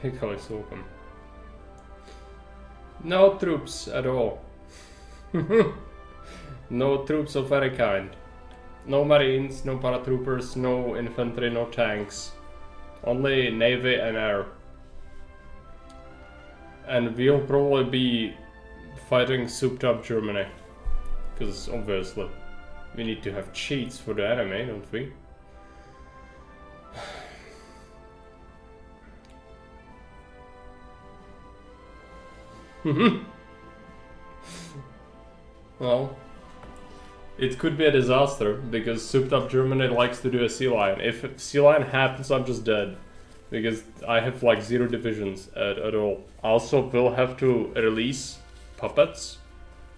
Hickory's welcome. No troops at all. No troops of any kind. No marines, no paratroopers, no infantry, no tanks. Only navy and air. And we'll probably be fighting souped up Germany. Because obviously we need to have cheats for the enemy, don't we? Well, it could be a disaster because souped up Germany likes to do a sea lion. If sea lion happens, I'm just dead because I have like 0 divisions at all. I also will have to release puppets,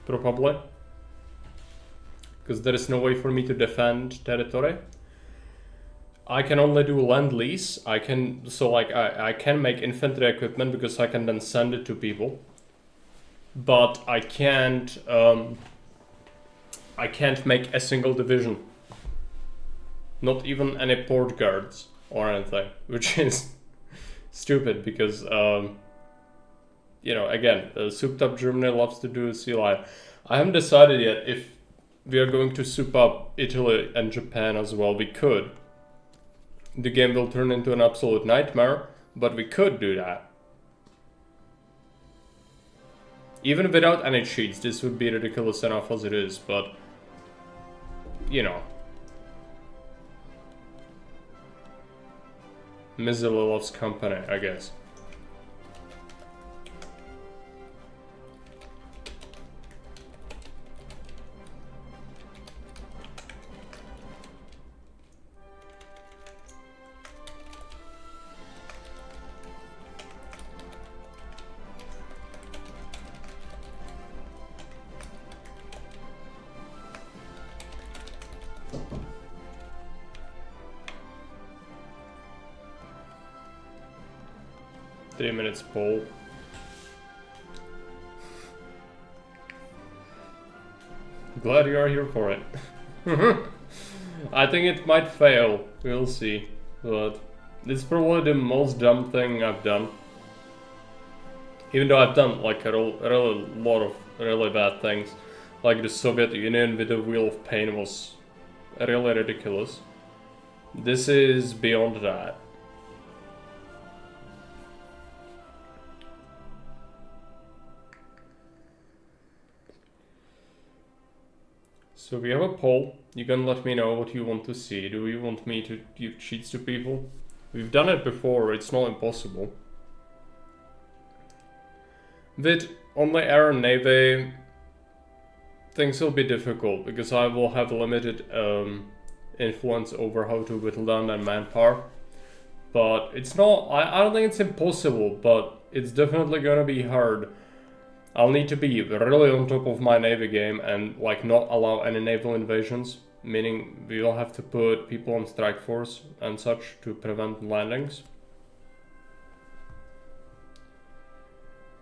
probably, because there is no way for me to defend territory. I can only do land lease. I can can make infantry equipment because I can then send it to people. But I can't make a single division. Not even any port guards or anything, which is stupid because you know, again, souped up Germany loves to do sea lion. I haven't decided yet if we are going to soup up Italy and Japan as well. We could. The game will turn into an absolute nightmare, but we could do that. Even without any cheats, this would be ridiculous enough as it is, but you know. Mizzle loves company, I guess. Minutes poll. Glad you are here for it. I think it might fail. We'll see. But it's probably the most dumb thing I've done. Even though I've done like a really lot of really bad things. Like the Soviet Union with the Wheel of Pain was really ridiculous. This is beyond that. So we have a poll. You can let me know what you want to see. Do you want me to give cheats to people? We've done it before, it's not impossible. With only air and navy, things will be difficult because I will have limited influence over how to whittle down that manpower. But it's not, I don't think it's impossible, but it's definitely gonna be hard. I'll need to be really on top of my navy game and like not allow any naval invasions, meaning we will have to put people on strike force and such to prevent landings.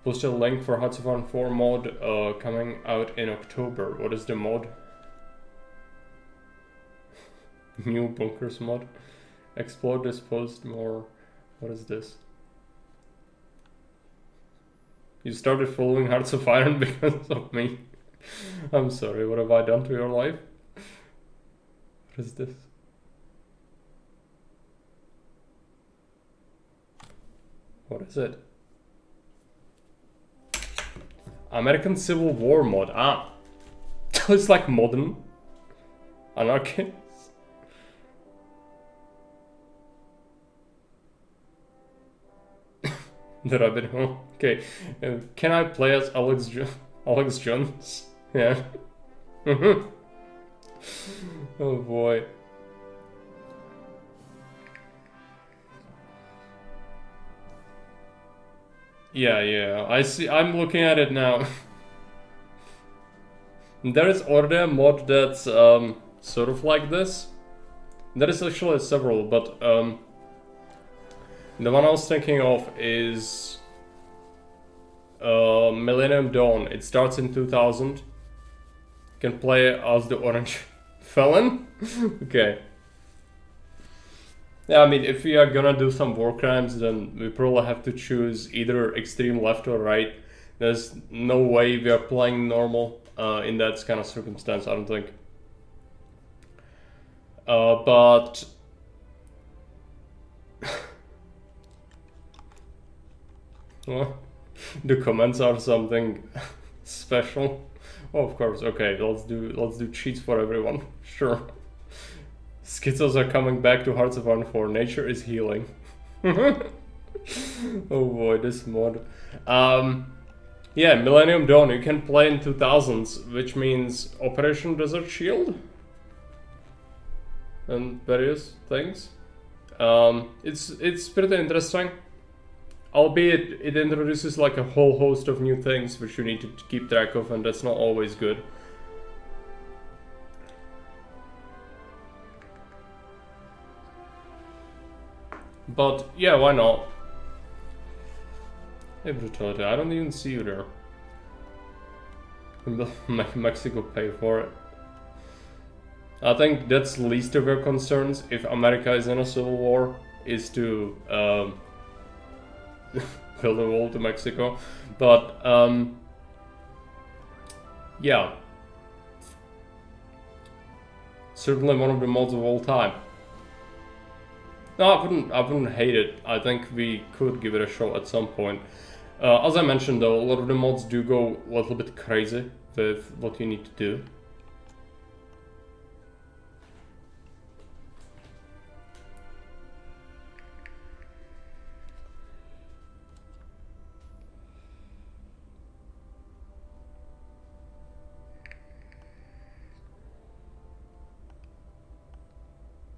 Post a link for HOI4 mod coming out in October. What is the mod? New bunkers mod. Explode this post more. What is this? You started following Hearts of Iron because of me. I'm sorry, what have I done to your life? What is this? What is it? American Civil War mod. Ah. It's like modern anarchy. The rabbit hole. Okay, can I play as Alex Jones? Yeah. Oh boy. Yeah. I see. I'm looking at it now. There is already a mod that's sort of like this. There is actually several, but the one I was thinking of is Millennium Dawn. It starts in 2000. You can play as the Orange Felon. Okay. Yeah, I mean, if we are gonna do some war crimes, then we probably have to choose either extreme left or right. There's no way we are playing normal in that kind of circumstance, I don't think. But well, the comments are something special. Oh, of course. Okay, let's do cheats for everyone. Sure. Schizos are coming back to Hearts of Iron 4. Nature is healing. Oh boy, this mod. Yeah, Millennium Dawn. You can play in 2000s, which means Operation Desert Shield and various things. It's pretty interesting. Albeit it introduces like a whole host of new things which you need to keep track of, and that's not always good. But yeah, why not? Hey Brittania, I don't even see you there. Mexico pay for it. I think that's least of our concerns if America is in a civil war, is to build a wall to Mexico. But yeah, certainly one of the mods of all time. No, I wouldn't hate it. I think we could give it a shot at some point. As I mentioned though, a lot of the mods do go a little bit crazy with what you need to do.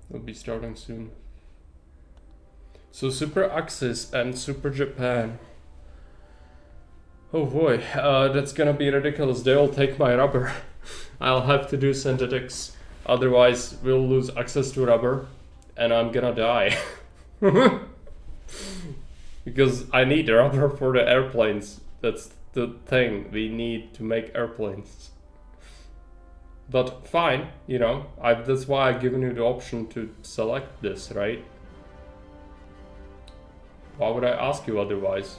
Will be starting soon. So Super Axis and Super Japan. Oh boy, that's gonna be ridiculous. They all take my rubber. I'll have to do synthetics. Otherwise, we'll lose access to rubber and I'm gonna die. Because I need rubber for the airplanes. That's the thing we need to make airplanes. But fine, you know, that's why I've given you the option to select this, right? Why would I ask you otherwise?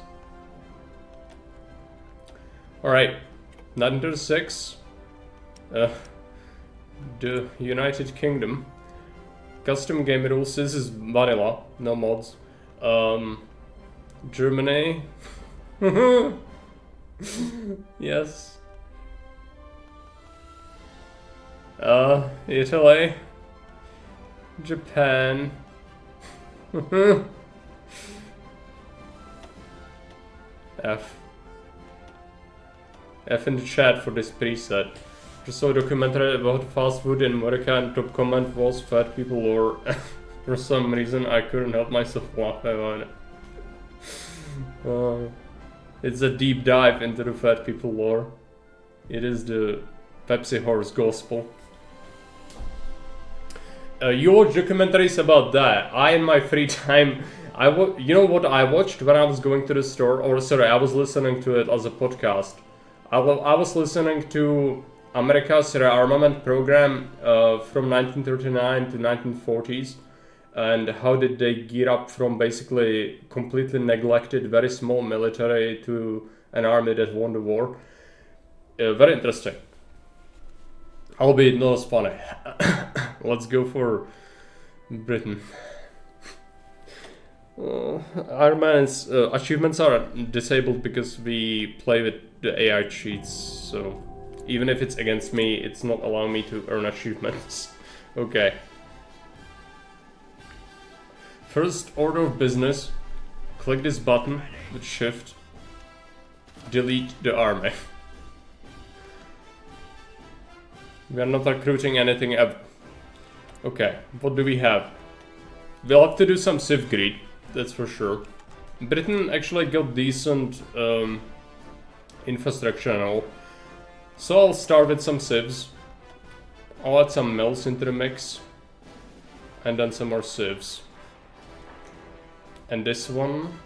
Alright, 906. The United Kingdom. Custom game rules, this is vanilla, no mods. Germany. Yes. Italy. Japan. F in the chat for this preset. Just saw a documentary about fast food in America and top comment was fat people or for some reason I couldn't help myself laughing on it. It's a deep dive into the fat people lore. It is the Pepsi horse gospel. You watch documentaries about that. I, in my free time, you know what I watched when I was going to the store? Or sorry, I was listening to it as a podcast. I was listening to America's rearmament program from 1939 to 1940s. And how did they gear up from basically completely neglected, very small military to an army that won the war. Very interesting. Albeit not as funny. Let's go for Britain. Iron Man's achievements are disabled because we play with the AI cheats, so even if it's against me, it's not allowing me to earn achievements. Okay. First order of business, click this button with shift, delete the army. We are not recruiting anything ever. Okay, what do we have? We'll have to do some civ greed, that's for sure. Britain actually got decent infrastructure and all. So I'll start with some civs. I'll add some mills into the mix. And then some more civs. And this one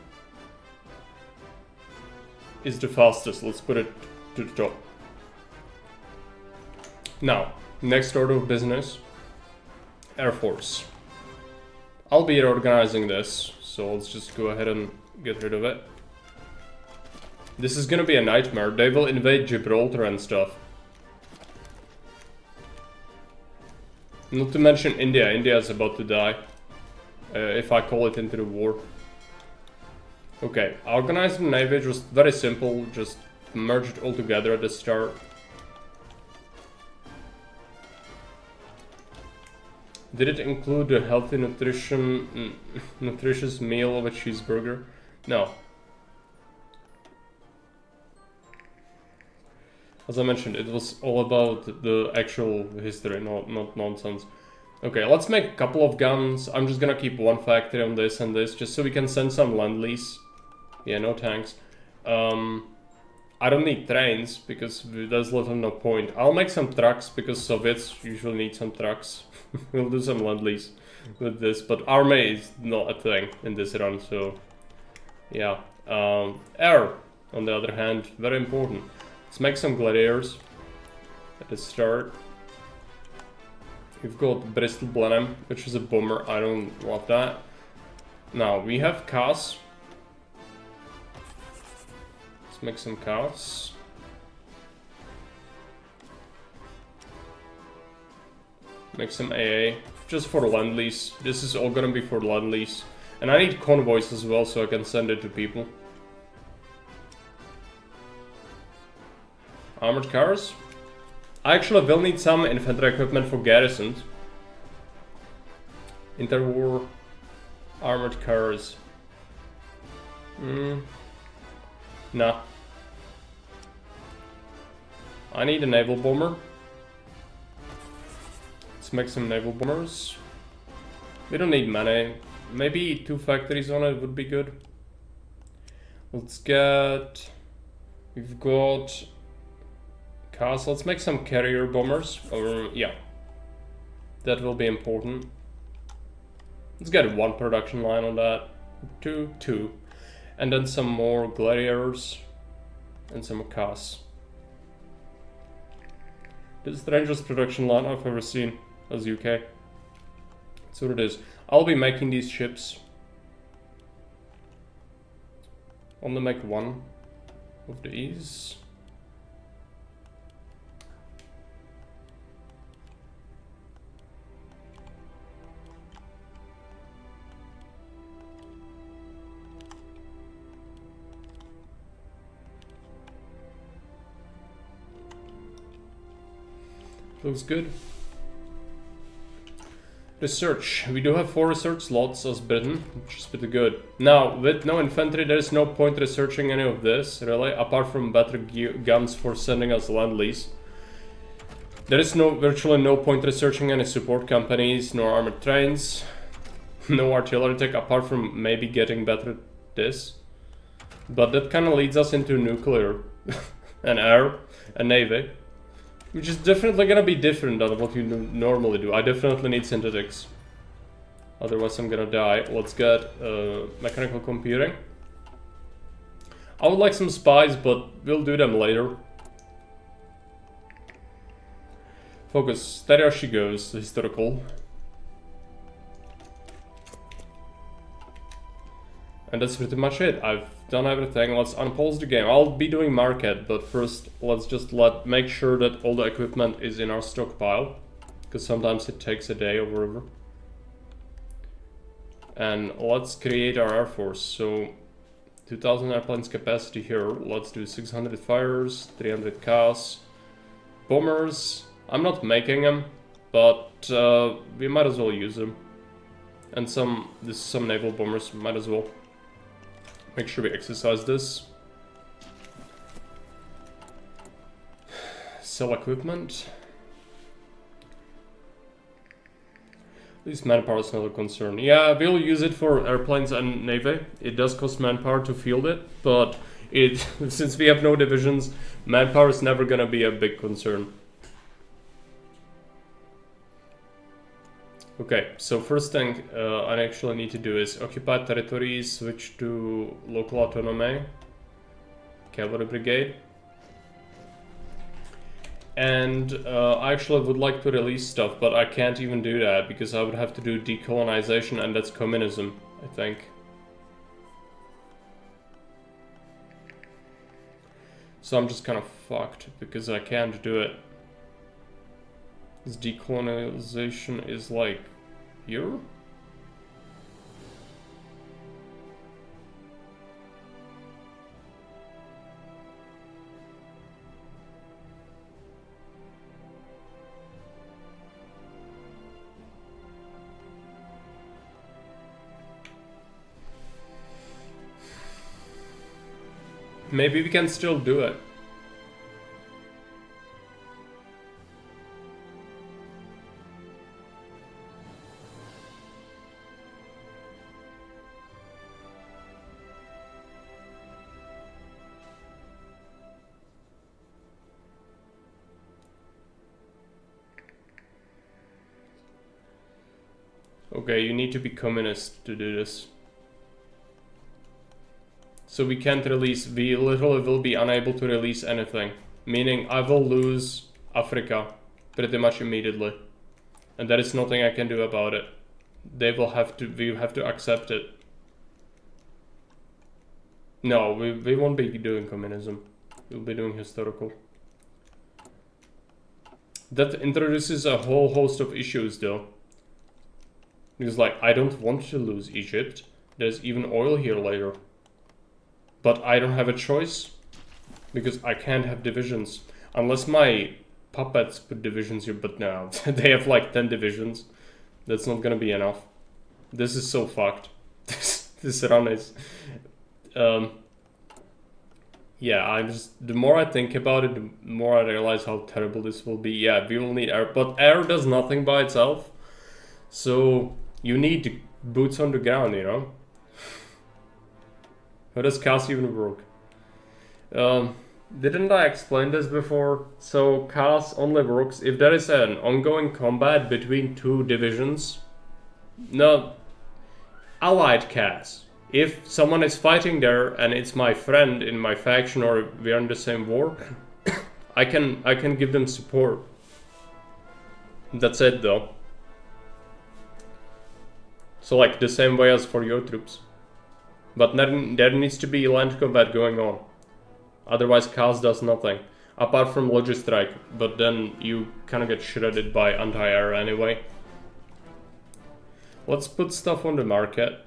is the fastest, let's put it to the top. Now, next order of business, Air Force. I'll be organizing this, so let's just go ahead and get rid of it. This is gonna be a nightmare. They will invade Gibraltar and stuff. Not to mention India. India is about to die. If I call it into the war. Okay, organizing the navy was very simple. Just merge it all together at the start. Did it include a healthy nutritious meal of a cheeseburger? No. As I mentioned, it was all about the actual history, not nonsense. Okay, let's make a couple of guns. I'm just gonna keep one factory on this and this, just so we can send some Lend-Lease. Yeah, no tanks. I don't need trains, because there's little no point. I'll make some trucks, because Soviets usually need some trucks. We'll do some Lend-Lease with this, but army is not a thing in this run, so... yeah. Air, on the other hand, very important. Let's make some gladiators at the start. We've got Bristol Blenheim, which is a bomber. I don't love that. Now, we have Cass. Let's make some Cass. Make some AA, just for Lend-Lease. This is all gonna be for Lend-Lease. And I need convoys as well, so I can send it to people. Armored cars. I actually will need some infantry equipment for garrisons. Interwar armored cars. Nah. I need a naval bomber. Let's make some naval bombers. We don't need many. Maybe 2 factories on it would be good. Let's get... we've got... cars. Let's make some carrier bombers. Or, yeah. That will be important. Let's get 1 production line on that. 2. And then some more gladiators. And some cars. This is the strangest production line I've ever seen as UK. That's what it is. I'll be making these ships. Only make 1 of these. Looks good. Research. We do have 4 research slots as Britain, which is pretty good. Now, with no infantry, there is no point researching any of this, really, apart from better guns for sending us Lend-Lease. There is virtually no point researching any support companies, nor armored trains, no artillery tech, apart from maybe getting better this. But that kind of leads us into nuclear, and air, and navy. Which is definitely gonna be different than what you normally do. I definitely need synthetics. Otherwise I'm gonna die. Let's get mechanical computing. I would like some spies, but we'll do them later. Focus. There she goes, historical. And that's pretty much it. I've done everything. Let's unpause the game. I'll be doing market, but first let's just make sure that all the equipment is in our stockpile, because sometimes it takes a day or whatever. And let's create our air force. So 2000 airplanes capacity here. Let's do 600 fighters, 300 CAS, bombers. I'm not making them, but we might as well use them. And some naval bombers, might as well. Make sure we exercise this. Sell equipment. At least manpower is not a concern. Yeah, we'll use it for airplanes and navy. It does cost manpower to field it, but since we have no divisions, manpower is never gonna be a big concern. Okay, so first thing I actually need to do is occupy territories, switch to local autonomy, cavalry brigade. And I actually would like to release stuff, but I can't even do that because I would have to do decolonization, and that's communism, I think. So I'm just kind of fucked because I can't do it. This decolonization is like here? Maybe we can still do it. Okay, you need to be communist to do this. So we can't release, we literally will be unable to release anything. Meaning I will lose Africa pretty much immediately. And there is nothing I can do about it. They will have to, we have to accept it. No, we won't be doing communism. We'll be doing historical. That introduces a whole host of issues though. Because like, I don't want to lose Egypt. There's even oil here later. But I don't have a choice. Because I can't have divisions. Unless my puppets put divisions here, but no. They have like 10 divisions. That's not gonna be enough. This is so fucked. This run is... yeah, I'm just... The more I think about it, the more I realize how terrible this will be. Yeah, we will need air. But air does nothing by itself. So, you need boots on the ground, you know? How does CAS even work? Didn't I explain this before? So CAS only works if there is an ongoing combat between two divisions. No, allied CAS. If someone is fighting there and it's my friend in my faction or we're in the same war, I can give them support. That's it though. So like the same way as for your troops. But there needs to be land combat going on. Otherwise CAS does nothing. Apart from Logistrike, but then you kinda get shredded by anti-air anyway. Let's put stuff on the market.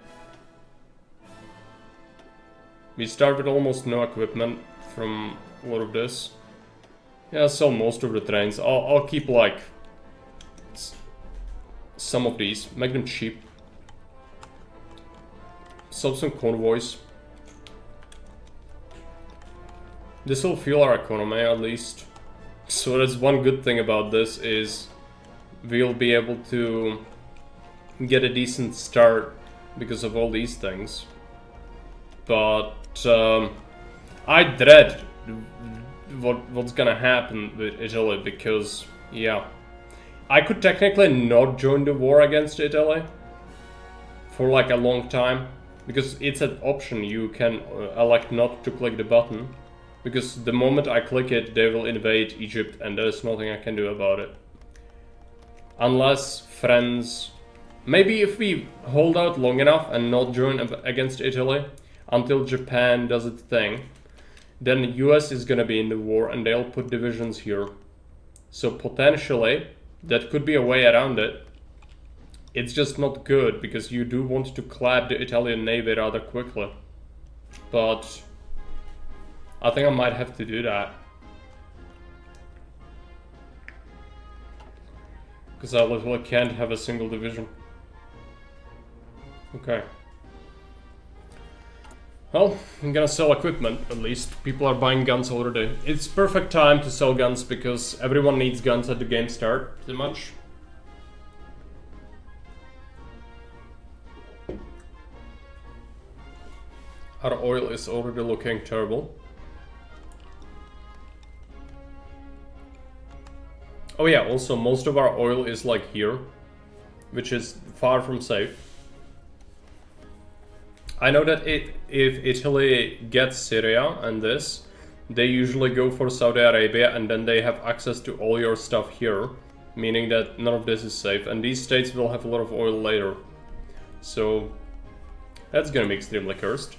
We start with almost no equipment from a lot of this. Yeah, sell most of the trains. I'll keep like some of these, make them cheap. Sell some convoys. This will fuel our economy at least. So that's one good thing about this is we'll be able to get a decent start because of all these things. But I dread what's gonna happen with Italy because, yeah, I could technically not join the war against Italy for like a long time. Because it's an option, you can elect not to click the button. Because the moment I click it, they will invade Egypt and there's nothing I can do about it. Unless friends... Maybe if we hold out long enough and not join against Italy until Japan does its thing, then the US is gonna be in the war and they'll put divisions here. So potentially, that could be a way around it. It's just not good, because you do want to clap the Italian Navy rather quickly. But I think I might have to do that. Because I literally can't have a single division. Okay. Well, I'm gonna sell equipment, at least. People are buying guns already. It's perfect time to sell guns, because everyone needs guns at the game start, pretty much. Our oil is already looking terrible. Oh yeah, also most of our oil is like here, which is far from safe. I know that if Italy gets Syria and this, they usually go for Saudi Arabia and then they have access to all your stuff here, meaning that none of this is safe, and these states will have a lot of oil later. So that's gonna be extremely cursed.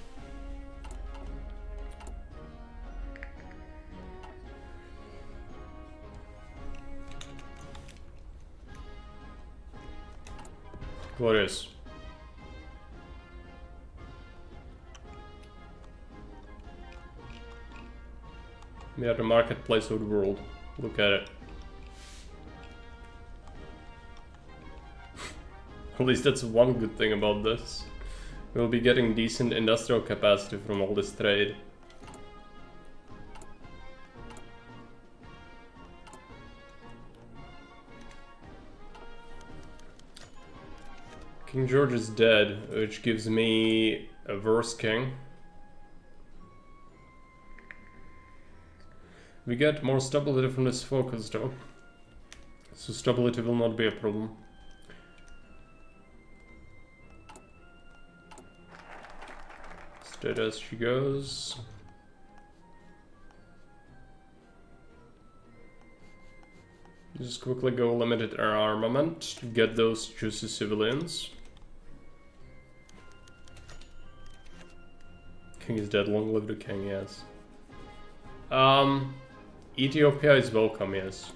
Glorious. We are the marketplace of the world. Look at it. At least that's one good thing about this. We'll be getting decent industrial capacity from all this trade. King George is dead, which gives me a worse king. We get more stability from this focus though. So stability will not be a problem. Stay as she goes. Just quickly go limited armament to get those juicy civilians. King is dead, long live the king, yes. Ethiopia is welcome, yes.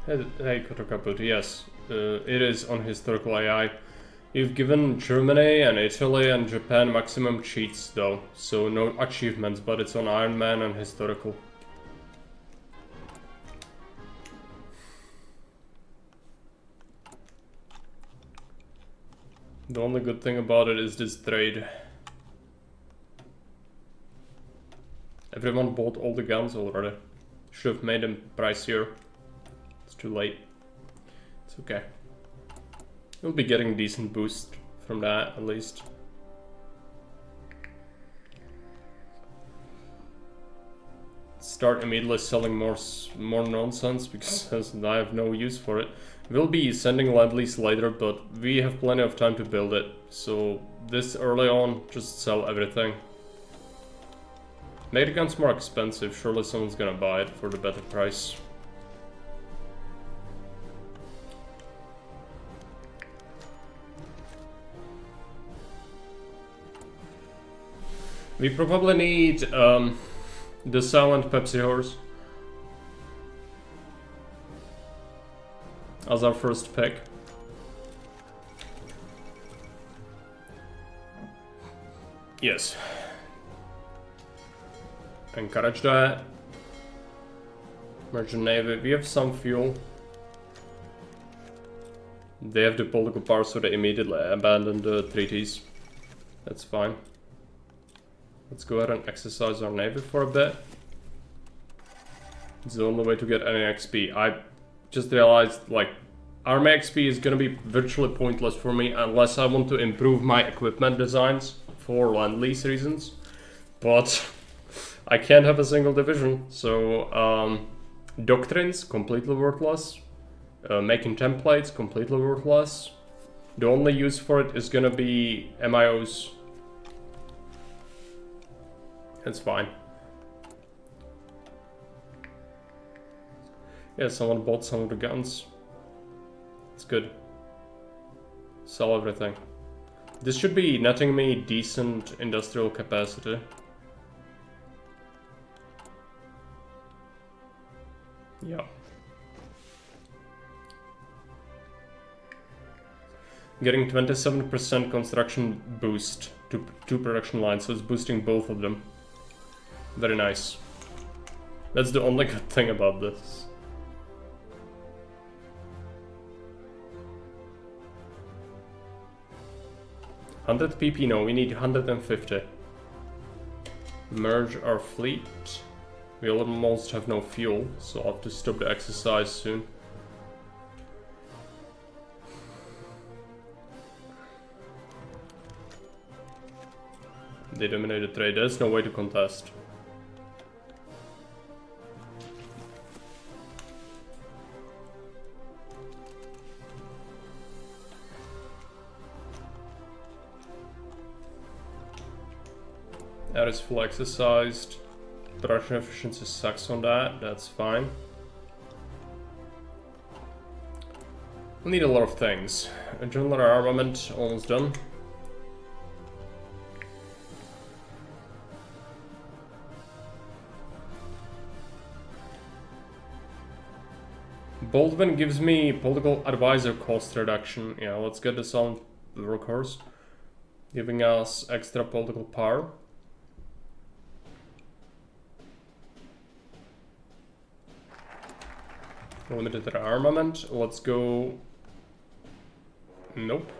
Hey, Kotokaput, yes. It is on historical AI. You've given Germany and Italy and Japan maximum cheats though, so no achievements, but it's on Iron Man and historical. The only good thing about it is this trade. Everyone bought all the guns already. Should have made them pricier. It's too late. It's okay. We'll be getting a decent boost from that, at least. Start immediately selling more nonsense because I have no use for it. We'll be sending land lease later, but we have plenty of time to build it. So this early on, just sell everything. Make the guns more expensive. Surely someone's gonna buy it for the better price. We probably need the silent Pepsi horse as our first pick. Yes. Encourage that. Merchant Navy. We have some fuel. They have the political power, so they immediately abandon the treaties. That's fine. Let's go ahead and exercise our navy for a bit. It's the only way to get any XP. I just realized, like, army XP is gonna be virtually pointless for me unless I want to improve my equipment designs for land lease reasons. But I can't have a single division, so doctrines completely worthless. Making templates completely worthless. The only use for it is gonna be MIOs. It's fine. Yeah, someone bought some of the guns. It's good. Sell everything. This should be netting me decent industrial capacity. Yeah. Getting 27% construction boost to 2 production lines, so it's boosting both of them. Very nice. That's the only good thing about this. $100 PP, no, we need 150. Merge our fleet. We almost have no fuel, so I'll have to stop the exercise soon. They dominate the trade, there's no way to contest. That is full exercised. Production efficiency sucks on that, that's fine. We'll need a lot of things. A general armament, almost done. Baldwin gives me political advisor cost reduction. Yeah, let's get this on the workhorse. Giving us extra political power. Limited armament. Let's go. Nope.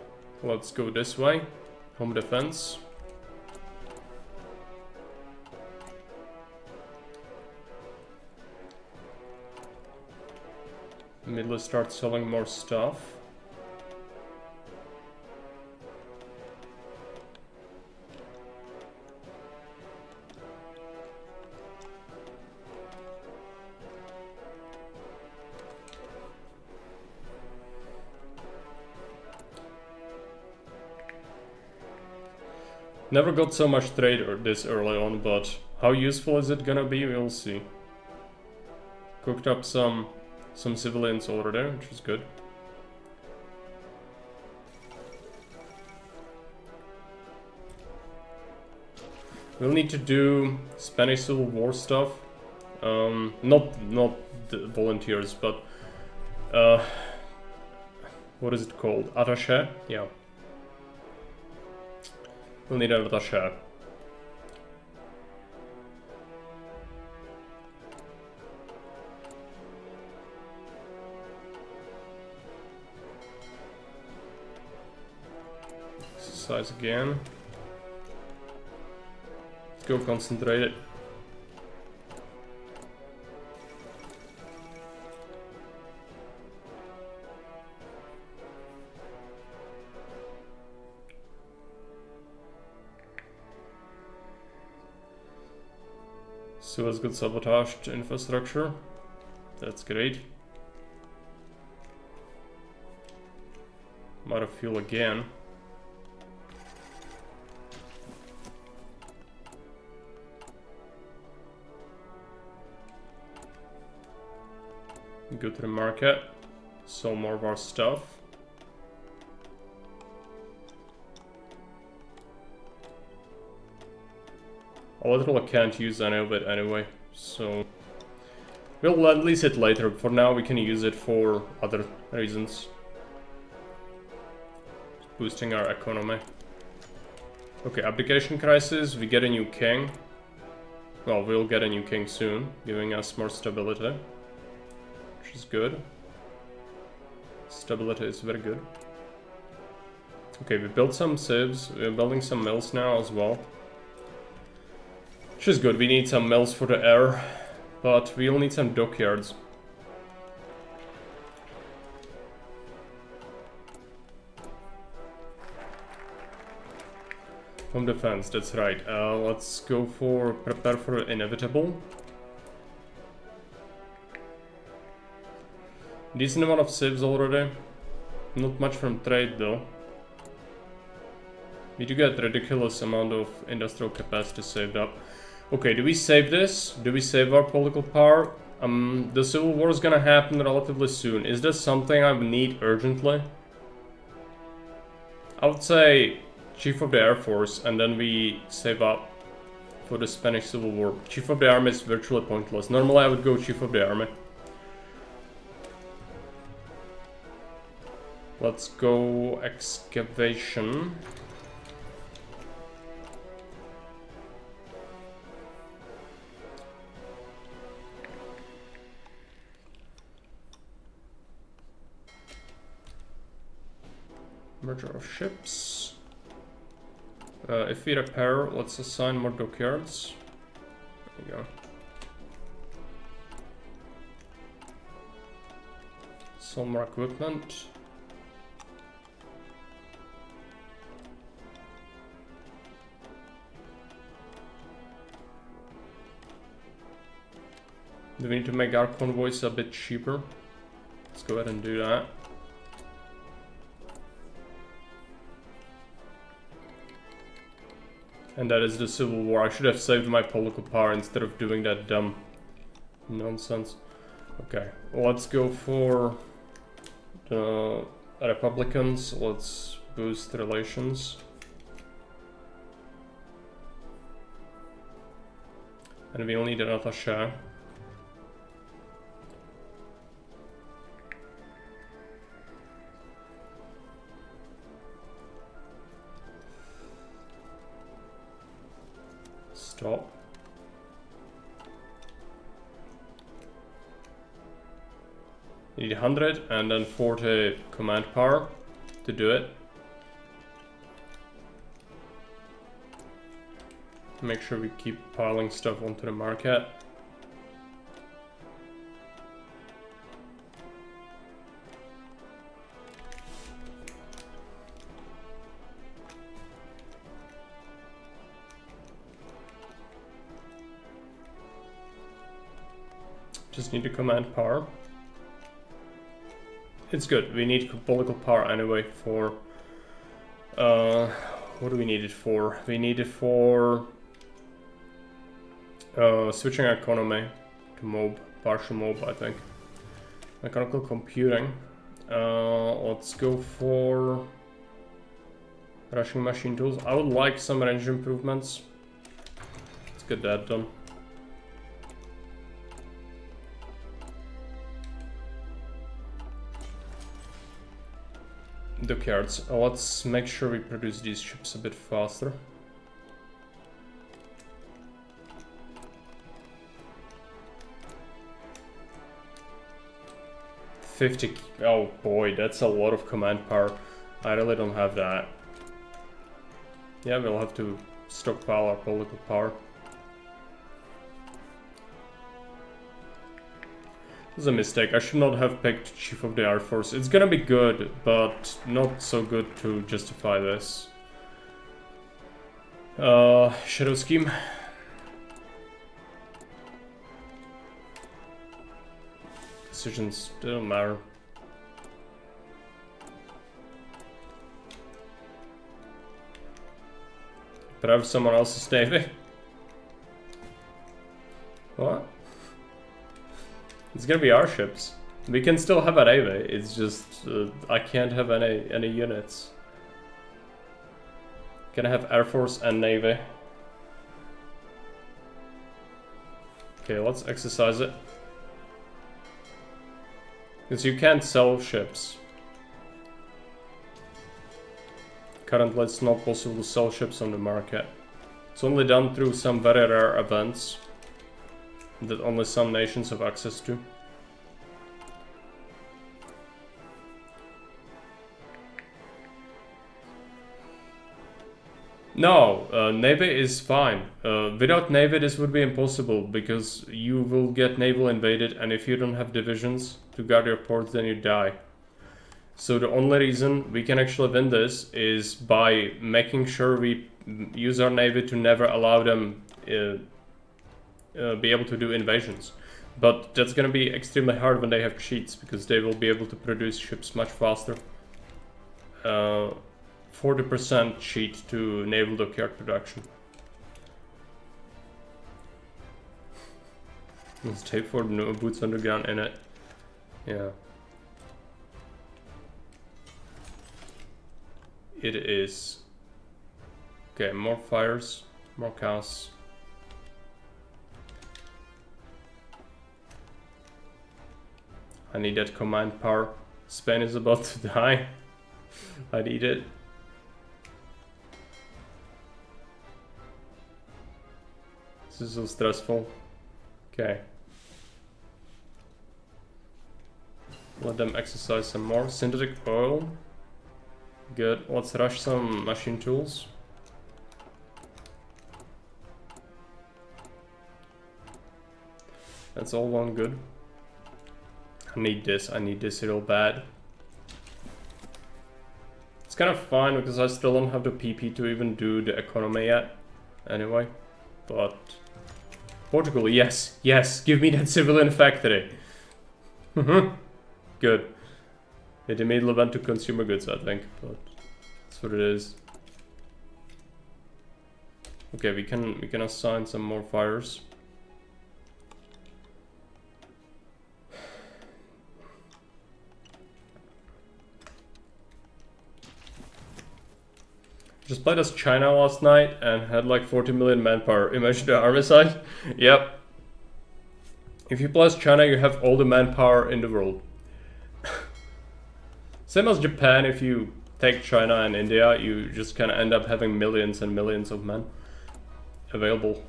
Let's go this way. Home defense. Immediately start selling more stuff. Never got so much trade this early on, but how useful is it gonna be? We'll see. Cooked up some civilians already, which is good. We'll need to do Spanish Civil War stuff. Not the volunteers, but what is it called? Attaché? Yeah. We'll need an attaché. Exercise again. Let's go concentrate it. Suez got sabotaged infrastructure. That's great. I'm out of fuel again. Go to the market, sell more of our stuff. I literally can't use any of it anyway, so we'll at least it later. For now we can use it for other reasons. Boosting our economy. Okay, application crisis, we get a new king. Well, we'll get a new king soon, giving us more stability. Which is good. Stability is very good. Okay, we built some civs. We're building some mills now as well. Which is good. We need some mills for the air, but we'll need some dockyards. Home defense, that's right. Let's go for prepare for the inevitable. Decent amount of civs already. Not much from trade though. Need to get ridiculous amount of industrial capacity saved up. Okay, do we save this? Do we save our political power? The civil war is gonna happen relatively soon. Is this something I need urgently? I would say Chief of the Air Force, and then we save up for the Spanish Civil War. Chief of the Army is virtually pointless. Normally I would go Chief of the Army. Let's go excavation. Merger of ships. If we repair, let's assign more dockyards. There we go. Some more equipment. Do we need to make our convoys a bit cheaper? Let's go ahead and do that. And that is the Civil War. I should have saved my political power instead of doing that dumb nonsense. Okay, let's go for the Republicans. Let's boost relations. And we'll need an attaché. Stop. You need 100 and then 40 command power to do it. Make sure we keep piling stuff onto the market. Just need a command power. It's good. We need political power anyway for... what do we need it for? We need it for... switching economy to MOB, partial MOB, I think. Mechanical computing. Let's go for rushing machine tools. I would like some range improvements. Let's get that done. Dockyards. Let's make sure we produce these ships a bit faster. Oh boy, that's a lot of command power. I really don't have that. Yeah, we'll have to stockpile our political power. This is a mistake. I should not have picked Chief of the Air Force. It's gonna be good, but not so good to justify this. Shadow Scheme. Decisions don't matter. But I have someone else's navy. What? It's gonna be our ships. We can still have a navy. It's just I can't have any units. Can I have Air Force and Navy? Okay, let's exercise it. Because you can't sell ships. Currently it's not possible to sell ships on the market. It's only done through some very rare events that only some nations have access to. No, Navy is fine. Without Navy this would be impossible because you will get naval invaded, and if you don't have divisions to guard your ports then you die. So the only reason we can actually win this is by making sure we use our Navy to never allow them be able to do invasions. But that's gonna be extremely hard when they have cheats, because they will be able to produce ships much faster. 40% cheat to naval dockyard production. Let's take for no boots on the ground in it. Yeah. It is. Okay, more fires, more chaos. I need that command power. Spain is about to die. I need it. This is so stressful. Okay. Let them exercise some more. Synthetic oil. Good. Let's rush some machine tools. That's all one good. I need this real bad. It's kind of fine because I still don't have the PP to even do the economy yet. Anyway. But Portugal, yes, yes, give me that civilian factory. Good. It immediately went to consumer goods, I think, but that's what it is. Okay, we can assign some more fires. Just played as China last night and had like 40 million manpower. Imagine the army size. Yep. If you play as China, you have all the manpower in the world. Same as Japan, if you take China and India, you just kind of end up having millions and millions of men available.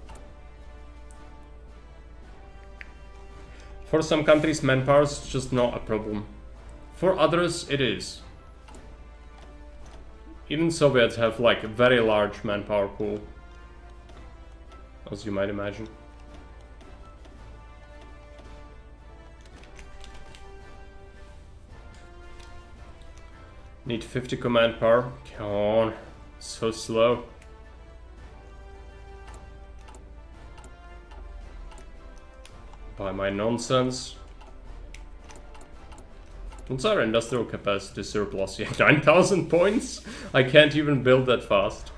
For some countries, manpower is just not a problem. For others, it is. Even Soviets have like a very large manpower pool, as you might imagine. Need 50 command power. Come on, so slow. By my nonsense. What's our industrial capacity surplus? Yeah, 9,000 points? I can't even build that fast.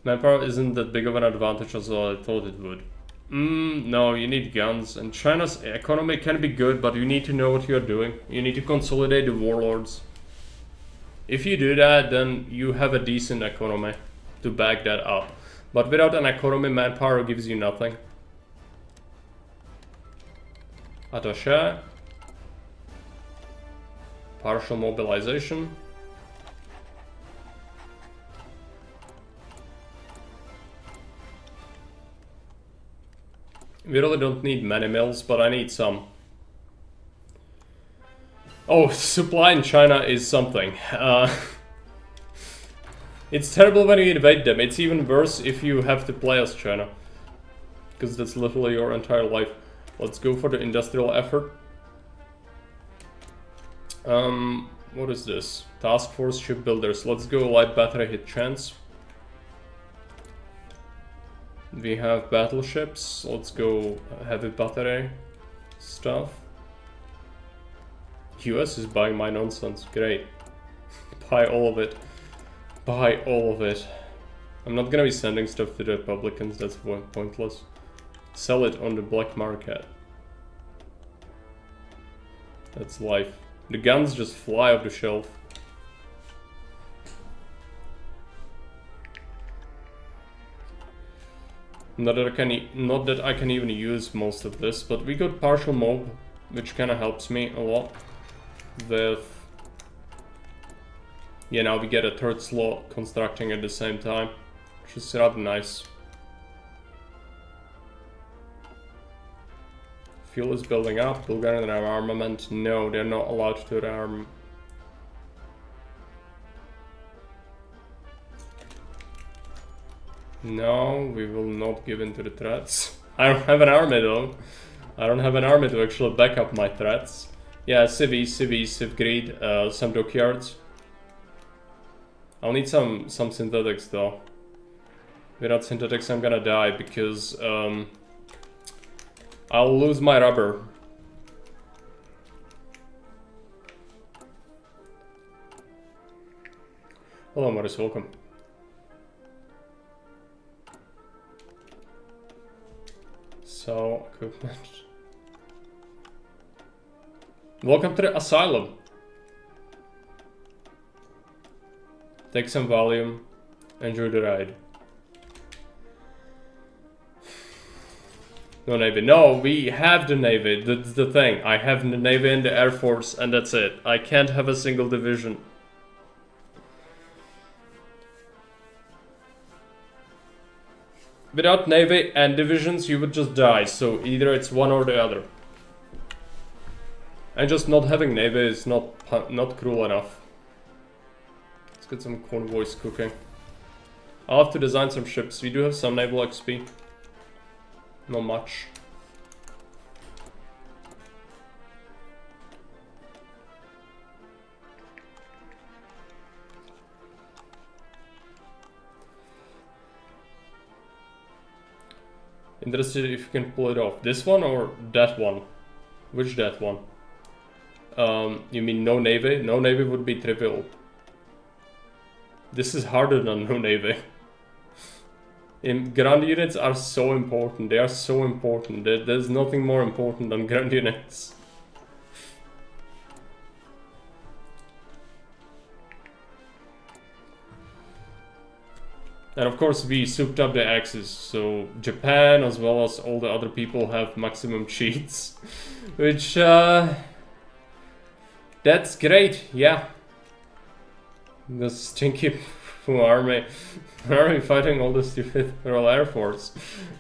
Manpower isn't that big of an advantage as I thought it would. No, you need guns. And China's economy can be good, but you need to know what you're doing. You need to consolidate the warlords. If you do that, then you have a decent economy to back that up. But without an economy, manpower gives you nothing. Attaché. Partial mobilization. We really don't need many mills, but I need some. Oh, supply in China is something. It's terrible when you invade them. It's even worse if you have to play as China. Because that's literally your entire life. Let's go for the industrial effort. What is this? Task Force Shipbuilders. Let's go light battery hit chance. We have battleships. Let's go heavy battery stuff. US is buying my nonsense. Great. Buy all of it. Buy all of it. I'm not gonna be sending stuff to the Republicans. That's pointless. Sell it on the black market. That's life. The guns just fly off the shelf. Not that I can even use most of this, but we got partial mob, which kind of helps me a lot. With yeah, now we get a third slot constructing at the same time, which is rather nice. Fuel is building up. Bulgarian armament. No, they're not allowed to rearm. No, we will not give in to the threats. I don't have an army though. I don't have an army to actually back up my threats. Yeah, civies, Civgrid, some dockyards. I'll need some synthetics though. Without synthetics I'm gonna die because I'll lose my rubber. Hello Morris, welcome. So, equipment. Welcome to the asylum. Take some Valium. Enjoy the ride. No Navy. No, we have the Navy. That's the thing. I have the Navy and the Air Force and that's it. I can't have a single division. Without Navy and divisions, you would just die. So either it's one or the other. And just not having Navy is not cruel enough. Let's get some convoys cooking. I'll have to design some ships. We do have some naval XP. Not much. Interested if you can pull it off. This one or that one? Which that one? You mean no navy? No navy would be trivial. This is harder than no navy. Ground units are so important. They are so important. There's nothing more important than ground units. And of course we souped up the axes, so Japan as well as all the other people have maximum cheats. Which, that's great, yeah. The stinky army. Why are we fighting all the stupid Royal Air Force?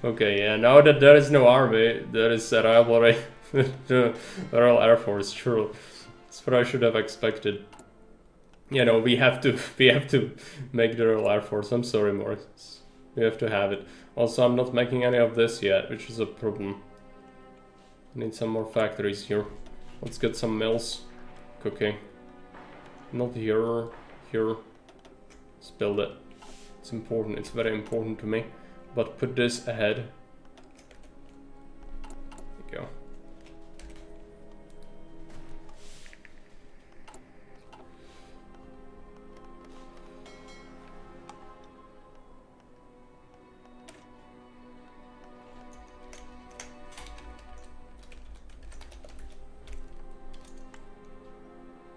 Okay, yeah, now that there is no army, there is a rivalry with the Royal Air Force, true. That's what I should have expected. You know, we have to make the Royal Air Force. I'm sorry, Morris. We have to have it. Also, I'm not making any of this yet, which is a problem. I need some more factories here. Let's get some mills cooking. Not here, here. Let's build it. It's important, it's very important to me. But put this ahead. There you go.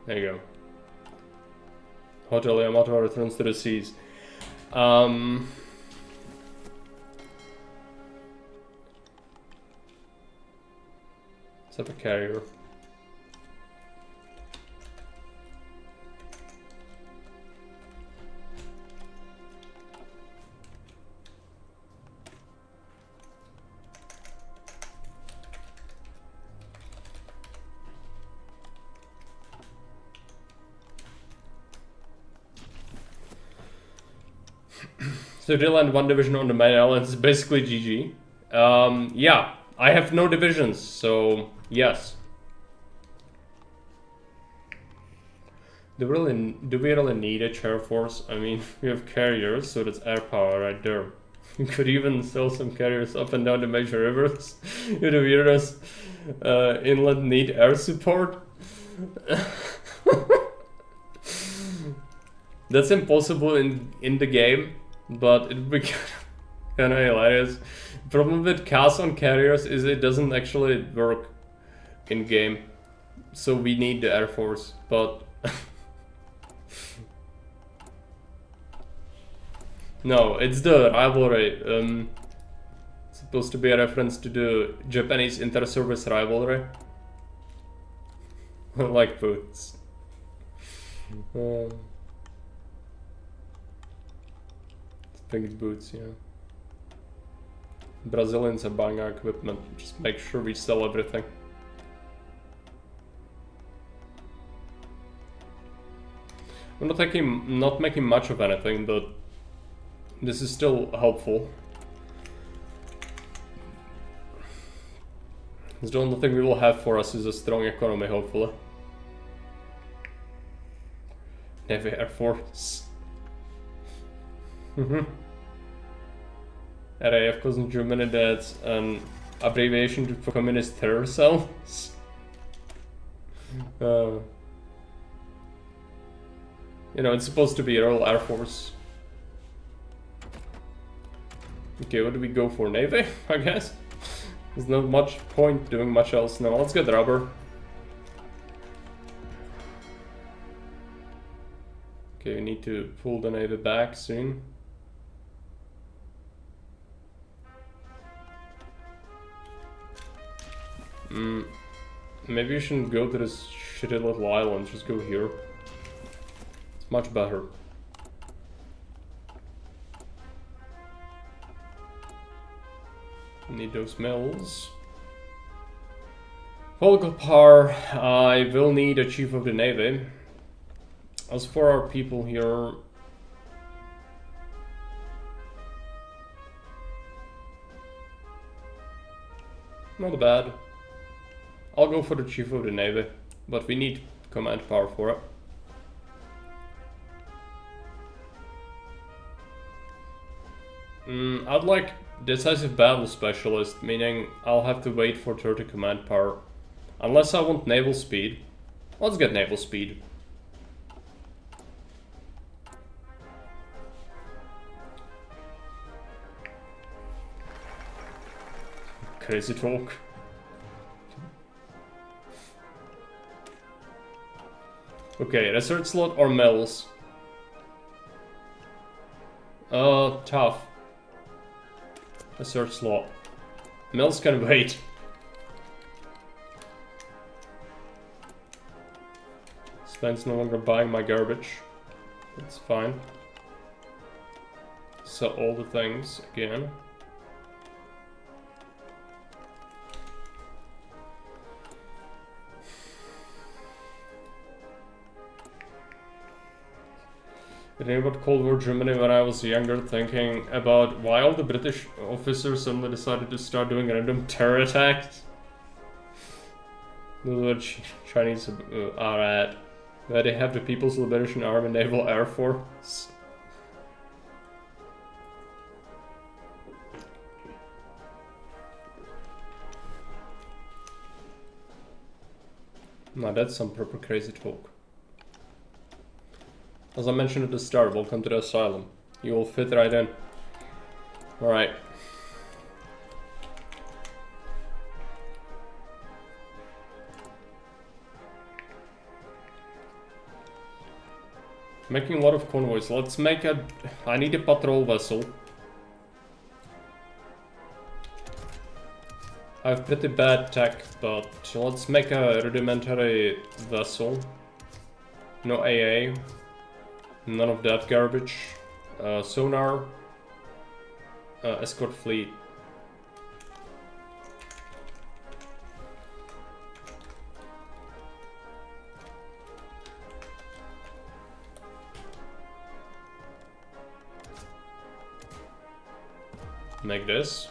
There you go. Hotel Yamato returns to the seas. Let's have a carrier. So they land one division on the main island. It's basically GG. Yeah, I have no divisions, so yes. Do we really need a chair force? I mean, we have carriers, so that's air power right there. You could even sell some carriers up and down the major rivers. You the weirdest inland need air support. That's impossible in the game. But it would be kind of hilarious. The problem with cast on carriers is it doesn't actually work in game. So we need the Air Force, but no, it's the rivalry. It's supposed to be a reference to the Japanese inter-service rivalry. Like boots. Big boots, yeah. Brazilians are buying our equipment. Just make sure we sell everything. I'm not making much of anything, but this is still helpful. The only thing we will have for us is a strong economy, hopefully. Navy Air Force. RAF calls in Germany that's an abbreviation for communist terror cells. You know, it's supposed to be a Royal Air Force. Okay, what do we go for? Navy, I guess? There's not much point doing much else now. Let's get rubber. Okay, we need to pull the Navy back soon. Maybe you shouldn't go to this shitty little island, just go here. It's much better. Need those mills. Political power, I will need a chief of the navy. As for our people here, not bad. I'll go for the chief of the navy, but we need command power for it. I'd like decisive battle specialist, meaning I'll have to wait for 30 command power. Unless I want naval speed. Let's get naval speed. Crazy talk. Okay, research slot or mills? Tough. Research slot. Mills can wait. Sven's no longer buying my garbage. That's fine. Sell all the things again. I think about Cold War Germany when I was younger, thinking about why all the British officers suddenly decided to start doing random terror attacks. Those are what Chinese are at. Where they have the People's Liberation Army Naval Air Force. Now that's some proper crazy talk. As I mentioned at the start, welcome to the asylum. You will fit right in. Alright. Making a lot of convoys. Let's make a... I need a patrol vessel. I have pretty bad tech, but let's make a rudimentary vessel. No AA. None of that garbage. Sonar. Escort fleet. Make this.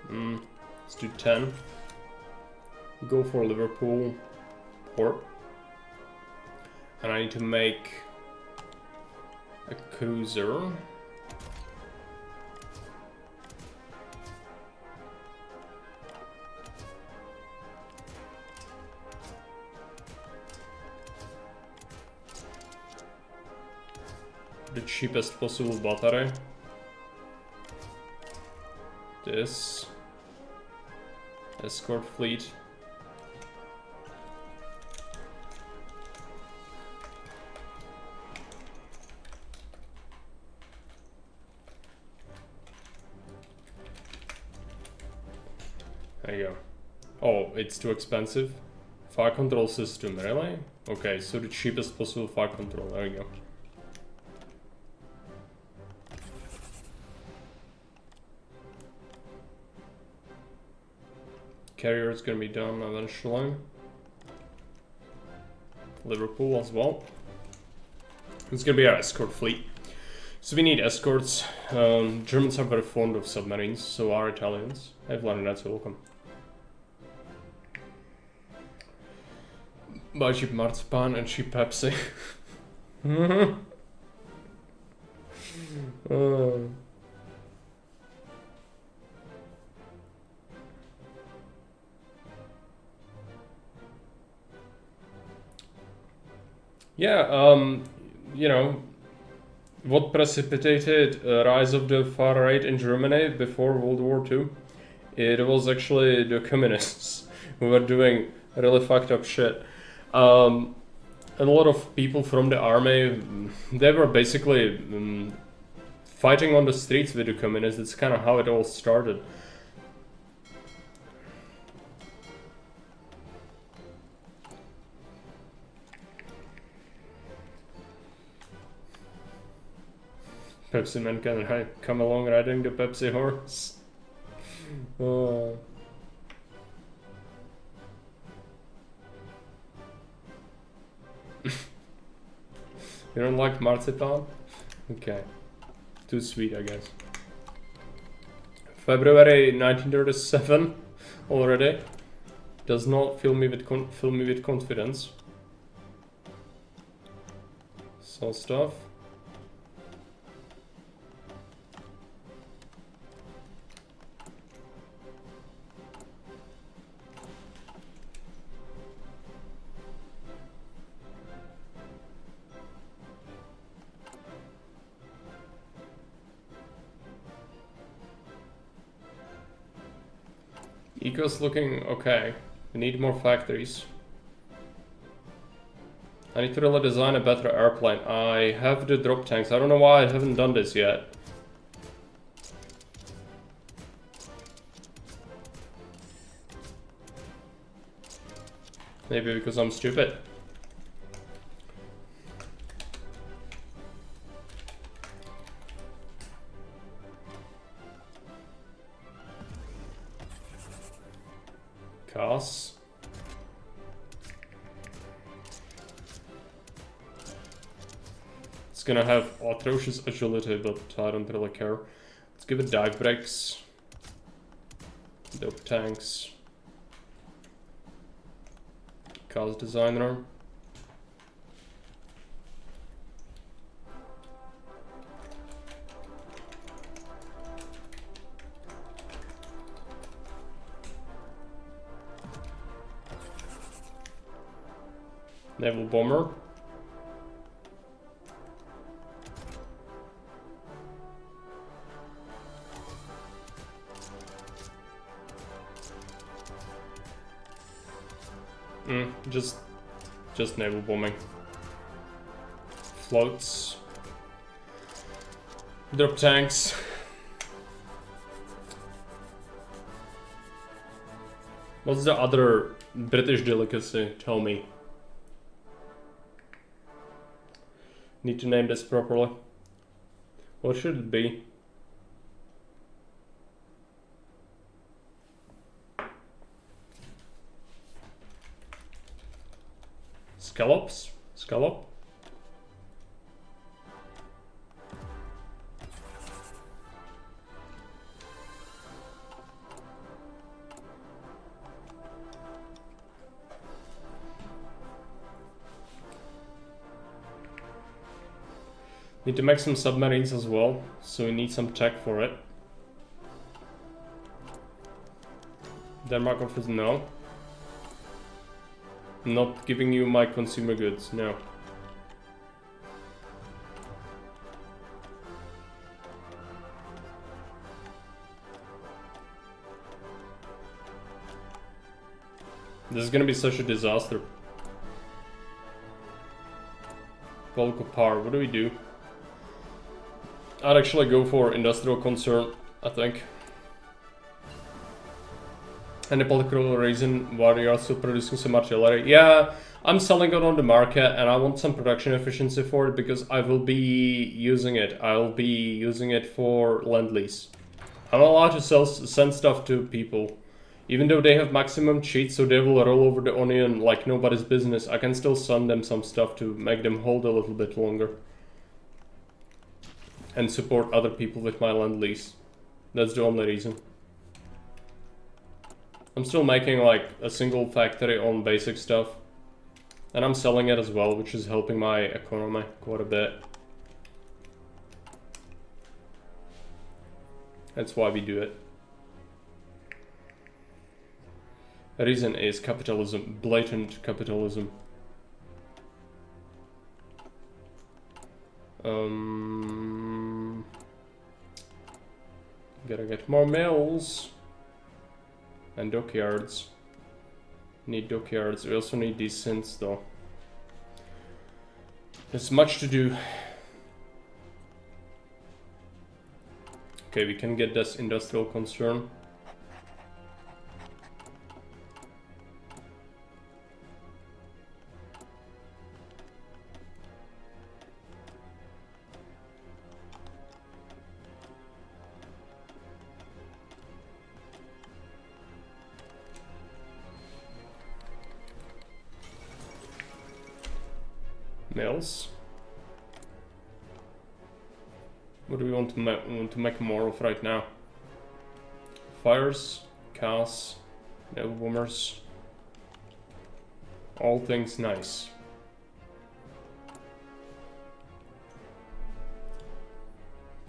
Let's do 10. Go for Liverpool port. And I need to make a cruiser. The cheapest possible battery. This. Escort fleet. There you go. Oh, it's too expensive. Fire control system, really? Okay, so the cheapest possible fire control. There you go. Carrier is gonna be done eventually. Liverpool as well. It's gonna be our escort fleet. So we need escorts. Germans are very fond of submarines, so are Italians. Hey Vlad, so welcome. Buy cheap marzipan and cheap Pepsi. Yeah, you know, what precipitated a rise of the far right in Germany before World War II? It was actually the communists who were doing really fucked up shit. And a lot of people from the army, they were basically fighting on the streets with the communists. That's kind of how it all started. Pepsi Man can come along riding the Pepsi horse. You don't like marzipan? Okay. Too sweet, I guess. February 1937 already. Does not fill me with confidence. Sell stuff. Eco's looking okay. We need more factories. I need to really design a better airplane. I have the drop tanks. I don't know why I haven't done this yet. Maybe because I'm stupid. Cars. It's gonna have atrocious agility, but I don't really care. Let's give it dive brakes. Dope tanks. Cars designer. Naval bomber. Just naval bombing. Floats. Drop tanks. What's the other British delicacy? Tell me. Need to name this properly. What should it be? Scallops? Scallop? Need to make some submarines as well, so we need some tech for it. Denmark offers no. Not giving you my consumer goods, no. This is gonna be such a disaster. Bulk of power, what do we do? I'd actually go for industrial concern, I think. Any particular reason why you are still producing some artillery? Yeah, I'm selling it on the market and I want some production efficiency for it because I will be using it. I'll be using it for Lend-Lease. I'm not allowed to send stuff to people. Even though they have maximum cheats, so they will roll over the onion like nobody's business, I can still send them some stuff to make them hold a little bit longer. And support other people with my Lend-Lease. That's the only reason. I'm still making like a single factory on basic stuff. And I'm selling it as well, which is helping my economy quite a bit. That's why we do it. The reason is capitalism, blatant capitalism. Gotta get more mills. And dockyards. Need dockyards. We also need these synths though. There's much to do. Okay, we can get this industrial concern. Mills. What do we want to make more of right now? Fires, cars, naval bombers. All things nice.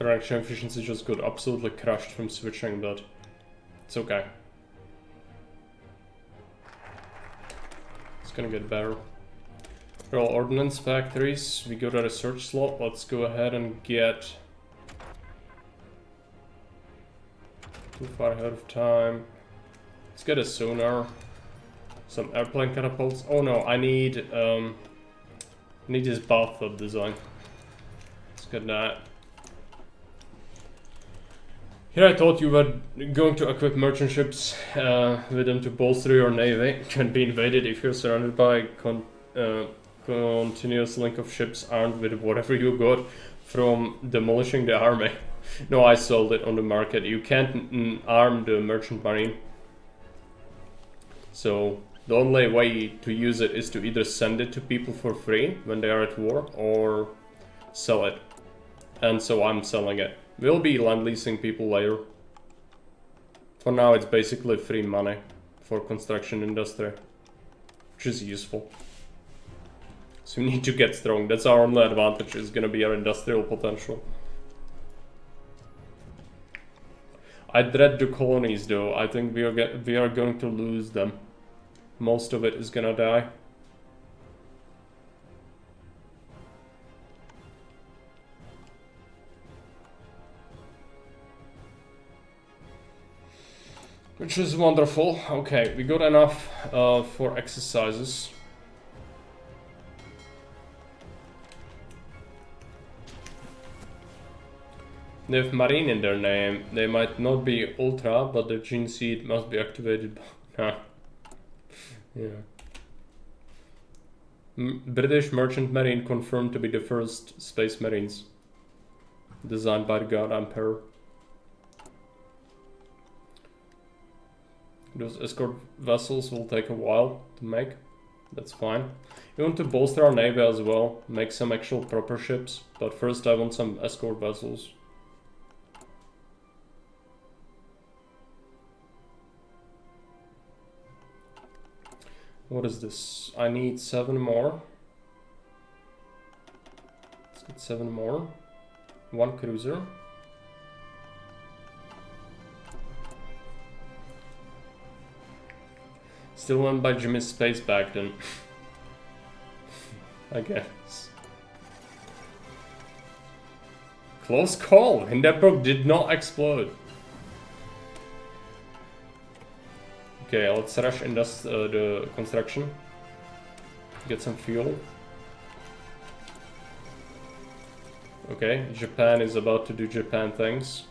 Production efficiency just got absolutely crushed from switching, but it's okay. It's gonna get better. They're all ordnance factories. We got a research slot. Let's go ahead and get too far ahead of time. Let's get a sonar. Some airplane catapults. Oh no, I need this bathtub design. Let's get that. Here I thought you were going to equip merchant ships with them to bolster your navy. Can be invaded if you're surrounded by continuous link of ships armed with whatever you got from demolishing the army. No, I sold it on the market. You can't arm the merchant marine. So the only way to use it is to either send it to people for free when they are at war or sell it. And so I'm selling it. We'll be land leasing people later. For now it's basically free money for construction industry, which is useful. So we need to get strong. That's our only advantage, is gonna be our industrial potential. I dread the colonies though. I think we are going to lose them. Most of it is gonna die. Which is wonderful. Okay, we got enough for exercises. They have marine in their name. They might not be ultra, but their gene seed must be activated. Yeah. British merchant marine confirmed to be the first space marines. Designed by the God Emperor. Those escort vessels will take a while to make. That's fine. We want to bolster our navy as well. Make some actual proper ships. But first I want some escort vessels. What is this? I need 7 more. Let's get 7 more. 1 cruiser. Still went by Jimmy's space back then. I guess. Close call! Hindenburg did not explode. Okay, let's rush the construction. Get some fuel. Okay, Japan is about to do Japan things.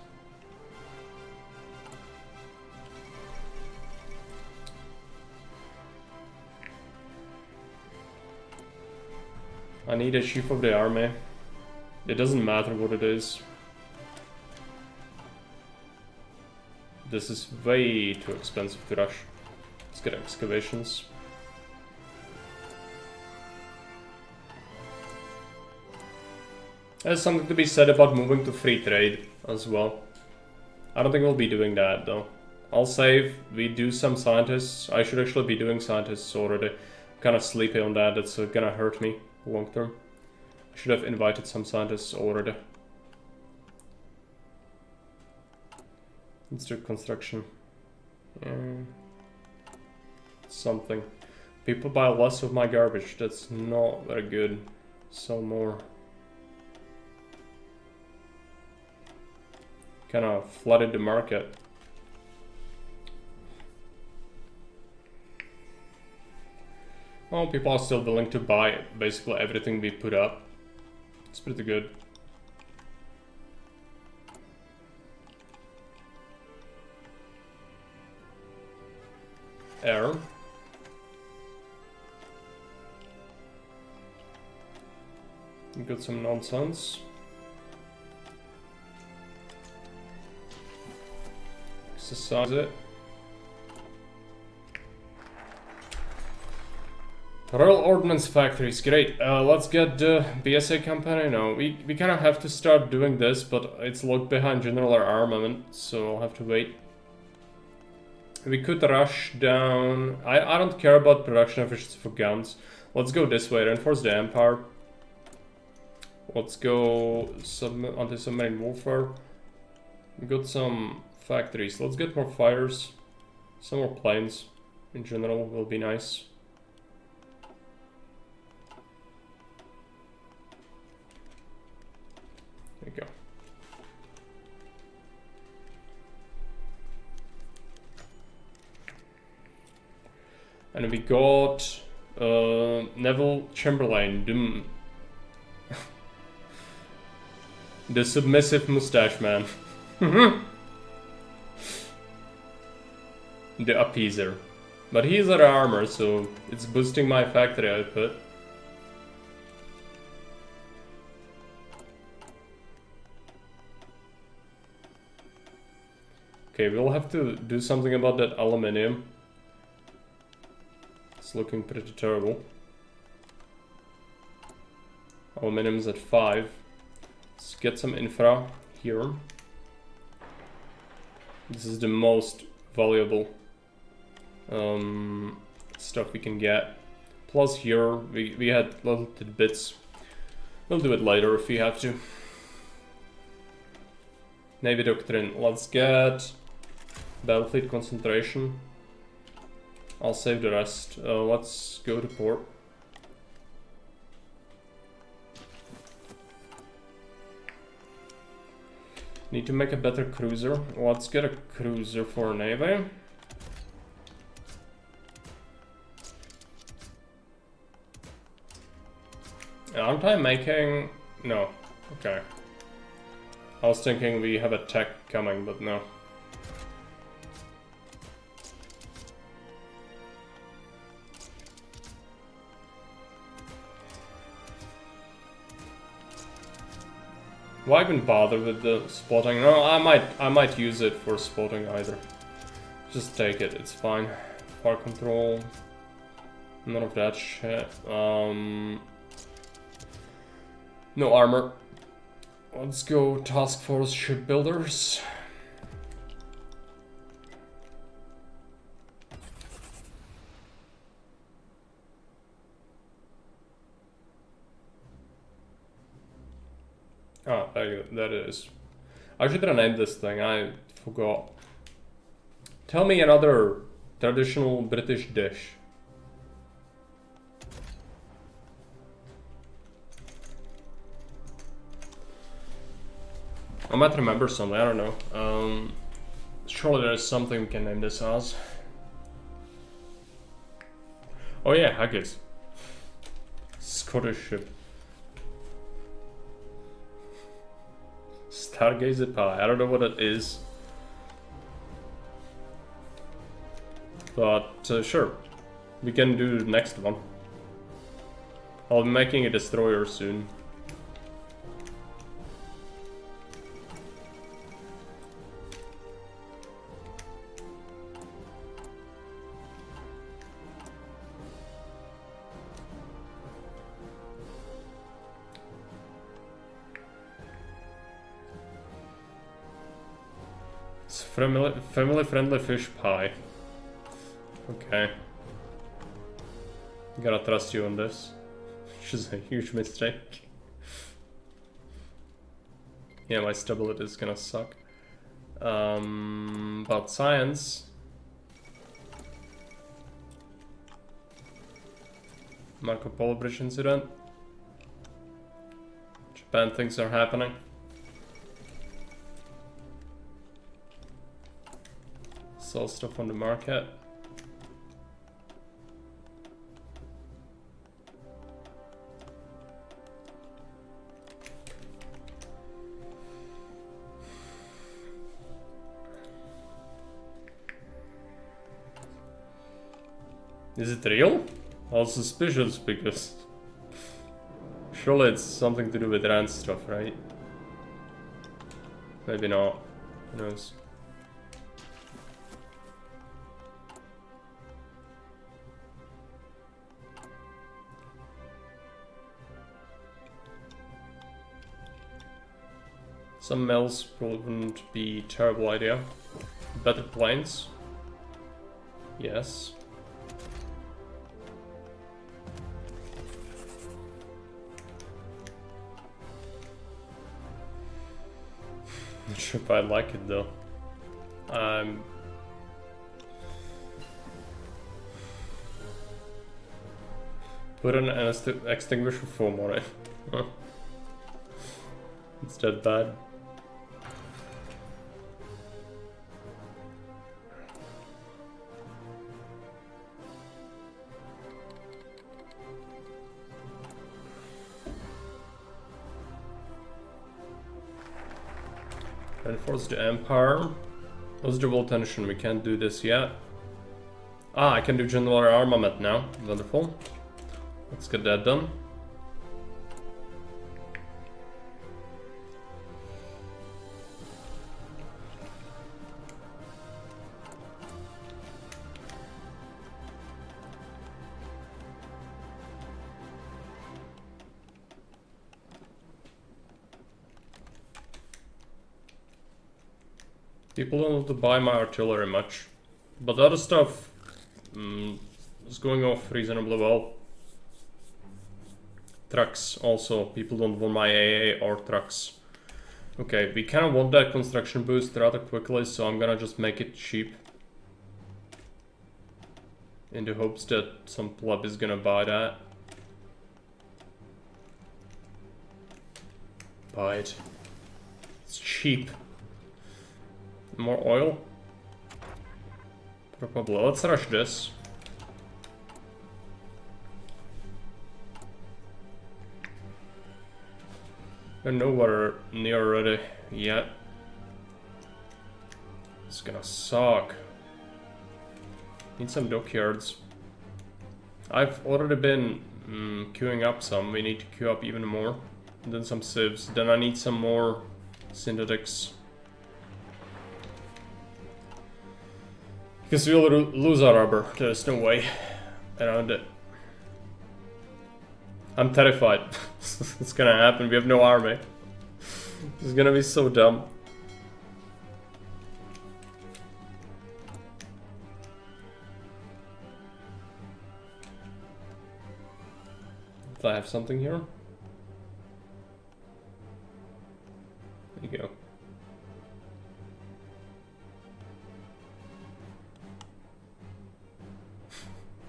I need a chief of the army. It doesn't matter what it is. This is way too expensive to rush. Let's get excavations. There's something to be said about moving to free trade as well. I don't think we'll be doing that though. I'll save. We do some scientists. I should actually be doing scientists already. I'm kind of sleepy on that. That's gonna hurt me long term. I should have invited some scientists already. Let's do construction. Something. People buy less of my garbage. That's not very good. Sell more. Kind of flooded the market. Well, people are still willing to buy basically everything we put up. It's pretty good. Air. We got some nonsense. Exercise it. Royal Ordnance Factories, great. Let's get the BSA company now. We kind of have to start doing this, but it's locked behind general armament, so I'll have to wait. We could rush down. I don't care about production efficiency for guns. Let's go this way, reinforce the Empire. Let's go anti-submarine warfare. We got some factories. Let's get more fighters. Some more planes in general will be nice. There you go. And we got Neville Chamberlain, the submissive mustache man. The appeaser. But he's out of armor, so it's boosting my factory output. Okay, we'll have to do something about that aluminium. It's looking pretty terrible. Aluminium's at 5. Let's get some infra here. This is the most valuable stuff we can get. Plus here, we had little tidbits. We'll do it later if we have to. Navy Doctrine. Let's get Battlefleet Concentration. I'll save the rest. Let's go to port. Need to make a better cruiser. Let's get a cruiser for Navy. Aren't I making... No. Okay. I was thinking we have a tech coming, but no. Why even bother with the spotting? No, I might use it for spotting either. Just take it, it's fine. Fire control. None of that shit. No armor. Let's go task force shipbuilders. Ah, that is. I should have named this thing, I forgot. Tell me another traditional British dish. I might remember something, I don't know. Surely there's something we can name this as. Oh yeah, haggis. Scottish ship. Stargazer pie, I don't know what it is. But sure, we can do the next one. I'll be making a destroyer soon. Family-friendly fish pie. Okay. Gotta trust you on this. Which is a huge mistake. Yeah, my stability is gonna suck. About science. Marco Polo Bridge incident. Japan things are happening. Sell stuff on the market. Is it real? I was suspicious because surely it's something to do with Rand stuff, right? Maybe not. Who knows? Some mills wouldn't be a terrible idea. Better planes? Yes. Not sure if I like it though. Put an extinguisher foam on it. It's that bad. Reinforce the Empire. What's the world tension? We can't do this yet. Ah, I can do general armament now. Wonderful. Let's get that done. People don't want to buy my artillery much, but the other stuff is going off reasonably well. Trucks also, people don't want my AA or trucks. Okay, we kind of want that construction boost rather quickly, so I'm gonna just make it cheap. In the hopes that some pleb is gonna buy that. Buy it. It's cheap. More oil? Probably. Let's rush this. We're nowhere near ready yet. It's gonna suck. Need some dockyards. I've already been queuing up some. We need to queue up even more. And then some civs. Then I need some more synthetics. Because we'll lose our rubber. There's no way around it. I'm terrified. It's gonna happen. We have no army. It's gonna be so dumb. Do I have something here? There you go.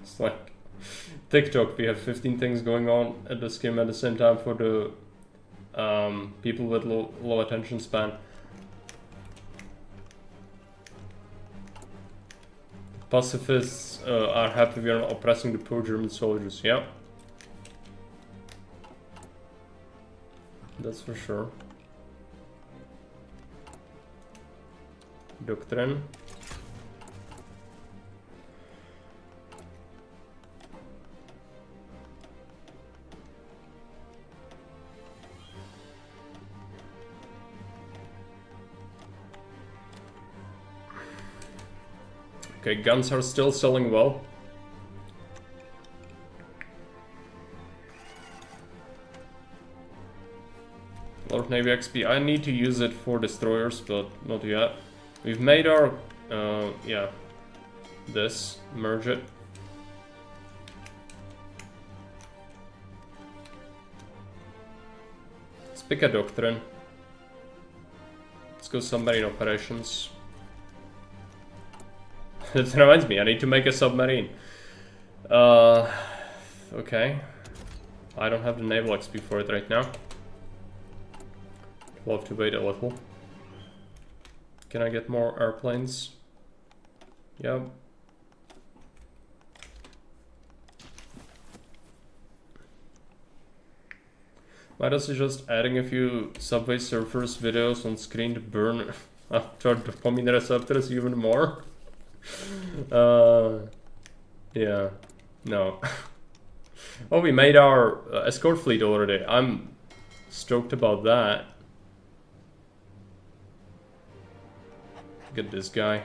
It's like TikTok, we have 15 things going on at the skim at the same time for the people with low attention span. Pacifists are happy we are not oppressing the poor German soldiers, yeah. That's for sure. Doctrine. Okay, guns are still selling well. Lord Navy XP. I need to use it for destroyers, but not yet. We've made our, yeah, this, merge it. Let's pick a doctrine. Let's go submarine operations. That reminds me, I need to make a submarine. Okay. I don't have the naval XP for it right now. We'll have to wait a little. Can I get more airplanes? Yep. Might just adding a few Subway Surfers videos on screen to burn after the dopamine receptors even more. Yeah, no. Oh, we made our escort fleet already. I'm stoked about that. Get this guy.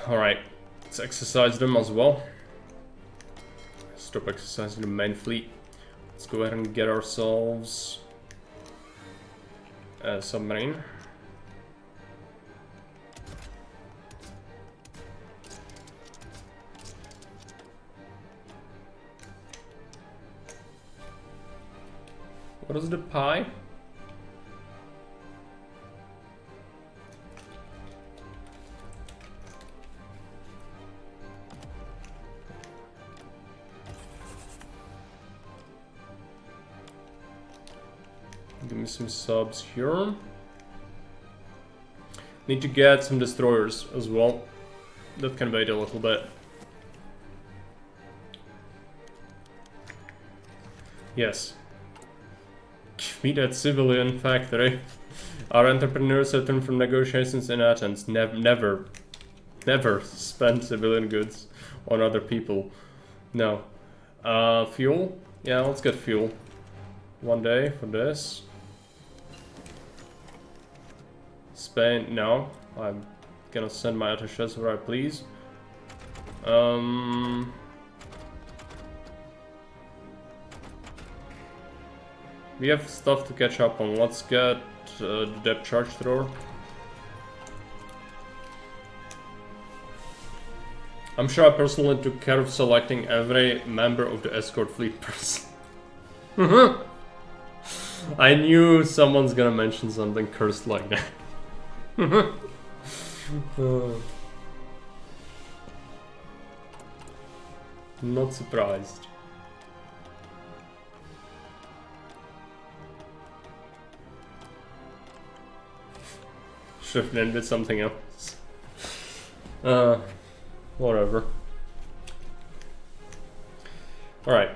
Alright, let's exercise them as well. Stop exercising the main fleet. Let's go ahead and get ourselves a submarine. What is the pie? Give me some subs here. Need to get some destroyers as well. That can wait a little bit. Yes. Give me that civilian factory. Our entrepreneurs returned from negotiations in Athens. Never spend civilian goods on other people. No. Fuel? Yeah, let's get fuel. 1 day for this. Spain? No. I'm gonna send my attaches where I please. We have stuff to catch up on. Let's get the depth charge thrower. I'm sure I personally took care of selecting every member of the escort fleet person. I knew someone's gonna mention something cursed like that. Not surprised. Should have named it something else. Whatever. Alright.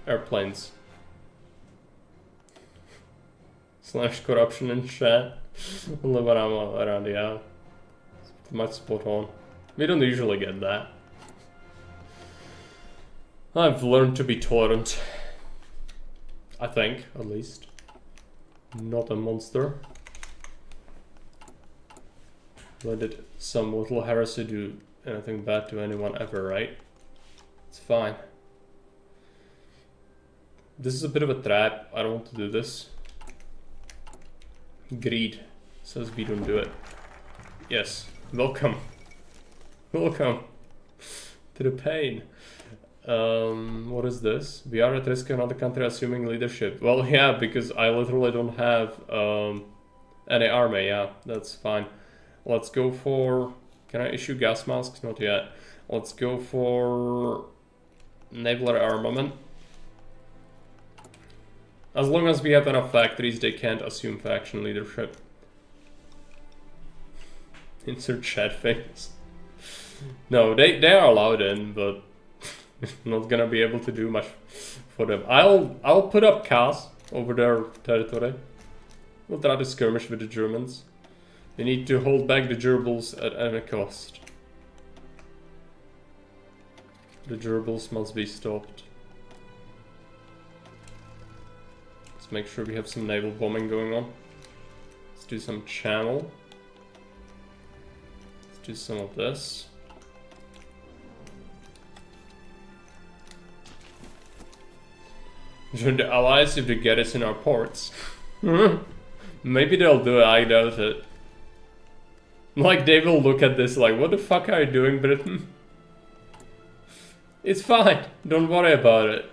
Airplanes. Slash corruption in chat. Live around, yeah. It's much spot on. We don't usually get that. I've learned to be tolerant. I think, at least. Not a monster. Why did some little heresy do anything bad to anyone ever, right? It's fine. This is a bit of a trap. I don't want to do this. Greed says we don't do it. Yes. Welcome. Welcome to the pain. What is this? We are at risk in another country assuming leadership. Well, yeah, because I literally don't have any army. Yeah, that's fine. Let's go for... Can I issue gas masks? Not yet. Let's go for naval armament. As long as we have enough factories, they can't assume faction leadership. Insert chat face. No, they are allowed in, but not gonna be able to do much for them. I'll put up CAS over their territory. We'll try to skirmish with the Germans. We need to hold back the gerbils at any cost. The gerbils must be stopped. Let's make sure we have some naval bombing going on. Let's do some channel. Let's do some of this. Join the allies if they get us in our ports. Maybe they'll do it, I doubt it. Like, they will look at this like, what the fuck are you doing, Britain? It's fine, don't worry about it.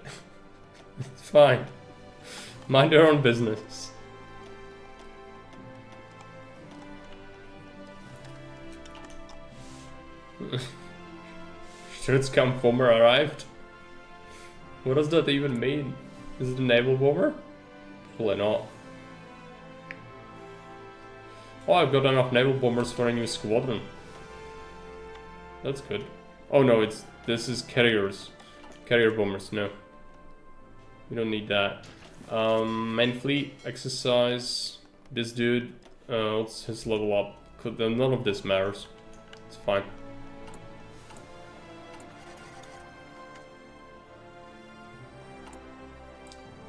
It's fine. Mind your own business. Shirts come bomber arrived? What does that even mean? Is it a naval bomber? Probably not. Oh, I've got enough naval bombers for a new squadron. That's good. Oh no, this is carriers. Carrier bombers, no. We don't need that. Main fleet, exercise. This dude, what's his level up? None of this matters. It's fine.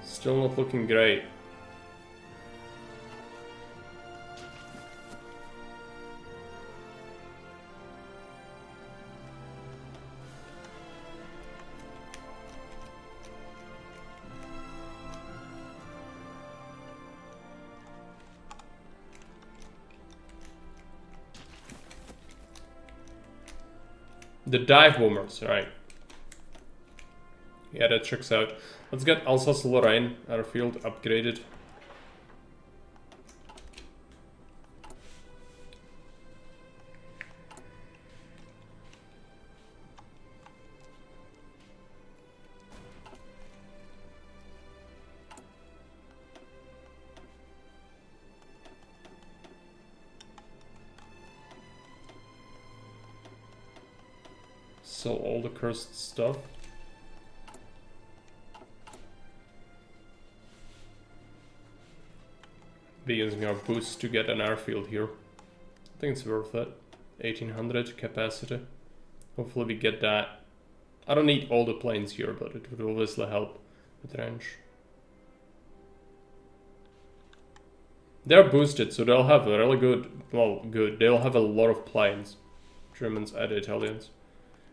Still not looking great. The dive bombers, right. Yeah, that checks out. Let's get Alsace-Lorraine airfield upgraded. sell all the cursed stuff. Be using our boost to get an airfield here. I think it's worth it. 1800 capacity. Hopefully we get that. I don't need all the planes here, but it would obviously help with range. They're boosted, so they'll have a really good, well, good. They'll have a lot of planes. Germans and Italians.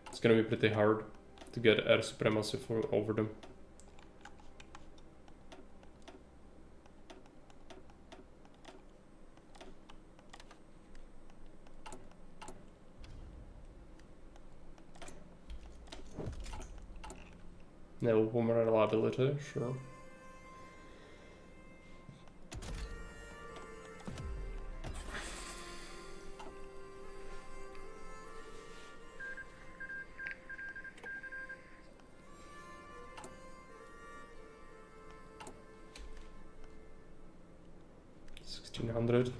It's gonna be pretty hard to get air supremacy over them. Naval bomber reliability, sure. $1,600.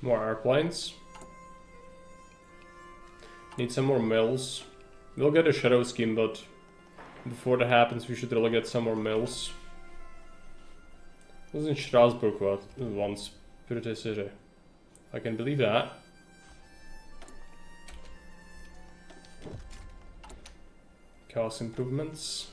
More airplanes. Need some more mills. We'll get a shadow scheme, but before that happens, we should really get some more mills. I was in Strasbourg once, pretty city. I can believe that. Chaos improvements.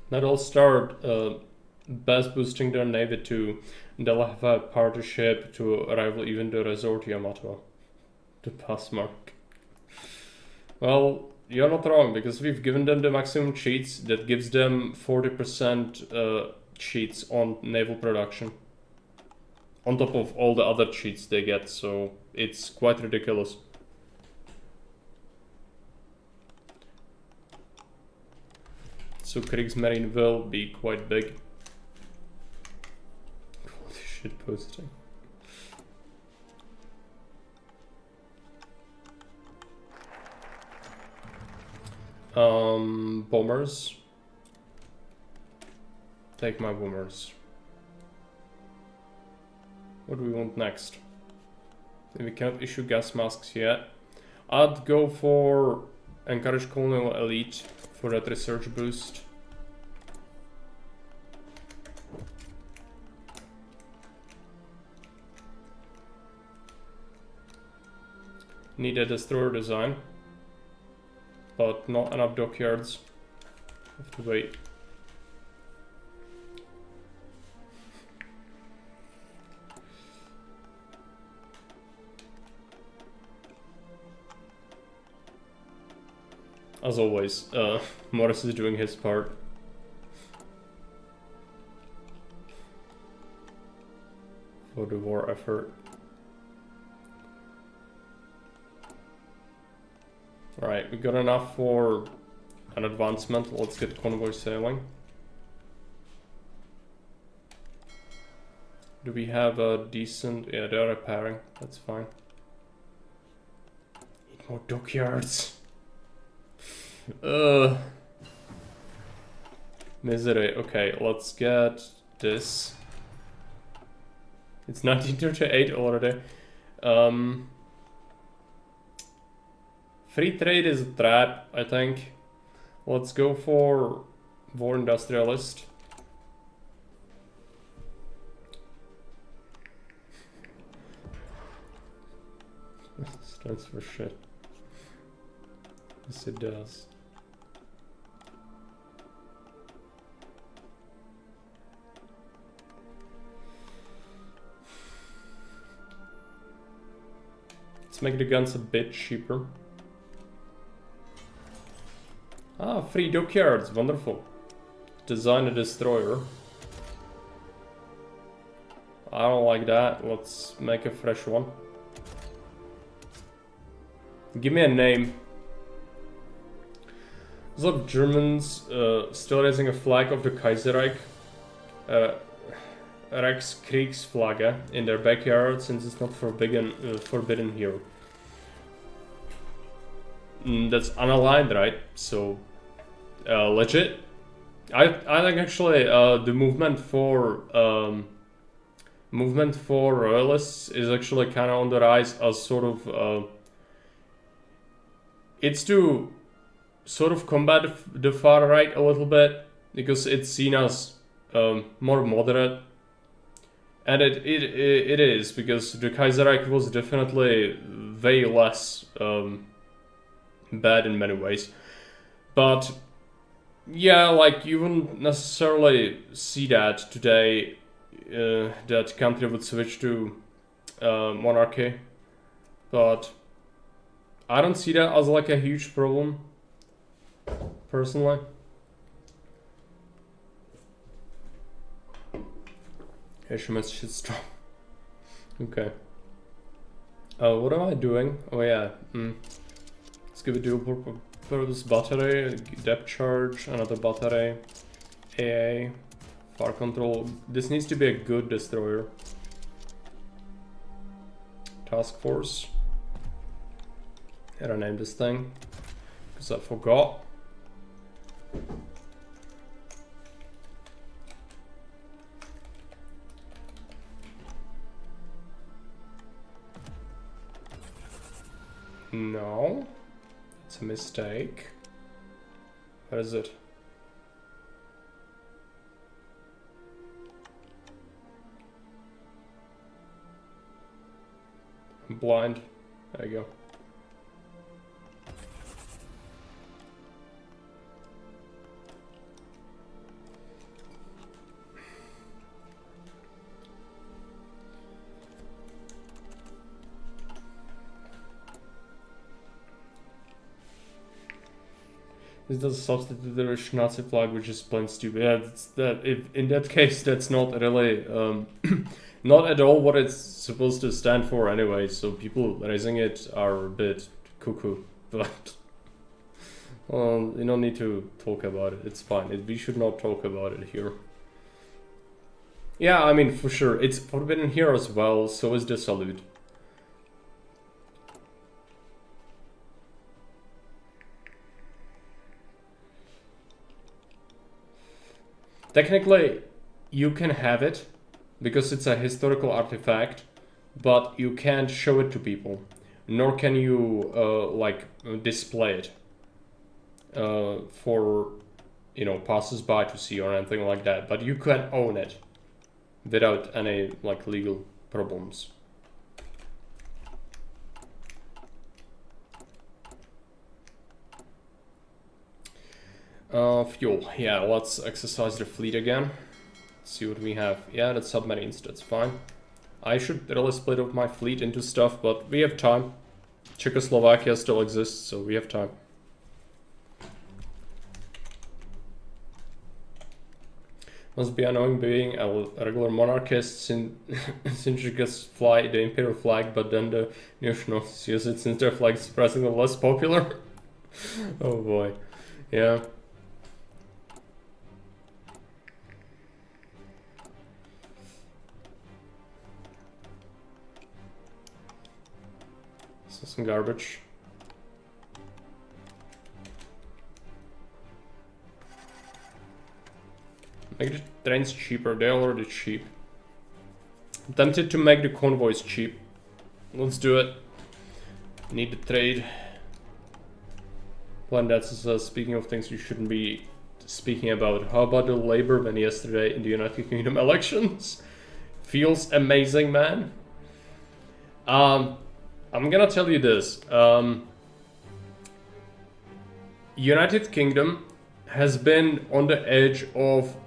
That'll start best boosting their navy too. They'll have a partnership to rival even the resort Yamato. The pass mark. Well, you're not wrong, because we've given them the maximum cheats that gives them 40% cheats on naval production. On top of all the other cheats they get, so it's quite ridiculous. So Kriegsmarine will be quite big. Holy shit posting. Bombers. Take my bombers. What do we want next? We can't issue gas masks yet. I'd go for encourage colonial elite for that research boost. Need a destroyer design, but not enough dockyards. Have to wait. As always, Morris is doing his part. For the war effort. Alright, we got enough for an advancement. Let's get convoy sailing. Do we have a decent... Yeah, they're repairing. That's fine. Need more dockyards. Misery. Okay, let's get this. It's 1938 already. Free trade is a trap, I think. Let's go for war industrialist. Stands for shit. Yes, it does. Let's make the guns a bit cheaper. Ah, 3 dockyards, wonderful. Design a destroyer. I don't like that. Let's make a fresh one. Give me a name. There's a lot of Germans still raising a flag of the Kaiserreich. Reichskriegsflagge in their backyard since it's not forbidden here. That's unaligned, right? So, legit. I think actually the movement for royalists is actually kind of on the rise as sort of it's to sort of combat the far right a little bit because it's seen as more moderate, and it is because the Kaiserreich was definitely way less bad in many ways, but yeah, like you wouldn't necessarily see that today. That country would switch to monarchy, but I don't see that as like a huge problem, personally. HMS shitstorm. Okay. What am I doing? Oh yeah. Let's give a dual purpose battery, depth charge, another battery, AA. Far control. This needs to be a good destroyer. Task force. How do I name this thing? Because I forgot. No. It's a mistake. What is it? I'm blind. There you go. This does substitute the Nazi flag, which is plain stupid. Yeah, that's that. In that case, that's not really not at all what it's supposed to stand for anyway. So people raising it are a bit cuckoo. But you don't need to talk about it. It's fine. We should not talk about it here. Yeah, I mean for sure, it's forbidden here as well. So is the salute. Technically, you can have it because it's a historical artifact, but you can't show it to people, nor can you like display it for passers-by to see or anything like that. But you can own it without any like legal problems. Fuel. Yeah, let's exercise the fleet again. See what we have. Yeah, that's submarines, that's fine. I should really split up my fleet into stuff, but we have time. Czechoslovakia still exists, so we have time. Must be annoying being a regular monarchist since you just fly the imperial flag, but then the nationalists use it since their flag is surprisingly less popular. Oh boy. Yeah. Some garbage. Make the trains cheaper, they're already cheap. I'm tempted to make the convoys cheap. Let's do it. Need the trade. Plan that's speaking of things you shouldn't be speaking about. How about the labor ban yesterday in the United Kingdom elections? Feels amazing, man. I'm gonna tell you this. United Kingdom has been on the edge of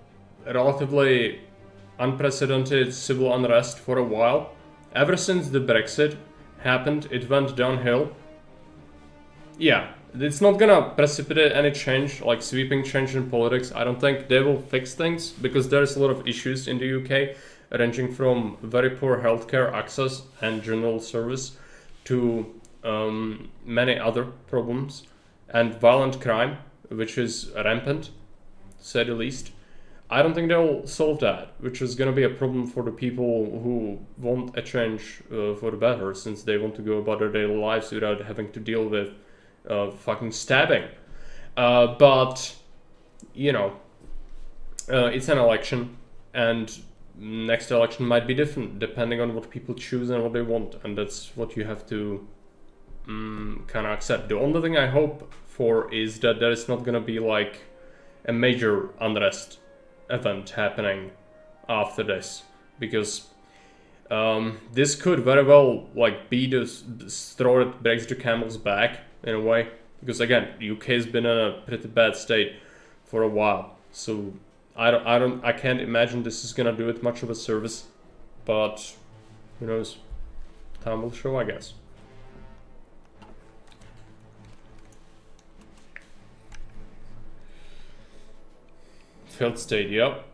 relatively unprecedented civil unrest for a while. Ever since the Brexit happened, it went downhill. Yeah, it's not gonna precipitate any change, like sweeping change in politics. I don't think they will fix things because there's a lot of issues in the UK, ranging from very poor healthcare access and general service to many other problems, and violent crime, which is rampant, to say the least. I don't think they'll solve that, which is gonna be a problem for the people who want a change for the better, since they want to go about their daily lives without having to deal with fucking stabbing. But, you know, it's an election, and next election might be different depending on what people choose and what they want, and that's what you have to kind of accept. The only thing I hope for is that there is not gonna be like a major unrest event happening after this, because this could very well like be the straw that breaks the camel's back in a way, because again, UK has been in a pretty bad state for a while, so I can't imagine this is gonna do it much of a service, but who knows, time will show, I guess. Failed state, yep.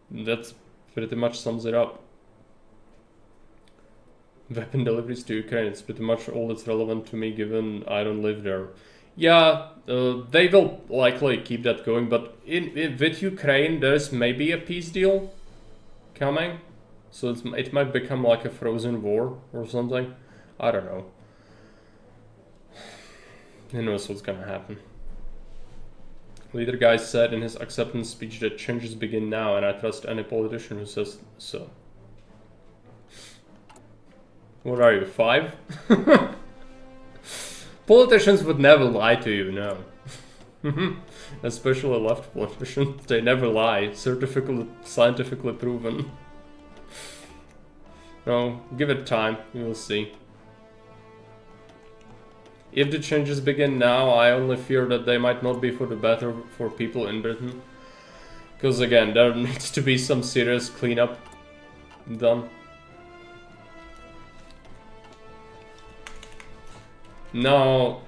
That pretty much sums it up. Weapon deliveries to Ukraine, it's pretty much all that's relevant to me given I don't live there. Yeah, they will likely keep that going, but with Ukraine there's maybe a peace deal coming. So it might become like a frozen war or something. I don't know. Who knows what's gonna happen. Leader guy said in his acceptance speech that changes begin now, and I trust any politician who says so. What are you, 5? Politicians would never lie to you, no. Especially left politicians, they never lie, scientifically proven. No, give it time, you will see. If the changes begin now, I only fear that they might not be for the better for people in Britain. Because again, there needs to be some serious cleanup done. No,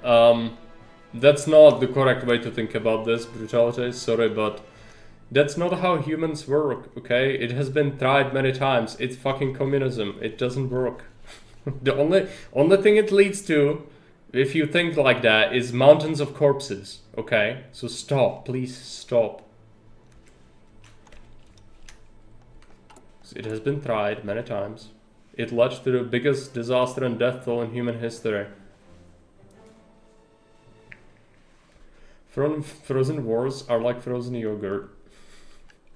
that's not the correct way to think about this, Brutality, sorry, but that's not how humans work, okay? It has been tried many times. It's fucking communism. It doesn't work. The only thing it leads to, if you think like that, is mountains of corpses, okay? So stop, please stop. It has been tried many times. It led to the biggest disaster and death toll in human history. Frozen wars are like frozen yogurt.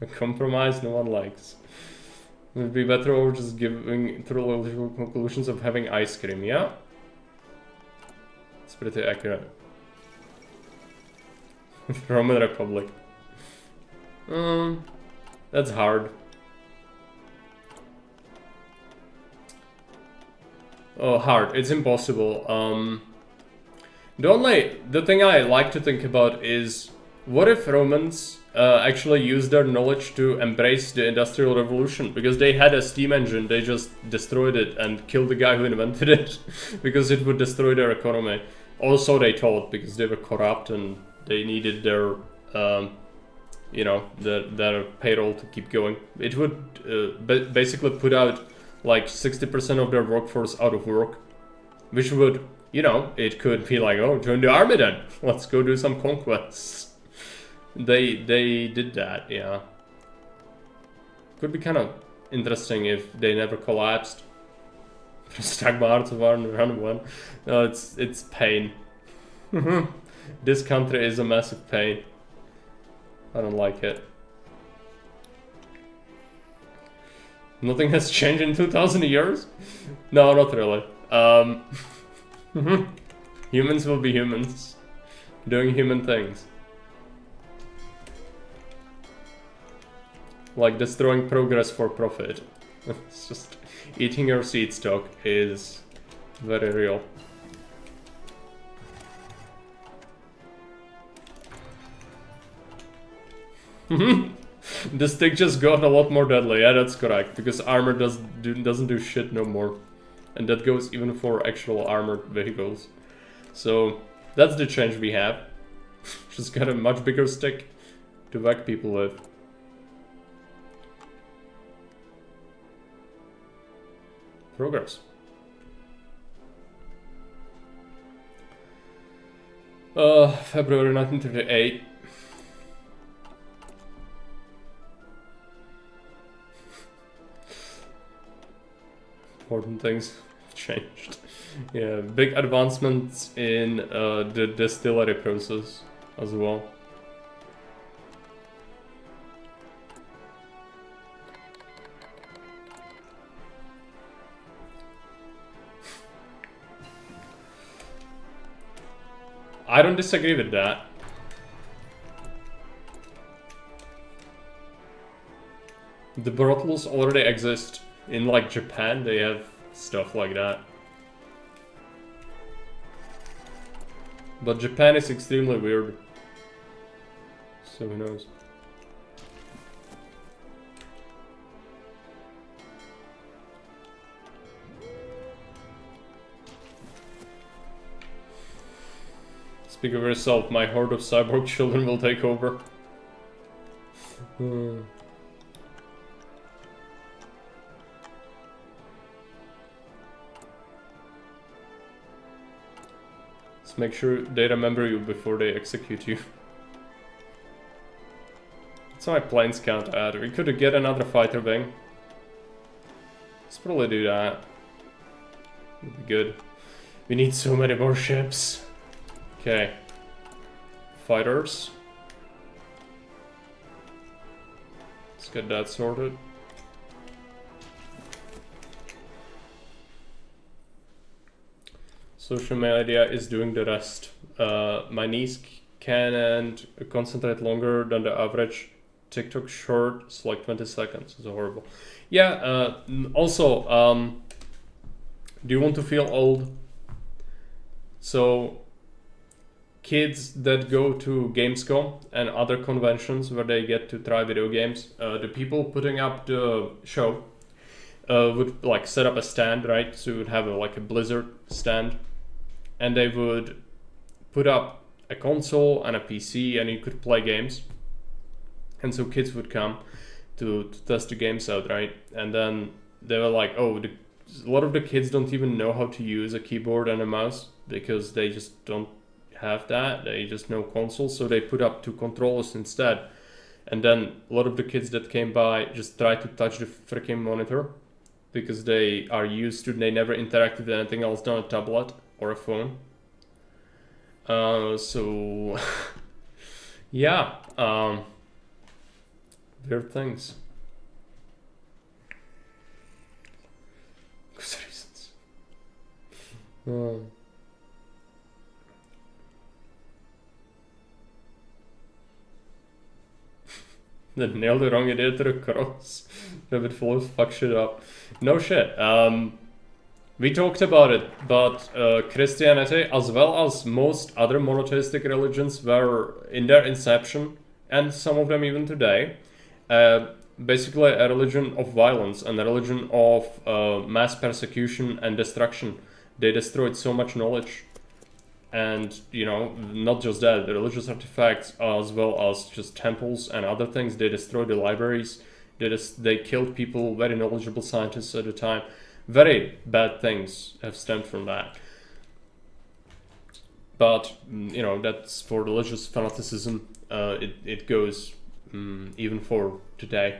A compromise no one likes. It would be better over just giving through logical conclusions of having ice cream, yeah? It's pretty accurate. Roman Republic. That's hard. Oh, hard. It's impossible. The thing I like to think about is, what if Romans actually used their knowledge to embrace the Industrial Revolution? Because they had a steam engine, they just destroyed it and killed the guy who invented it, because it would destroy their economy. Also, they thought, because they were corrupt and they needed their, you know, their payroll to keep going. It would basically put out like 60% of their workforce out of work, which would, you know, it could be like, oh, join the army then. Let's go do some conquests. They did that, yeah. Could be kind of interesting if they never collapsed. Stagmart of round 1. No, it's pain. This country is a massive pain. I don't like it. Nothing has changed in 2000 years? No, not really. Humans will be humans, doing human things. Like destroying progress for profit. It's just eating your seed stock is very real. The stick just got a lot more deadly. Yeah, that's correct, because armor doesn't do shit no more. And that goes even for actual armored vehicles. So, That's the change we have. Just got a much bigger stick to whack people with. Progress. February 1938. Important things changed. Yeah, big advancements in the distillery process as well. I don't disagree with that. The brothels already exist. In like Japan, they have stuff like that. But Japan is extremely weird. So who knows? Speak of yourself, my horde of cyborg children will take over. Let's make sure they remember you before they execute you. That's my planes count at. We could get another fighter wing. Let's probably do that. Would be good. We need so many more ships. Okay. Fighters. Let's get that sorted. Social media is doing the rest. My niece can concentrate longer than the average TikTok short. It's like 20 seconds. It's horrible. Yeah, also, do you want to feel old? So, kids that go to Gamescom and other conventions where they get to try video games, the people putting up the show would like set up a stand, right? So you would have like a Blizzard stand, and they would put up a console and a PC, and you could play games. And so kids would come to test the games out, right? And then they were like, oh, a lot of the kids don't even know how to use a keyboard and a mouse because they just don't have that. They just know consoles, so they put up 2 controllers instead. And then a lot of the kids that came by just tried to touch the freaking monitor because they are used to, they never interacted with anything else than a tablet or a phone. So yeah, weird things. Good reasons. They nailed the wrong idea to the cross. Rabbit flows fuck shit up. No shit. We talked about it, but Christianity, as well as most other monotheistic religions, were in their inception, and some of them even today, basically a religion of violence and a religion of mass persecution and destruction. They destroyed so much knowledge. And, you know, not just that, the religious artifacts as well as just temples and other things. They destroyed the libraries. They killed people, very knowledgeable scientists at the time. Very bad things have stemmed from that. But, you know, that's for religious fanaticism. It goes even for today.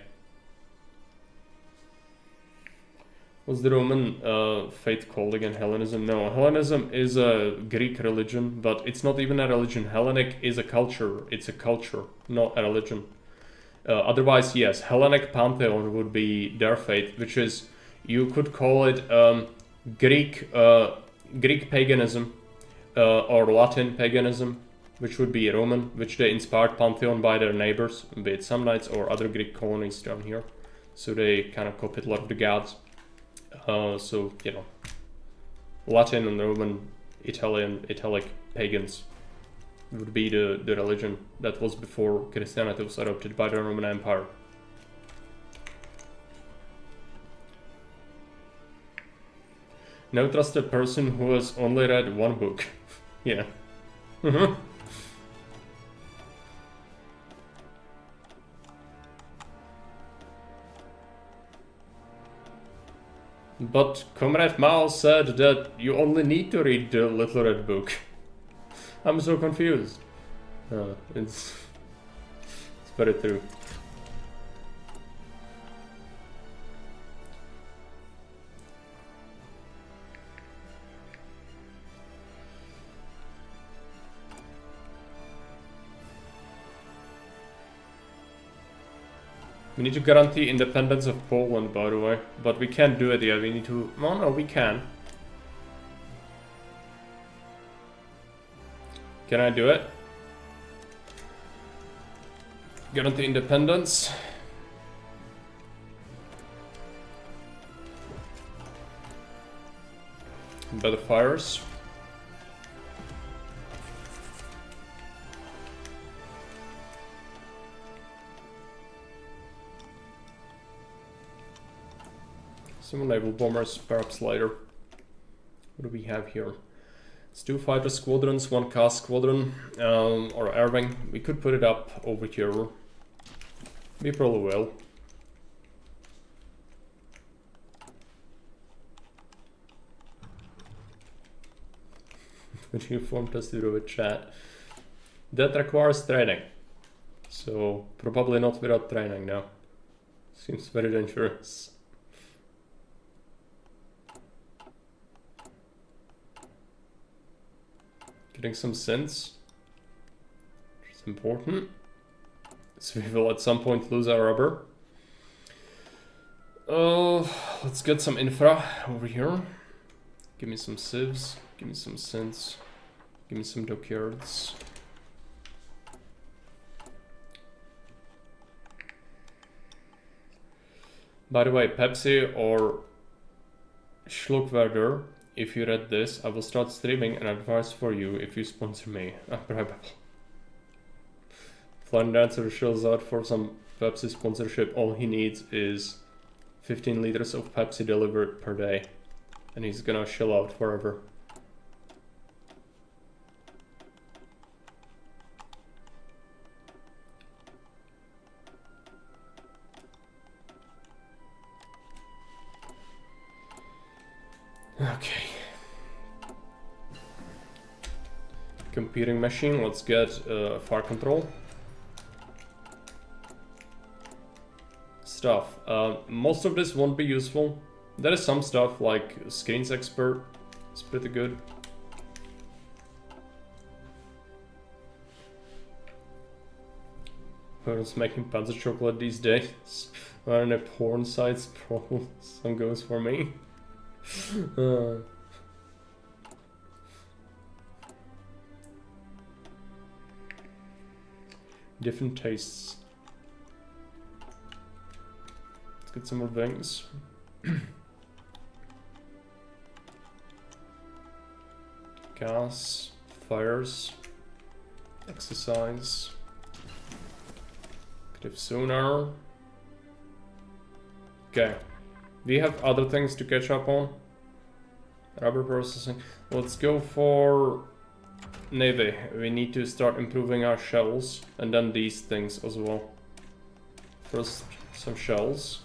Was the Roman faith called again Hellenism? No, Hellenism is a Greek religion, but it's not even a religion. Hellenic is a culture. It's a culture, not a religion. Otherwise, yes, Hellenic pantheon would be their faith, which is, you could call it Greek paganism or Latin paganism, which would be Roman, which they inspired pantheon by their neighbors, be it Samnites or other Greek colonies down here. So they kind of copied a lot of the gods. So, you know, Latin and Roman, Italic pagans would be the religion that was before Christianity was adopted by the Roman Empire. Never trust a person who has only read one book. Yeah. Mhm. But Comrade Mao said that you only need to read the Little Red Book. I'm so confused. It's very true. We need to guarantee independence of Poland, by the way. But we can't do it yet. We need to... Oh no, we can. Can I do it? Guarantee independence. Better fires. Some naval bombers, perhaps later. What do we have here? It's 2 fighter squadrons, 1 cast squadron, or air wing. We could put it up over here. We probably will. When you form test to do a chat. That requires training. So probably not without training now. Seems very dangerous. Getting some sense, which is important. So we will at some point lose our rubber. Let's get some infra over here. Give me some civs, give me some sense, give me some dockyards. By the way, Pepsi or Schluckwerder, if you read this, I will start streaming an advice for you if you sponsor me. Probably. Flying Dancer shells out for some Pepsi sponsorship. All he needs is 15 liters of Pepsi delivered per day. And he's gonna shell out forever. Okay. Computing machine, let's get fire control. Stuff. Most of this won't be useful. There is some stuff like Screens Expert. It's pretty good. Who's making Panzer chocolate these days? Are any porn sites? Probably some goes for me. Different tastes. Let's get some more things. Gas, fires, exercise, active sonar. Okay. We have other things to catch up on. Rubber processing. Let's go for Navy. We need to start improving our shells and then these things as well. First, some shells.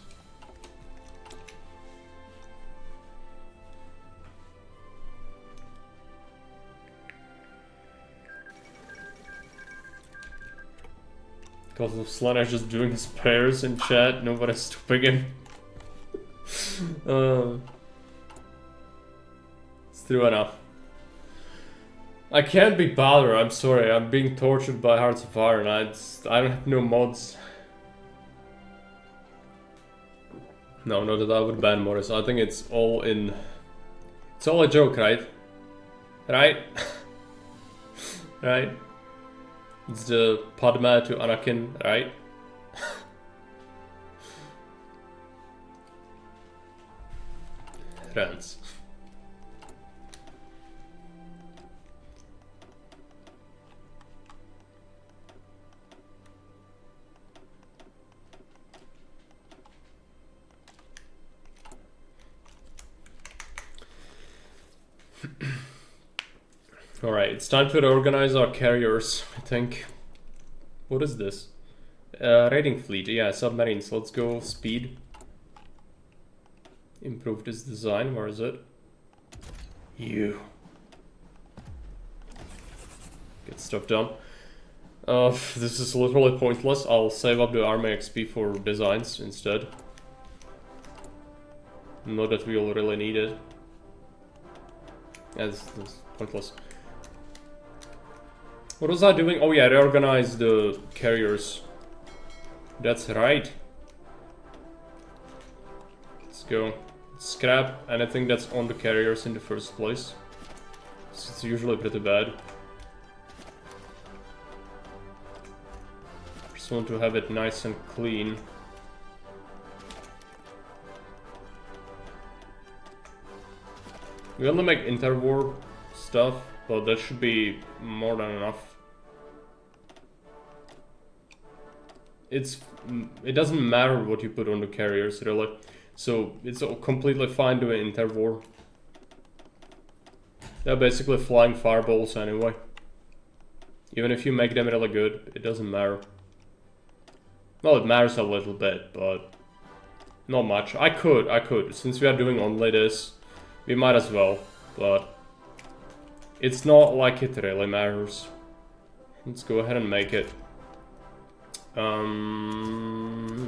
Because of Slanesh just doing his prayers in chat, nobody's stopping him. It's true enough. I can't be bothered, I'm sorry, I'm being tortured by Hearts of Iron, I don't have no mods. No, not that I would ban Morris, I think it's all in... It's all a joke, right? Right? Right? It's the Padma to Anakin, right? Rants. Alright, it's time to reorganize our carriers, I think. What is this? Raiding fleet, yeah, submarines. Let's go speed. Improve this design, where is it? You. Get stuff done. This is literally pointless. I'll save up the army XP for designs instead. Not that we'll really need it. Yeah, this is pointless. What was I doing? Oh yeah, reorganize the carriers. That's right. Let's go. Scrap anything that's on the carriers in the first place. It's usually pretty bad. Just want to have it nice and clean. We only make interwar stuff, but that should be more than enough. It doesn't matter what you put on the carriers, really. So it's completely fine doing interwar. They're basically flying fireballs anyway. Even if you make them really good, it doesn't matter. Well, it matters a little bit, but not much. I could. Since we are doing only this, we might as well, but it's not like it really matters. Let's go ahead and make it.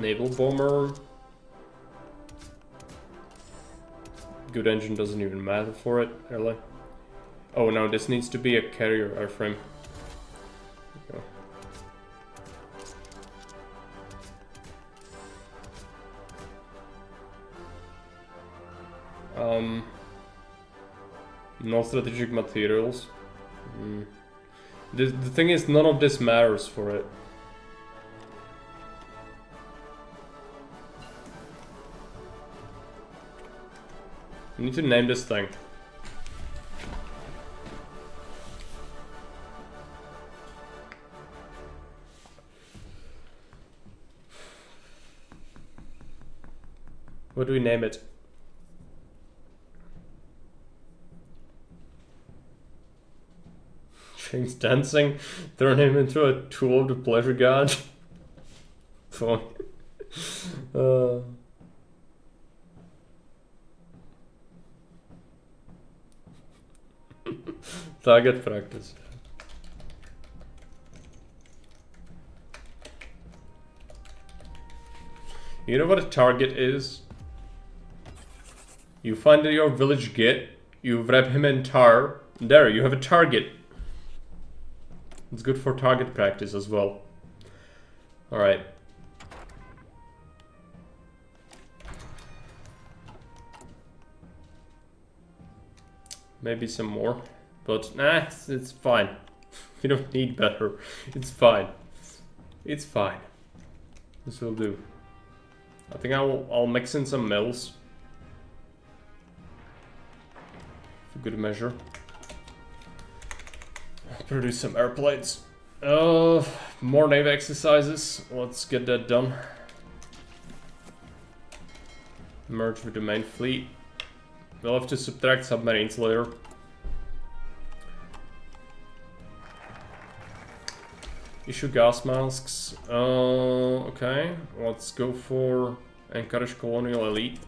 Naval bomber. Good engine doesn't even matter for it, really. Oh no, this needs to be a carrier airframe. No strategic materials. The thing is, none of this matters for it. I need to name this thing. What do we name it? James dancing? Turn him into a tool of the pleasure god? Fine. Target practice. You know what a target is? You find your village git, you wrap him in tar, there you have a target. It's good for target practice as well. Alright. Maybe some more. But nah, it's fine. You don't need better. It's fine. It's fine. This will do. I think I'll mix in some mills. For good measure. Produce some airplanes. More navy exercises. Let's get that done. Merge with the main fleet. We'll have to subtract submarines later. Issue gas masks. Okay, let's go for encourage colonial elite.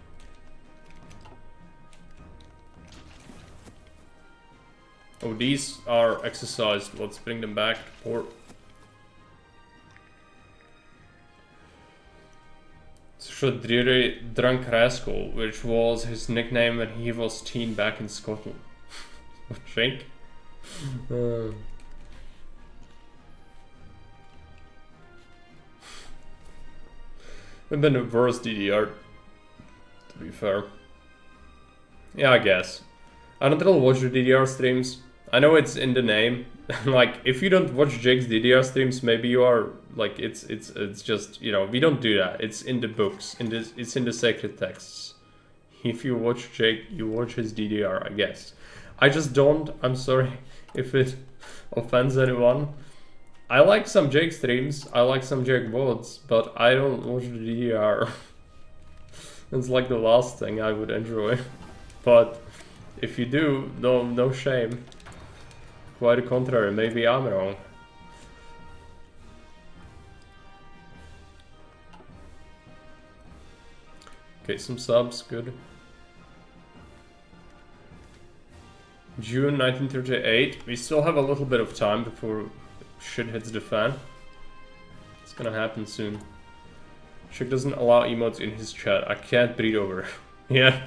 Oh, these are exercised. Let's bring them back to port. Dreary Drunk Rascal, which was his nickname when he was teen back in Scotland. Drink? I've been the worst DDR, to be fair. Yeah, I guess. I don't really watch the DDR streams. I know it's in the name. Like, if you don't watch Jake's DDR streams, maybe you are like it's just, you know, we don't do that. It's in the books, it's in the sacred texts. If you watch Jake, you watch his DDR, I guess. I just don't. I'm sorry if it offends anyone. I like some Jake streams, I like some Jake VODs, but I don't watch the DDR. It's like the last thing I would enjoy. But if you do, no shame. quite the contrary. Maybe I'm wrong. Okay, some subs, good. June 1938. We still have a little bit of time before shit hits the fan. It's gonna happen soon. Chick doesn't allow emotes in his chat. I can't breed over. Yeah.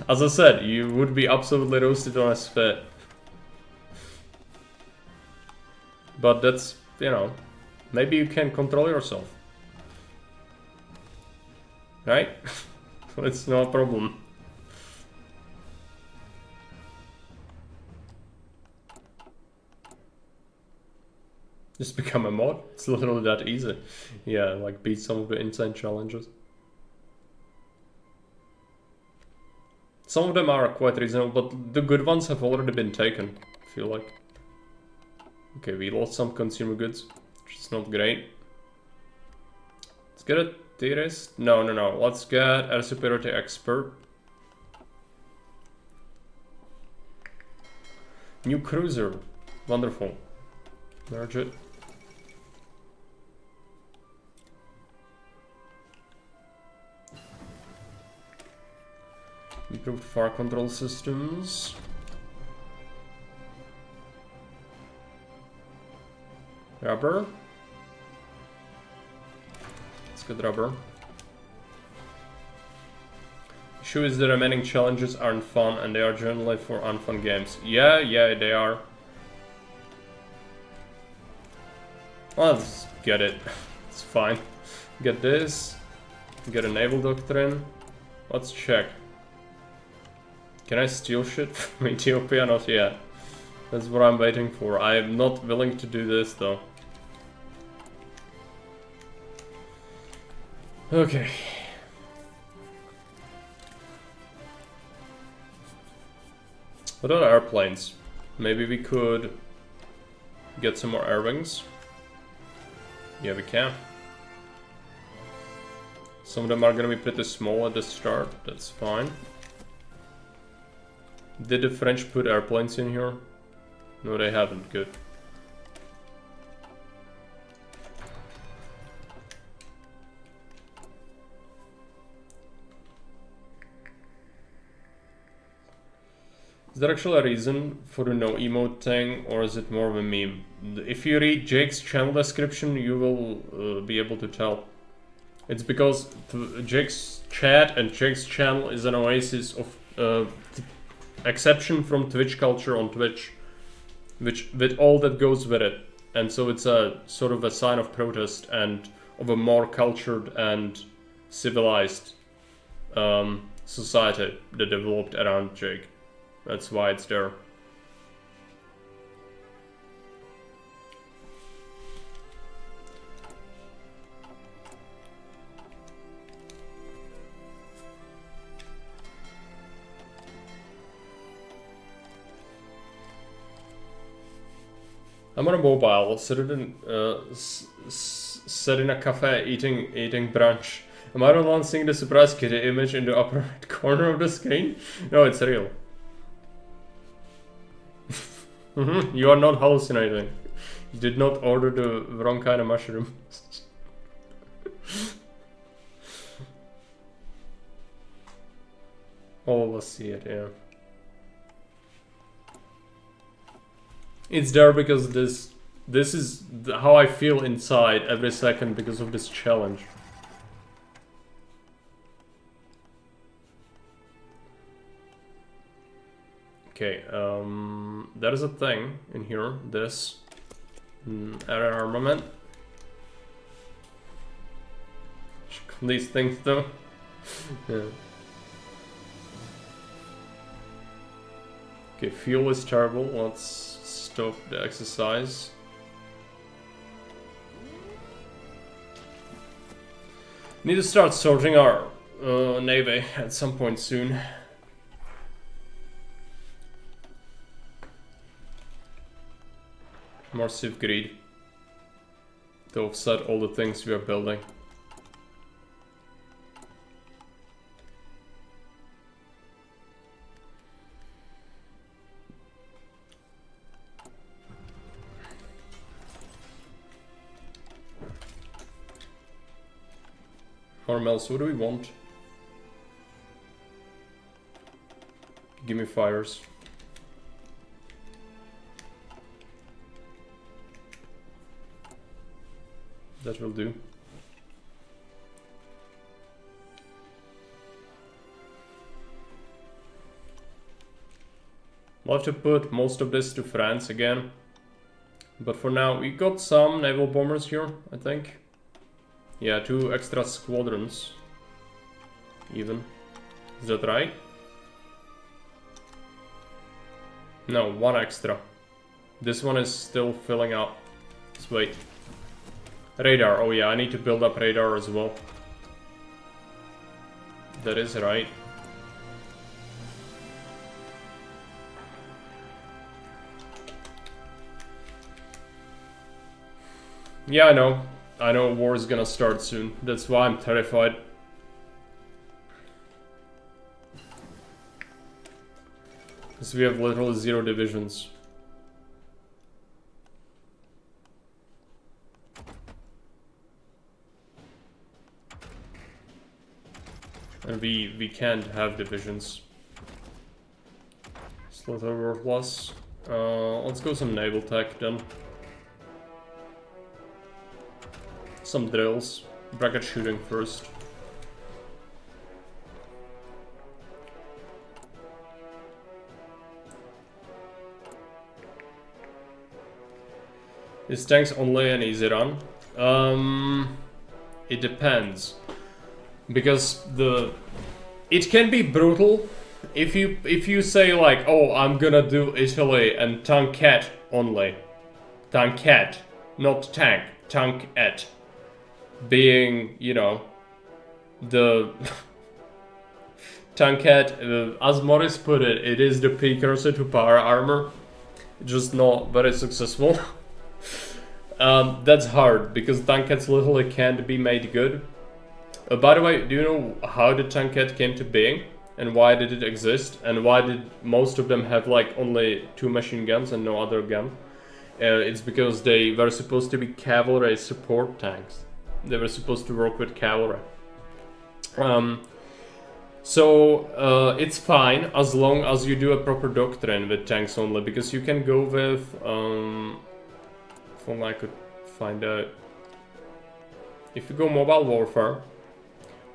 As I said, you would be absolutely roasted on a spit. But that's, you know, maybe you can control yourself. Right? It's no problem. Just become a mod. It's literally that easy. Yeah, like beat some of the insane challenges. Some of them are quite reasonable, but the good ones have already been taken, I feel like. Okay, we lost some consumer goods, which is not great. Let's get a theorist. No. Let's get a superiority expert. New cruiser. Wonderful. Merge it. Improved fire control systems. Rubber. Let's get rubber. Issue is the remaining challenges aren't fun and they are generally for unfun games. Yeah, they are. Let's get it. It's fine. Get this. Get a naval doctrine. Let's check. Can I steal shit from Ethiopia? Not yet. That's what I'm waiting for. I am not willing to do this though. Okay. What are airplanes? Maybe we could get some more air wings. Yeah, we can. Some of them are gonna be pretty small at the start. That's fine. Did the French put airplanes in here? No, they haven't. Good. Is there actually a reason for the no emote thing, or is it more of a meme? If you read Jake's channel description, you will be able to tell. It's because Jake's chat and Jake's channel is an oasis of exception from Twitch culture on Twitch, which with all that goes with it, and so it's a sort of a sign of protest and of a more cultured and civilized society that developed around Jake. That's why it's there. I'm on a mobile, sitting in a cafe eating brunch. Am I the one seeing the surprise kitty image in the upper right corner of the screen? No, it's real. You are not hallucinating. You did not order the wrong kind of mushroom. All of us see it, yeah. It's there because this is how I feel inside every second because of this challenge. Okay, there is a thing in here, this air armament. These things though. Yeah. Okay, fuel is terrible. Let's stop the exercise. Need to start sorting our navy at some point soon. More civ greed to offset all the things we are building. Hormels, what do we want? Give me fires. That will do. We'll have to put most of this to France again. But for now, we got some naval bombers here, I think. Yeah, 2 extra squadrons. Even. Is that right? No, 1 extra. This one is still filling up. Let's wait. Radar. Oh yeah, I need to build up radar as well. That is right. Yeah, I know. I know war is gonna start soon. That's why I'm terrified. Because we have literally 0 divisions. And we can't have divisions. Slaughter worthless. Let's go some naval tech then. Some drills. Bracket shooting first. Is tanks only an easy run? It depends. Because it can be brutal if you say like, oh, I'm gonna do Italy and tankette only. Tankette, not tank, tankette. Being, you know, the tankette, as Morris put it, it is the precursor to power armor, just not very successful. That's hard because tankets literally can't be made good. By the way, do you know how the tankette came to being and why did it exist and why did most of them have like only 2 machine guns and no other gun? It's because they were supposed to be cavalry support tanks. They were supposed to work with cavalry. So it's fine as long as you do a proper doctrine with tanks only, because you can go with if only I could find out. If you go mobile warfare,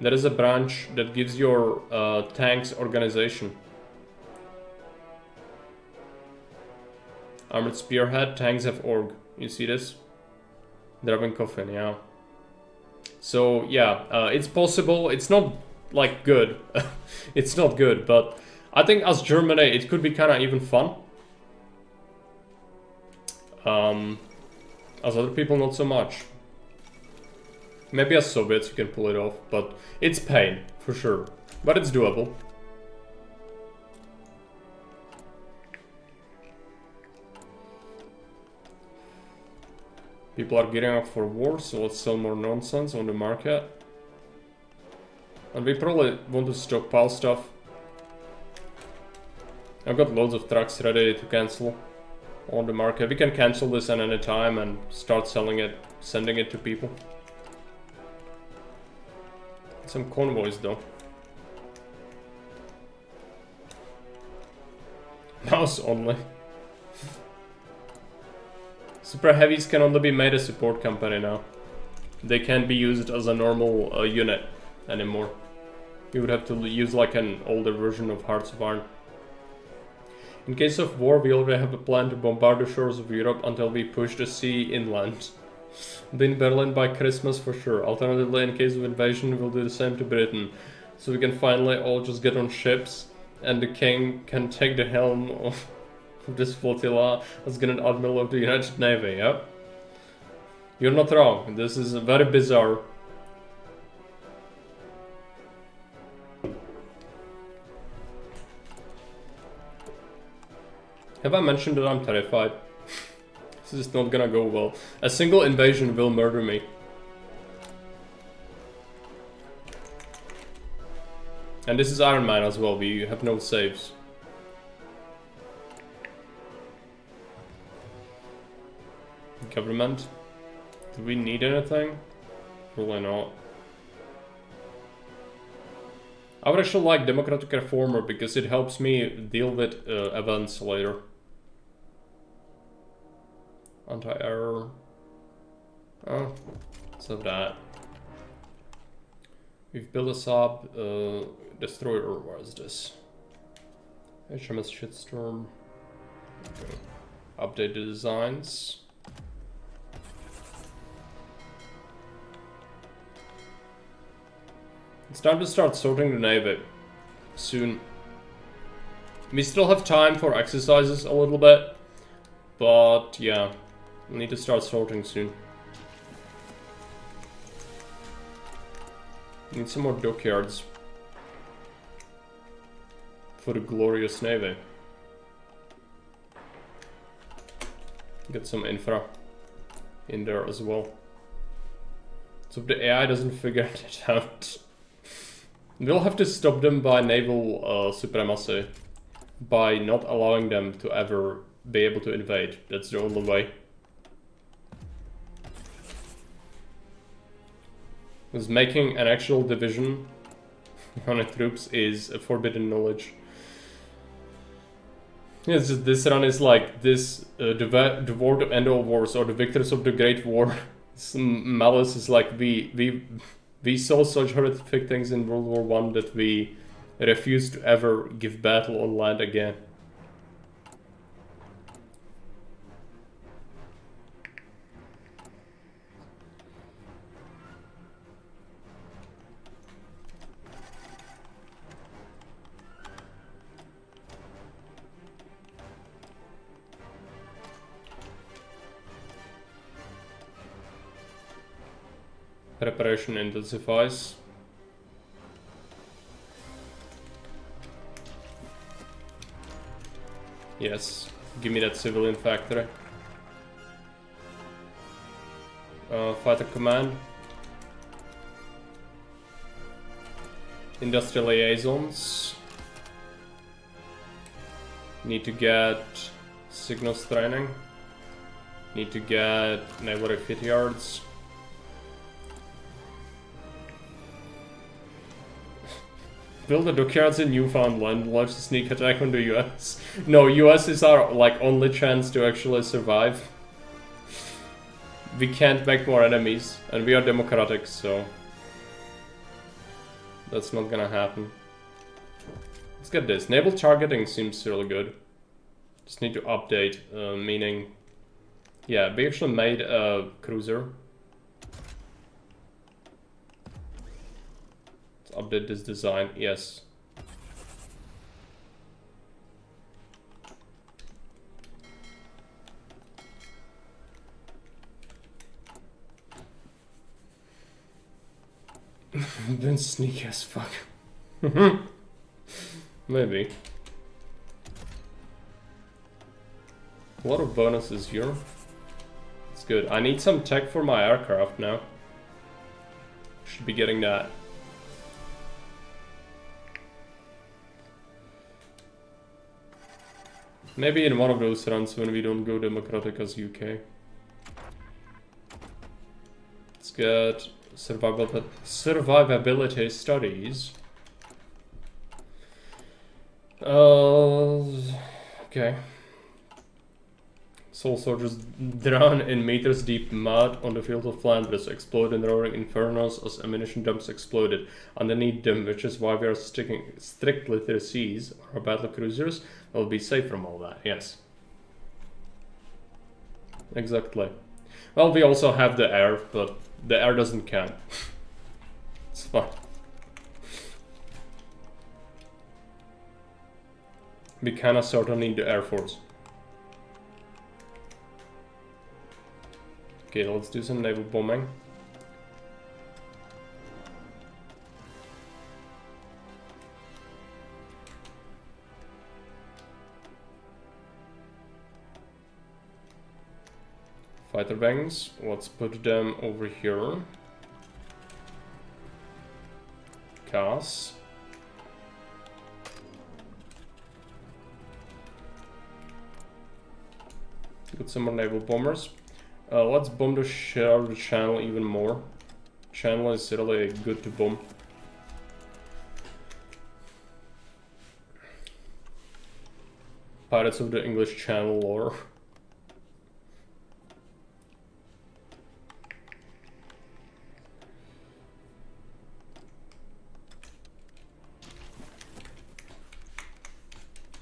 there is a branch that gives your tanks organization. Armored spearhead, tanks have org. You see this? Driving coffin, yeah. So yeah, it's possible. It's not like good. It's not good, but I think as Germany it could be kind of even fun. As other people, not so much. Maybe as Soviets you can pull it off, but it's pain for sure. But it's doable. People are gearing up for war, so let's sell more nonsense on the market. And we probably want to stockpile stuff. I've got loads of trucks ready to cancel on the market. We can cancel this at any time and start selling it, sending it to people. Some convoys though. Mouse only. Super heavies can only be made a support company now. They can't be used as a normal unit anymore. You would have to use like an older version of Hearts of Iron. In case of war, we already have a plan to bombard the shores of Europe until we push the sea inland. Be in Berlin by Christmas for sure. Alternatively, in case of invasion, we'll do the same to Britain. So we can finally all just get on ships and the king can take the helm of this flotilla as Grand Admiral of the United Navy, yeah? You're not wrong. This is very bizarre. Have I mentioned that I'm terrified? This is not gonna go well. A single invasion will murder me. And this is Iron Man as well, we have no saves. Government? Do we need anything? Probably not. I would actually like Democratic Reformer because it helps me deal with events later. Anti-error. Oh, so that. We've built a sub destroyer. Where is this? HMS Shitstorm. Okay. Update the designs. It's time to start sorting the Navy. Soon. We still have time for exercises a little bit. But yeah, we need to start sorting soon. Need some more dockyards. For the glorious Navy. Get some infra in there as well. So if the AI doesn't figure it out, we'll have to stop them by naval supremacy. By not allowing them to ever be able to invade. That's the only way. Because making an actual division on the troops is a forbidden knowledge. It's just this run is like this, the war to end all wars, or the victors of the Great War. Some malice is like we saw such horrific things in World War I that we refused to ever give battle on land again. Preparation intensifies. Yes, give me that civilian factory. Fighter command. Industrial liaisons. Need to get signals training. Need to get naval refit yards. Build the dockyards in Newfoundland, launch a sneak attack on the US. No, US is our like only chance to actually survive. We can't make more enemies, and we are democratic, so that's not gonna happen. Let's get this. Naval targeting seems really good. Just need to update, meaning... Yeah, we actually made a cruiser. Update this design, yes. Been sneaky as fuck. Maybe. A lot of bonuses here. It's good. I need some tech for my aircraft now. Should be getting that. Maybe in one of those runs when we don't go democratic as UK. Let's get survivability studies. Okay. Soul soldiers drown in meters deep mud on the field of Flanders, explode in roaring infernos as ammunition dumps exploded underneath them, which is why we are sticking strictly to the seas. Our battle cruisers will be safe from all that, yes. Exactly. Well, we also have the air, but the air doesn't count. It's fine. We kinda sorta need the Air Force. Okay, let's do some naval bombing. Fighter wings, let's put them over here. CAS. Got some more naval bombers. Let's bomb the channel even more. Channel is really good to bomb. Pirates of the English Channel lore.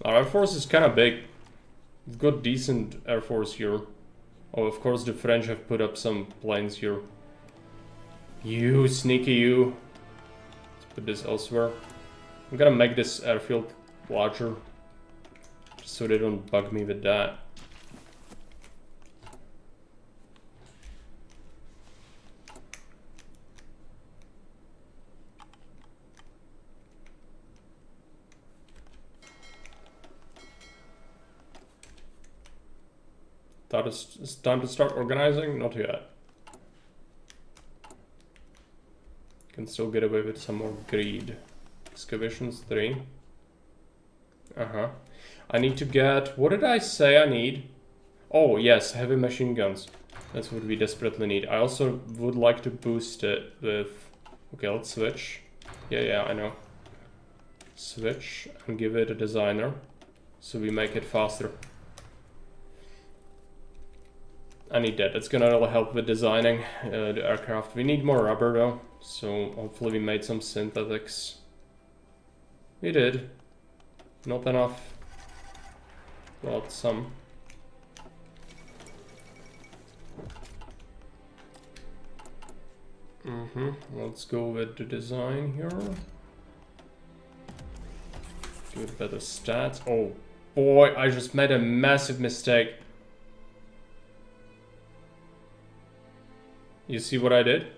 Our Air Force is kind of big. We've got decent Air Force here. Oh, of course the French have put up some planes here. You, sneaky you. Let's put this elsewhere. I'm gonna make this airfield larger, just so they don't bug me with that. It's time to start organizing? Not yet. Can still get away with some more greed. Excavations 3. I need to get... What did I say I need? Oh, yes, heavy machine guns. That's what we desperately need. I also would like to boost it with... Okay, let's switch. Yeah, I know. Switch and give it a designer. So we make it faster. I need that. It's gonna really help with designing the aircraft. We need more rubber though. So hopefully we made some synthetics. We did. Not enough. But some. Let's go with the design here. Give it better stats. Oh boy, I just made a massive mistake. You see what I did?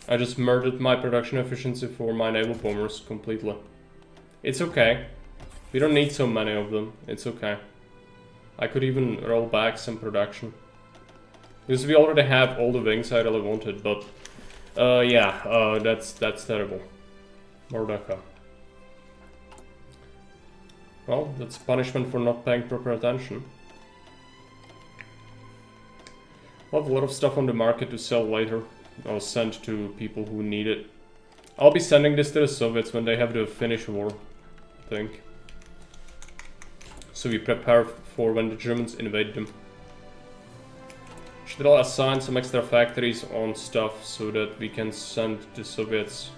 I just murdered my production efficiency for my naval bombers completely. It's okay. We don't need so many of them. It's okay. I could even roll back some production. Because we already have all the wings I really wanted, but... yeah, that's terrible. Mordaka. Well, that's punishment for not paying proper attention. I'll have a lot of stuff on the market to sell later. I'll send to people who need it. I'll be sending this to the Soviets when they have the Finnish war, I think. So we prepare for when the Germans invade them. Should I assign some extra factories on stuff so that we can send the Soviets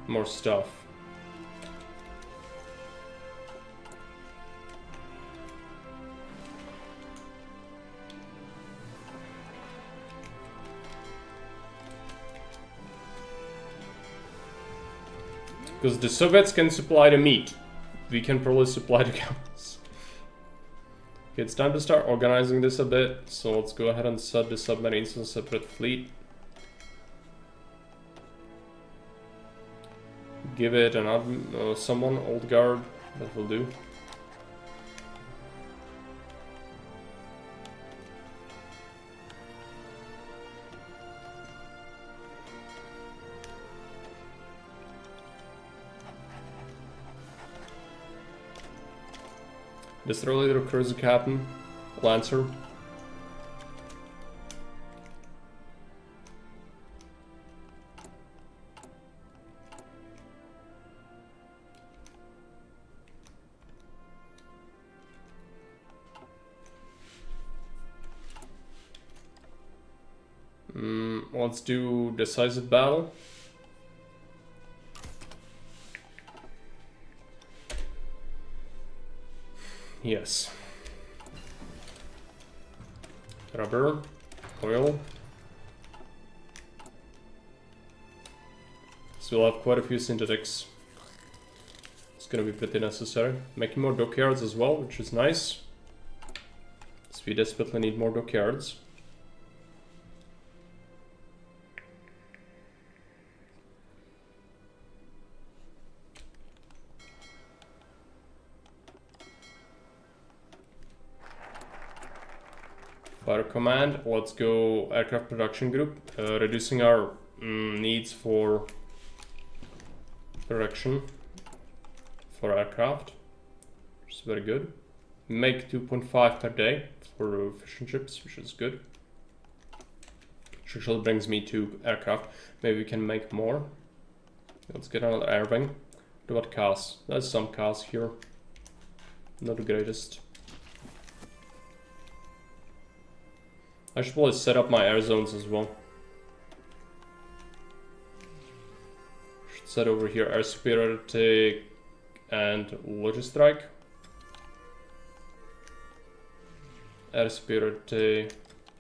more stuff? Because the Soviets can supply the meat. We can probably supply the guns. Okay, it's time to start organizing this a bit. So let's go ahead and set the submarines on a separate fleet. Give it another, someone, old guard. That will do. Destroy leader, cruiser captain, lancer. Let's do decisive battle. Yes. Rubber, oil. So we'll have quite a few synthetics. It's gonna be pretty necessary. Making more dockyards as well, which is nice. So we desperately need more dockyards. Fire command, let's go aircraft production group, reducing our needs for production for aircraft, which is very good. Make 2.5 per day for fission ships, which is good. Which actually brings me to aircraft. Maybe we can make more. Let's get another air wing. What cars? There's some cars here. Not the greatest. I should probably set up my air zones as well. Should set over here air superiority and Logistrike. Air superiority,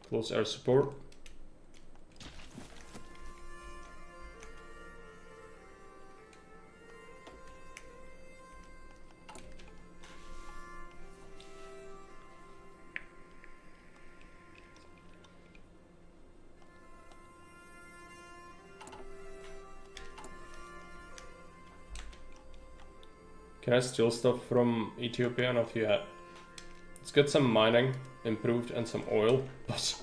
close air support. Can I steal stuff from Ethiopia? Not yet. Let's get some mining improved and some oil, but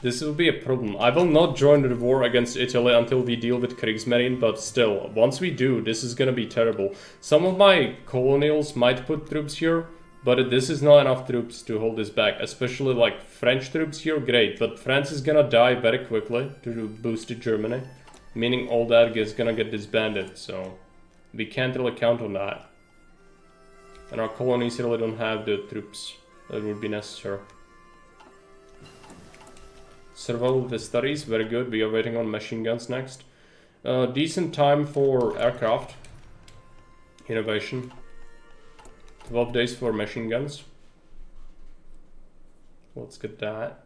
this will be a problem. I will not join the war against Italy until we deal with Kriegsmarine, but still, once we do, this is gonna be terrible. Some of my colonials might put troops here, but this is not enough troops to hold this back, especially like French troops here, great, but France is gonna die very quickly to boost to Germany, meaning all that is gonna get disbanded, so we can't really count on that. And our colonies really don't have the troops that would be necessary. Survival with the studies, very good. We are waiting on machine guns next. Decent time for aircraft innovation. 12 days for machine guns. Let's get that.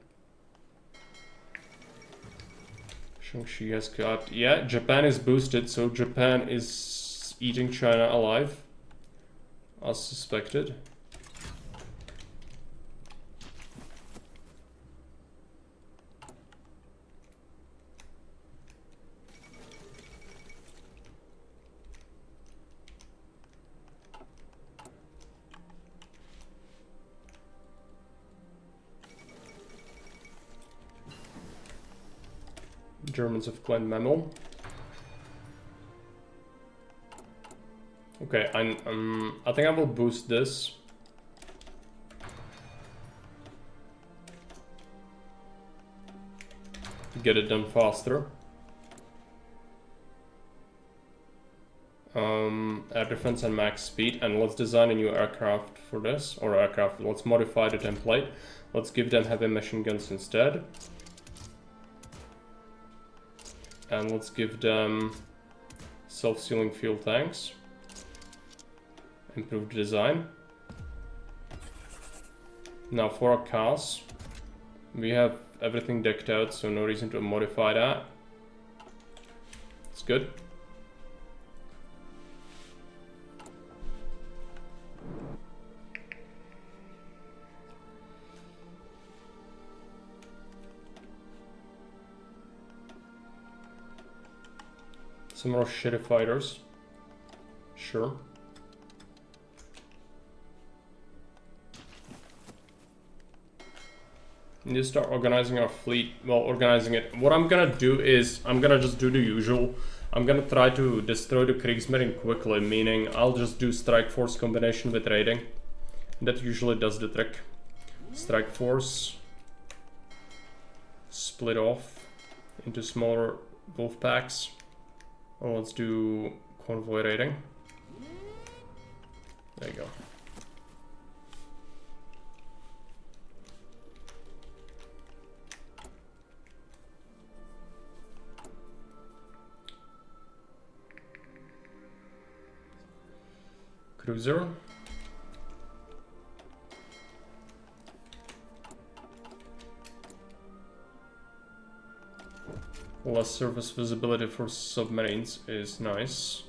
Shaanxi has got... Yeah, Japan is boosted, so Japan is eating China alive. As suspected. Germans have claimed Memel. Okay, I think I will boost this. Get it done faster. Air defense and max speed, and let's design a new aircraft for this, or aircraft, let's modify the template. Let's give them heavy machine guns instead. And let's give them self-sealing fuel tanks. Improved design. Now for our cars, we have everything decked out, so no reason to modify that. It's good. Some more shitty fighters. Sure. Need to start organizing our fleet. Well, organizing it. What I'm gonna do is, I'm gonna just do the usual. I'm gonna try to destroy the Kriegsmarine quickly, meaning I'll just do Strike Force combination with raiding. That usually does the trick. Strike Force. Split off into smaller wolf packs. Oh, let's do convoy raiding. There you go. Cruiser. Less surface visibility for submarines is nice.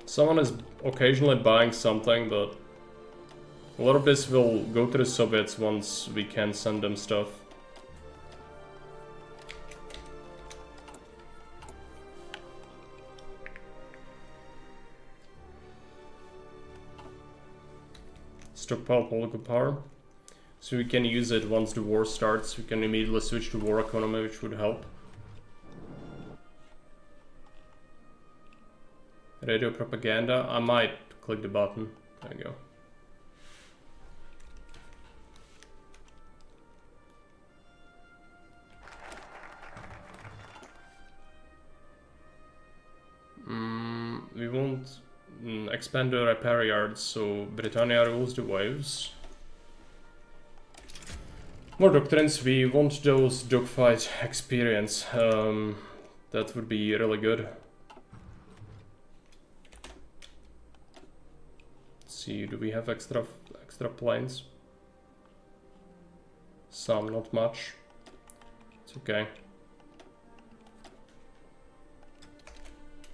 Someone is occasionally buying something, but a lot of this will go to the Soviets once we can send them stuff. Stockpile political power, so we can use it once the war starts. We can immediately switch to war economy, which would help. Radio propaganda. I might click the button. There you go. We won't expand the repair yards, so Brittania rules the waves. More doctrines, we want those dogfight experience. That would be really good. Let's see, do we have extra planes? Some, not much. It's okay.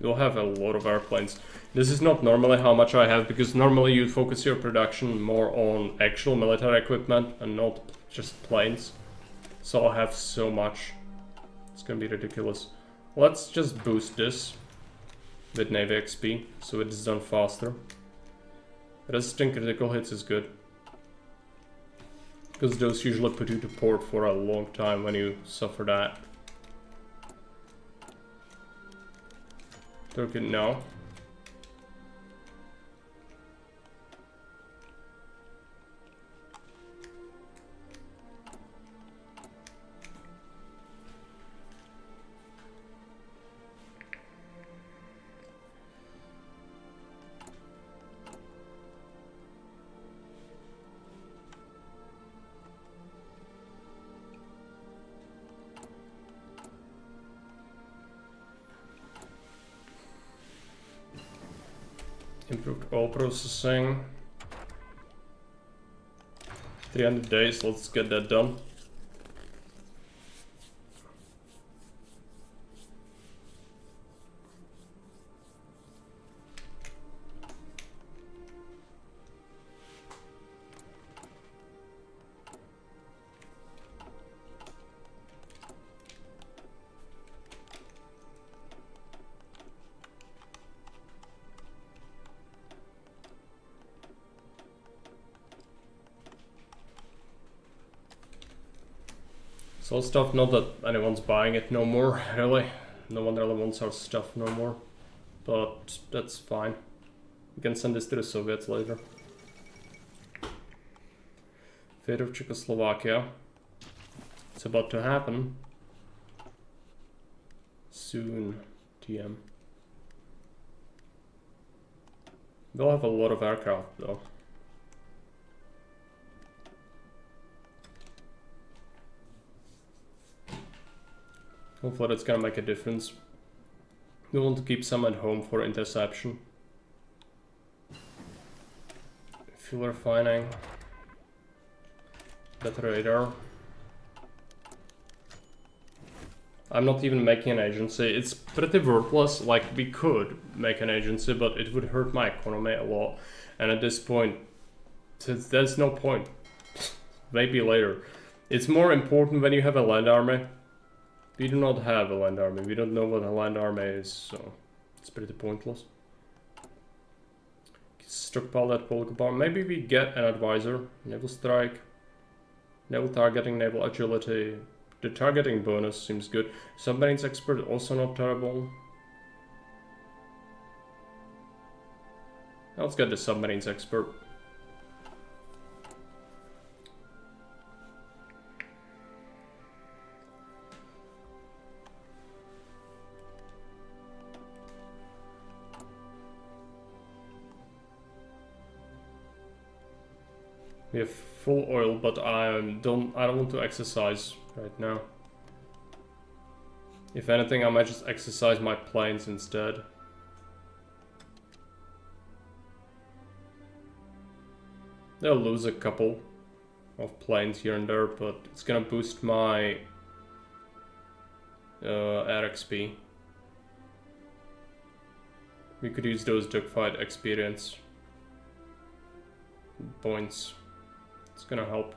You'll have a lot of airplanes. This is not normally how much I have, because normally you focus your production more on actual military equipment and not just planes. So I'll have so much. It's gonna be ridiculous. Let's just boost this with Navy XP, so it is done faster. Resisting critical hits is good, because those usually put you to port for a long time when you suffer that. Turkey, no. Improved oil processing. 300 days, let's get that done. So stuff, not that anyone's buying it no more, really. No one really wants our stuff no more. But that's fine. We can send this to the Soviets later. Fate of Czechoslovakia. It's about to happen. Soon, TM. They'll have a lot of aircraft though. Hopefully that's gonna make a difference. We want to keep some at home for interception. Fuel refining. Better radar. I'm not even making an agency. It's pretty worthless. Like, we could make an agency, but it would hurt my economy a lot. And at this point, there's no point. Maybe later. It's more important when you have a land army. We do not have a land army. We don't know what a land army is, so it's pretty pointless. Stockpile that political power. Maybe we get an advisor. Naval strike. Naval targeting, naval agility. The targeting bonus seems good. Submarines expert, also not terrible. Let's get the submarines expert. We have full oil, but I don't want to exercise right now. If anything, I might just exercise my planes instead. They'll lose a couple of planes here and there, but it's gonna boost my air XP. We could use those dogfight experience points. It's gonna help.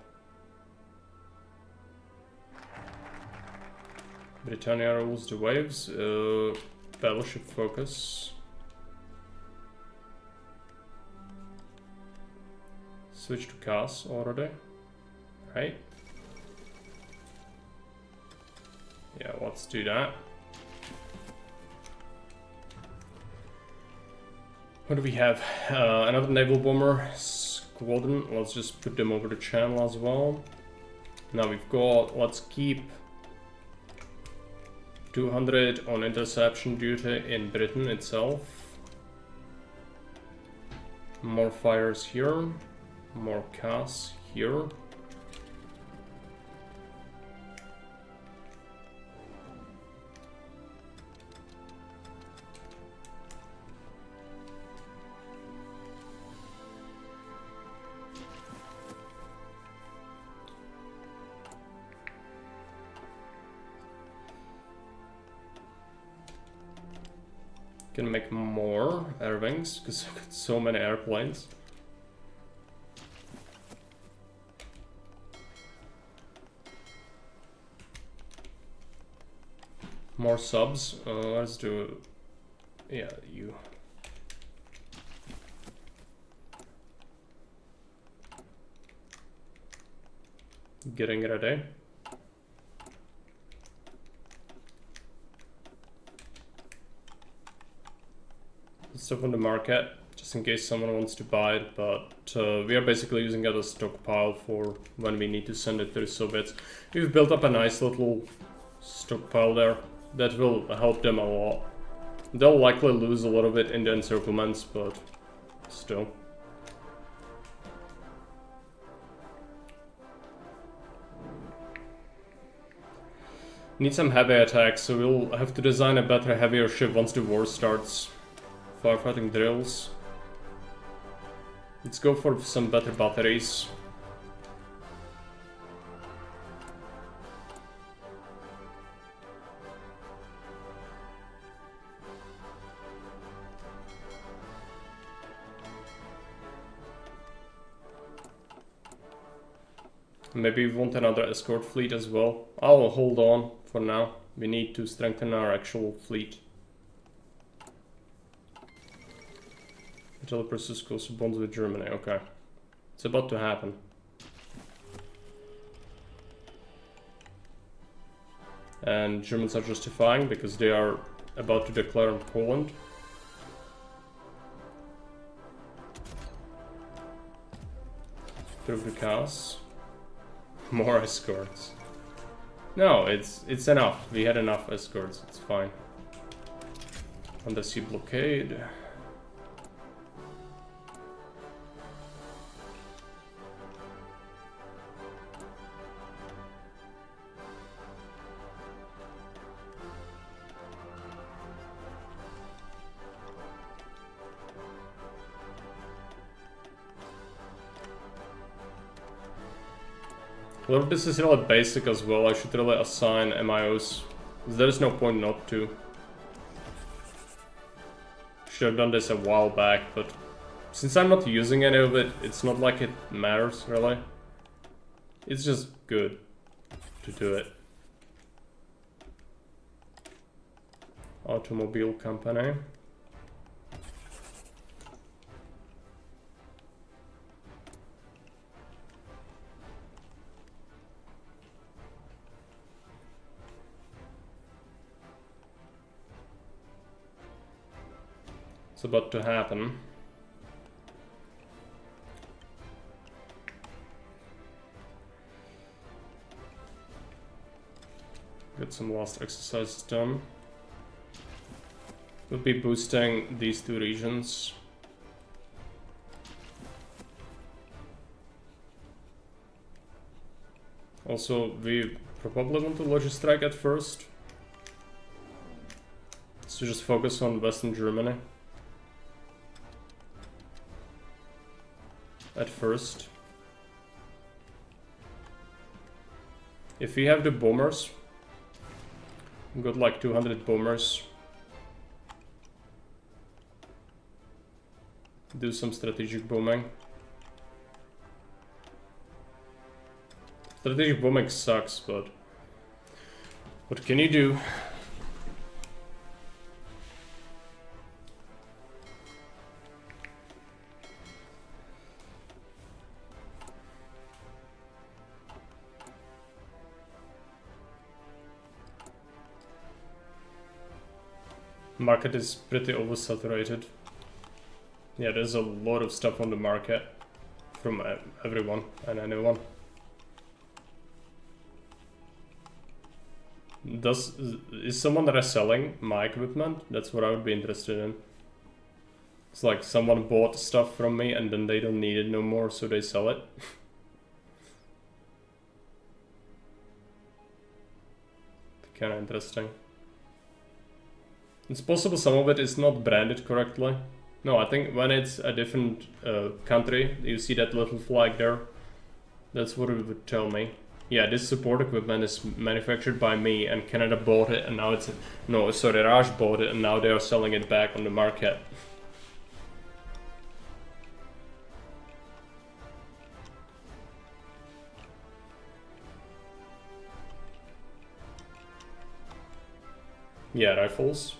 Brittania rules the waves. Battleship focus. Switch to CAS already. Right. Yeah, let's do that. What do we have? Another naval bomber squadron. Let's just put them over the channel as well. Now we've got, let's keep 200 on interception duty in Britain itself. More fires here, more CAS here. Can make more air wings because I've got so many airplanes. More subs. Let's do, yeah, you. Getting ready. Stuff on the market, just in case someone wants to buy it, but we are basically using it as a stockpile for when we need to send it to the Soviets. We've built up a nice little stockpile there that will help them a lot. They'll likely lose a little bit in the encirclements, but still. Need some heavy attacks, so we'll have to design a better, heavier ship once the war starts. Firefighting drills. Let's go for some better batteries. Maybe we want another escort fleet as well. I'll hold on for now. We need to strengthen our actual fleet. Italy pursues closer bonds with Germany. Okay. It's about to happen. And Germans are justifying because they are about to declare on Poland. Through the CAS. More escorts. No, it's enough. We had enough escorts. It's fine. Undersea blockade. A lot of this is really basic as well. I should really assign MIOs. There is no point not to. Should have done this a while back, but since I'm not using any of it, it's not like it matters really. It's just good to do it. Automobile company. It's about to happen. Get some last exercises done. We'll be boosting these two regions. Also, we probably want to lodge a strike at first. So just focus on Western Germany. At first. If we have the bombers, we've got like 200 bombers. Do some strategic bombing. Strategic bombing sucks, but what can you do? Market is pretty oversaturated. Yeah, there's a lot of stuff on the market from everyone and anyone. Is someone that is selling my equipment? That's what I would be interested in. It's like someone bought stuff from me and then they don't need it no more, so they sell it. Kind of interesting. It's possible some of it is not branded correctly. No, I think when it's a different country, you see that little flag there. That's what it would tell me. Yeah, this support equipment is manufactured by me and Canada bought it and now it's... No, sorry, Raj bought it and now they are selling it back on the market. Yeah, rifles.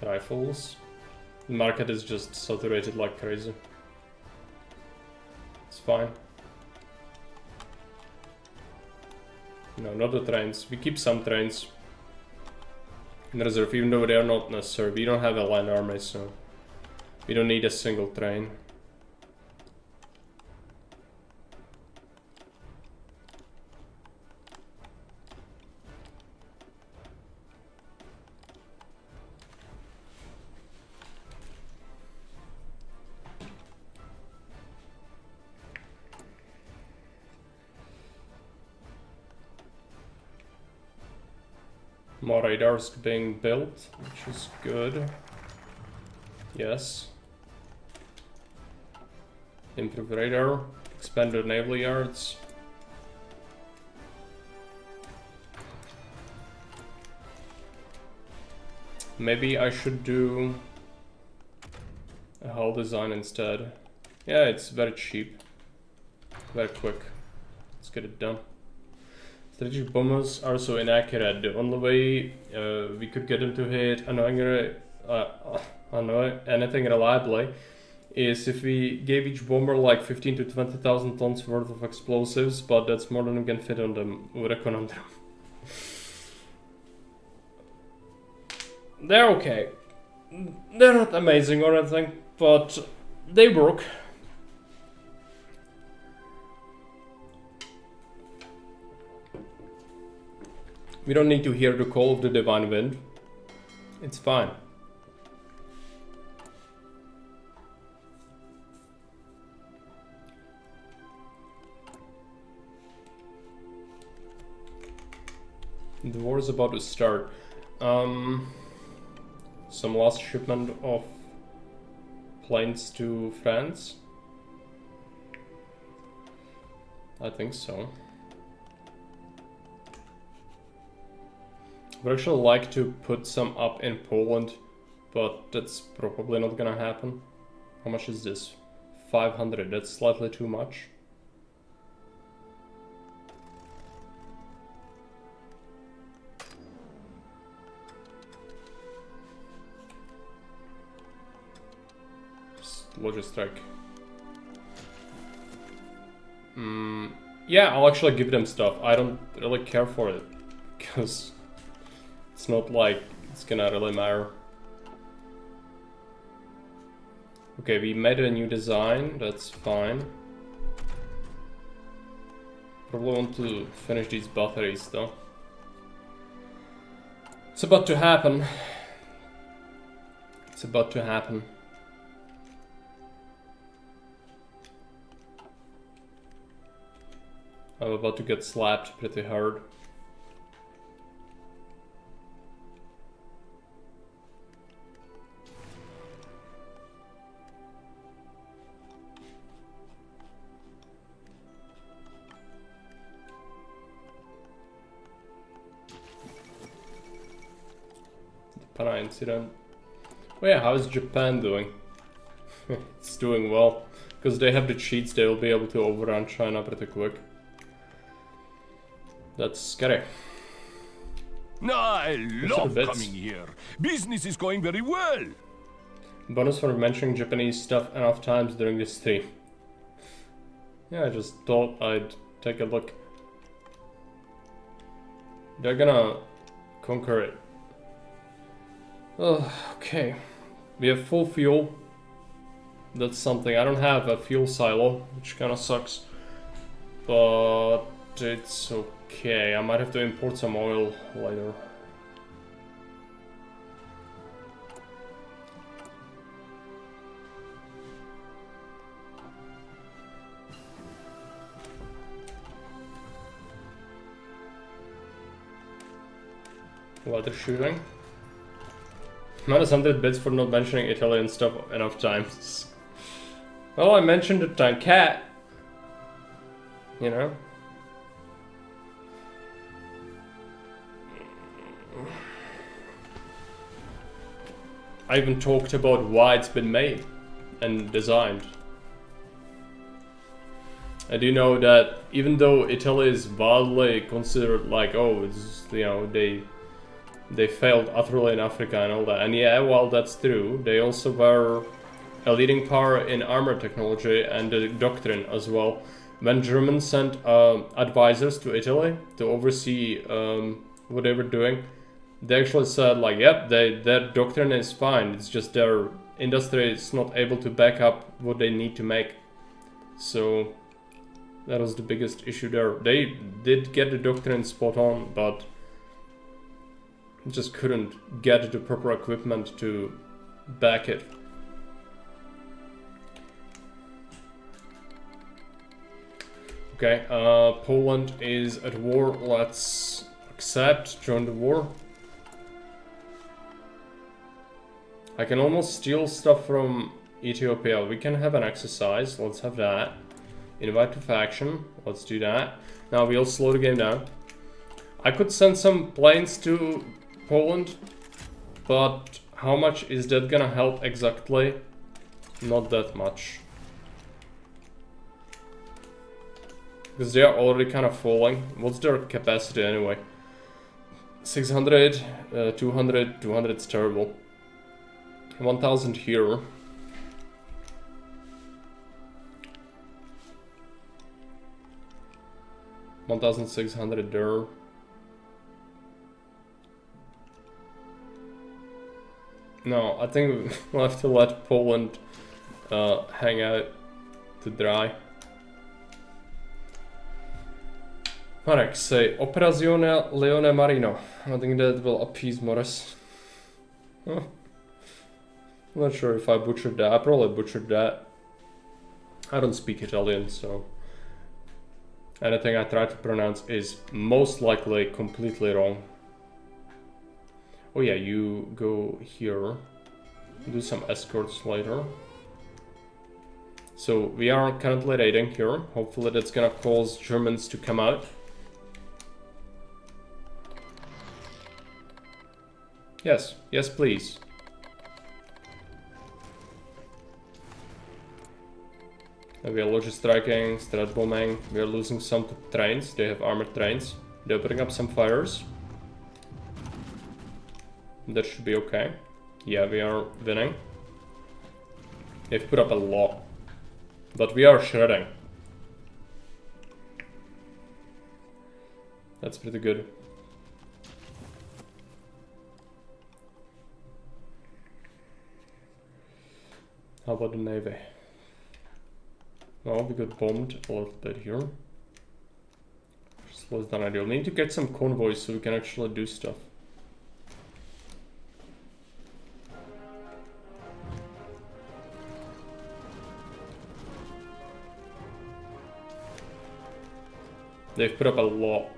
Rifles. The market is just saturated like crazy. It's fine. No, not the trains. We keep some trains in reserve, even though they are not necessary. We don't have a land army, so we don't need a single train. More radars being built, which is good. Yes. Improve radar, expand the naval yards. Maybe I should do a hull design instead. Yeah, it's very cheap. Very quick. Let's get it done. Strategic bombers are so inaccurate. The only way we could get them to hit anything reliably is if we gave each bomber like 15 to 20,000 tons worth of explosives, but that's more than we can fit on them with a conundrum. They're okay. They're not amazing or anything, but they work. We don't need to hear the call of the divine wind. It's fine. The war is about to start. Some last shipment of planes to France? I think so. I would actually like to put some up in Poland, but that's probably not gonna happen. How much is this? 500, that's slightly too much. Just logistrike. Yeah, I'll actually give them stuff. I don't really care for it, because it's not like it's gonna really matter. Okay, we made a new design, that's fine. Probably want to finish these batteries though. It's about to happen. It's about to happen. I'm about to get slapped pretty hard. Pana incident. Oh yeah, how is Japan doing? It's doing well. Because they have the cheats, they will be able to overrun China pretty quick. That's scary. I love coming here. Business is going very well. Bonus for mentioning Japanese stuff enough times during this stream. Yeah, I just thought I'd take a look. They're gonna conquer it. Oh, okay. We have full fuel. That's something. I don't have a fuel silo, which kind of sucks. But it's okay. I might have to import some oil later. Water shooting. -100 bits for not mentioning Italian stuff enough times. Well, I mentioned the time cat. You know? I even talked about why it's been made and designed. I do know that even though Italy is widely considered like, oh, it's, you know, they failed utterly in Africa and all that. And yeah, while that's true, they also were a leading power in armor technology and the doctrine as well. When Germans sent advisors to Italy to oversee what they were doing, they actually said like, yep, their doctrine is fine. It's just their industry is not able to back up what they need to make. So that was the biggest issue there. They did get the doctrine spot on, but just couldn't get the proper equipment to back it. Okay, Poland is at war. Let's accept, join the war. I can almost steal stuff from Ethiopia. We can have an exercise. Let's have that. Invite to faction. Let's do that. Now we'll slow the game down. I could send some planes to Poland, but how much is that gonna help exactly? Not that much. Because they are already kind of falling. What's their capacity anyway? 600, 200, 200 is terrible. 1000 here. $1,600 there. No, I think we'll have to let Poland hang out to dry. Marek, say Operazione Leone Marino. I think that will appease Morris. Huh. I'm not sure if I butchered that. I probably butchered that. I don't speak Italian, so anything I try to pronounce is most likely completely wrong. Oh yeah, you go here. Do some escorts later. So we are currently raiding here. Hopefully that's gonna cause Germans to come out. Yes, yes please. We are logic striking, strat bombing. We are losing some trains. They have armored trains. They're putting up some fires. That should be okay. Yeah, we are winning. They've put up a lot. But we are shredding. That's pretty good. How about the Navy? Well, we got bombed a little bit here. Just less than ideal. We need to get some convoys so we can actually do stuff. They've put up a lot.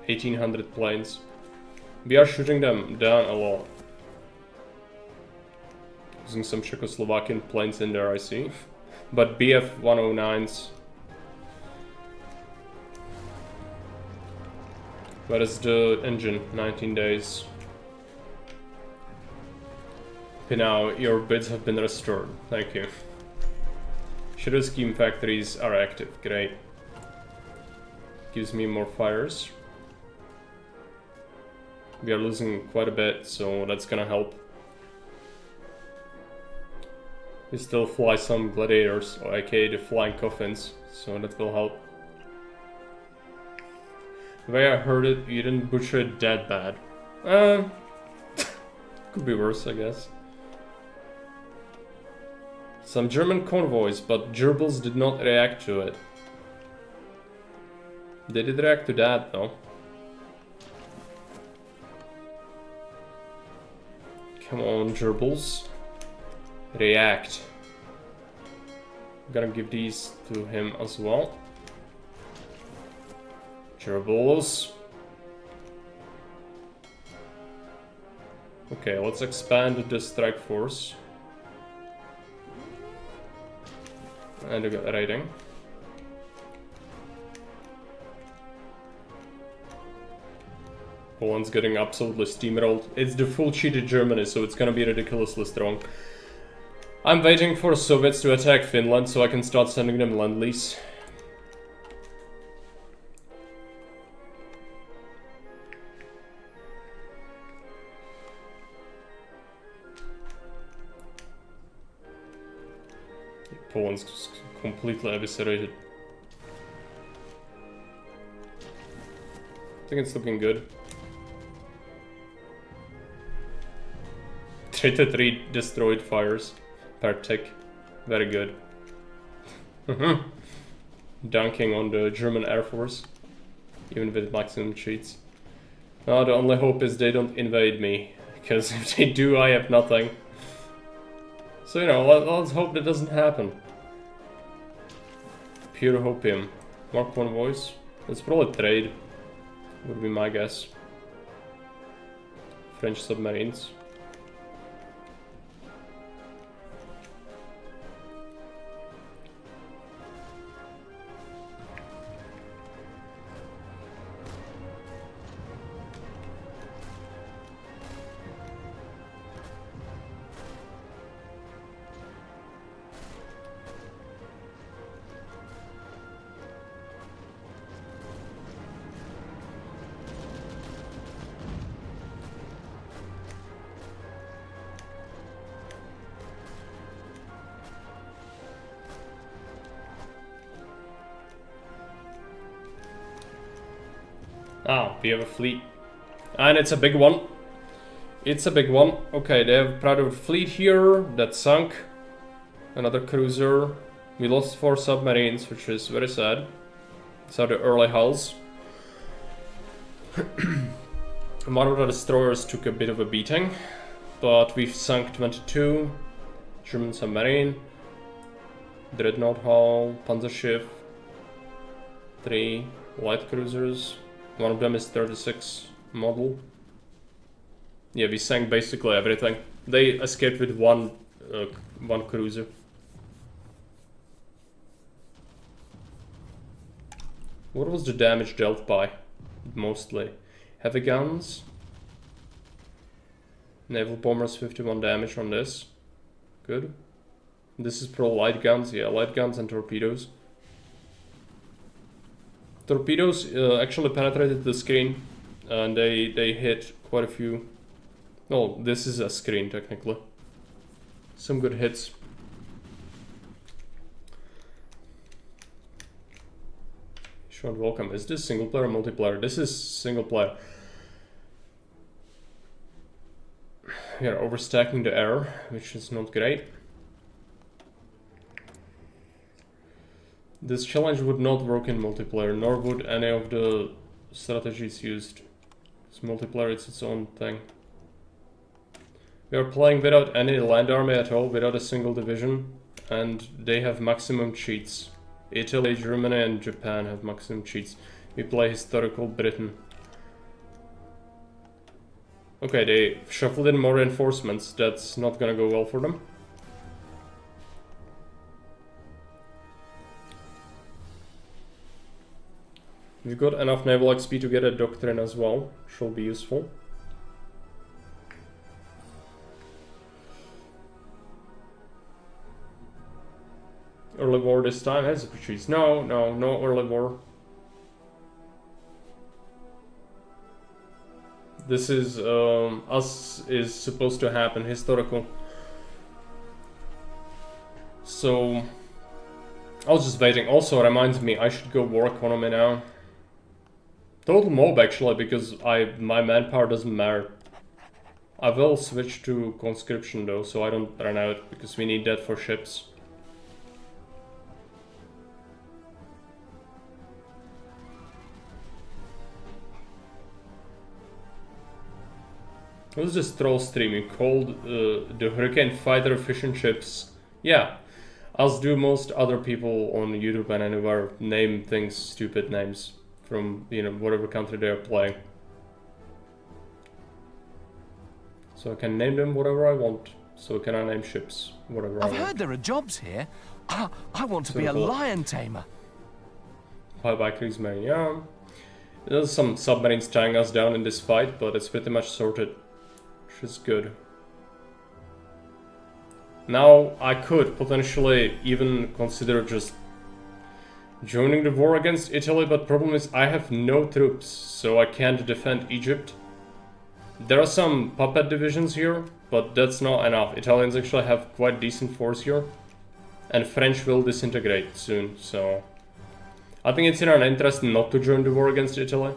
1800 planes. We are shooting them down a lot. Using some Czechoslovakian planes in there, I see. But BF-109s. Where is the engine? 19 days. Okay, now your bids have been restored. Thank you. Shadow scheme factories are active. Great. Gives me more fires. We are losing quite a bit, so that's gonna help. We still fly some gladiators, or aka the flying coffins, so that will help. The way I heard it, you didn't butcher it that bad. Could be worse, I guess. Some German convoys, but gerbils did not react to it. They did react to that though. Come on, gerbils. React. I'm gonna give these to him as well. Gerbils. Okay, let's expand the strike force. And we got raiding. Poland's getting absolutely steamrolled. It's the full cheated Germany, so it's gonna be ridiculously strong. I'm waiting for Soviets to attack Finland so I can start sending them Lend-Lease. Poland's just completely eviscerated. I think it's looking good. 3 destroyed fires per tick. Very good. Dunking on the German Air Force. Even with maximum cheats. Now the only hope is they don't invade me. Because if they do, I have nothing. So, you know, let's hope that doesn't happen. Pure hopium. Mark 1 voice. It's probably trade. Would be my guess. French submarines. Ah, we have a fleet. And it's a big one. It's a big one. Okay, they have part of a fleet here that sunk. Another cruiser. We lost 4 submarines, which is very sad. These are the early hulls. One of the destroyers took a bit of a beating, but we've sunk 22. German submarine. Dreadnought hull, Panzerschiff. 3 light cruisers. One of them is 36 model. Yeah, we sank basically everything. They escaped with one cruiser. What was the damage dealt by? Mostly heavy guns. Naval bombers, 51 damage on this. Good. This is pro light guns. Yeah, light guns and torpedoes. Torpedoes actually penetrated the screen, and they hit quite a few. Oh, this is a screen technically. Some good hits. Sean, welcome. Is this single player or multiplayer? This is single player. We are overstacking the air, which is not great. This challenge would not work in multiplayer, nor would any of the strategies used. It's multiplayer, it's its own thing. We are playing without any land army at all, without a single division, and they have maximum cheats. Italy, Germany and Japan have maximum cheats. We play historical Britain. Okay, they shuffled in more reinforcements, that's not gonna go well for them. We've got enough naval XP to get a doctrine as well, should be useful. Early war this time has retreats. No early war. This is us is supposed to happen, historical. So I was just waiting. Also reminds me I should go war economy now. Total mob actually, because my manpower doesn't matter. I will switch to conscription though, so I don't run out, because we need that for ships. Who's this troll streaming called the Hurricane Fighter efficient ships? Yeah, as do most other people on YouTube and anywhere name things stupid names from, you know, whatever country they're playing. So I can name them whatever I want. So can I name ships whatever I want. I've heard there are jobs here. I want to So be a cool. lion tamer. Bye bye, Kriegsmarine. Yeah. There's some submarines tying us down in this fight, but it's pretty much sorted. Which is good. Now I could potentially even consider just joining the war against Italy, but problem is I have no troops, so I can't defend Egypt. There are some puppet divisions here, but that's not enough. Italians actually have quite decent force here. And French will disintegrate soon, so... I think it's in our interest not to join the war against Italy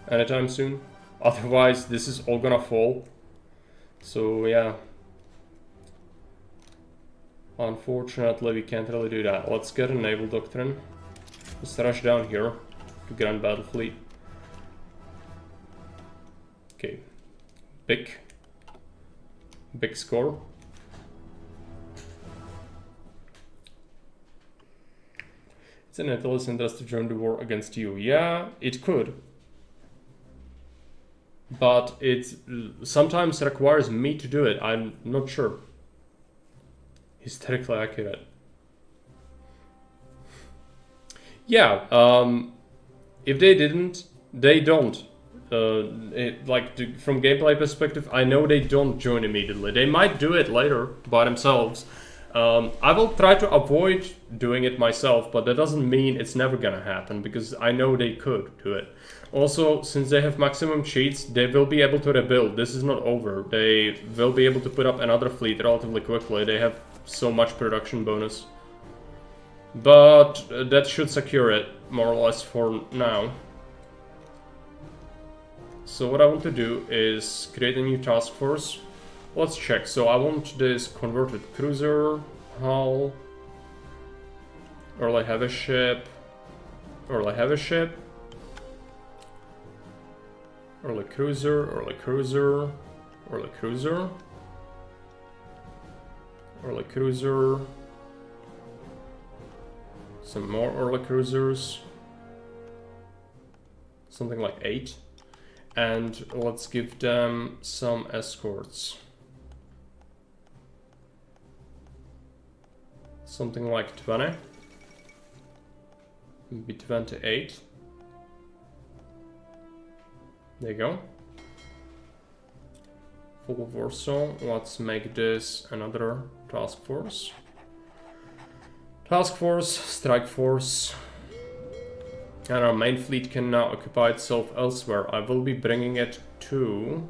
anytime soon. Otherwise, this is all gonna fall. So, yeah. Unfortunately, we can't really do that. Let's get a naval doctrine. Let's rush down here to Grand Battle Fleet. Okay. Big score. It's in Italy's interest to join the war against you. Yeah, it could. But it sometimes requires me to do it. I'm not sure. Hysterically accurate. Yeah, if they didn't, they don't. From gameplay perspective, I know they don't join immediately. They might do it later by themselves. I will try to avoid doing it myself, but that doesn't mean it's never gonna happen, because I know they could do it. Also, since they have maximum cheats, they will be able to rebuild. This is not over. They will be able to put up another fleet relatively quickly. They have so much production bonus. But that should secure it, more or less, for now. So what I want to do is create a new task force. Let's check. So I want this converted cruiser, hull, early heavy ship, early heavy ship, early cruiser, early cruiser, early cruiser, early cruiser, some more early cruisers, something like 8, and let's give them some escorts. Something like 20, maybe 28. There you go. Full of Warsaw. Let's make this another task force. Task force, strike force. And our main fleet can now occupy itself elsewhere. I will be bringing it to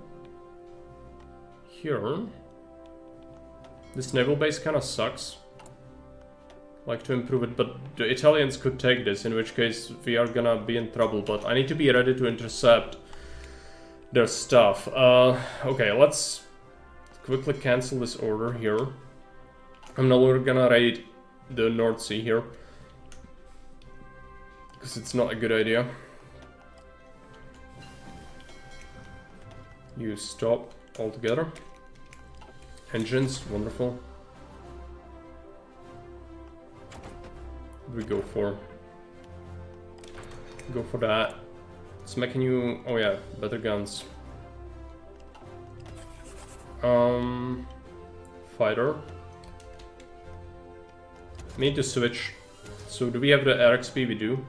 here. This naval base kind of sucks. Like to improve it, but the Italians could take this, in which case we are gonna be in trouble, but I need to be ready to intercept their stuff. Okay, let's quickly cancel this order here. I'm no longer gonna raid the North Sea here, because it's not a good idea. You stop altogether. Engines, wonderful. We go for that. Let's make a new, oh yeah, better guns. Fighter. We need to switch. So do we have the RXP? We do.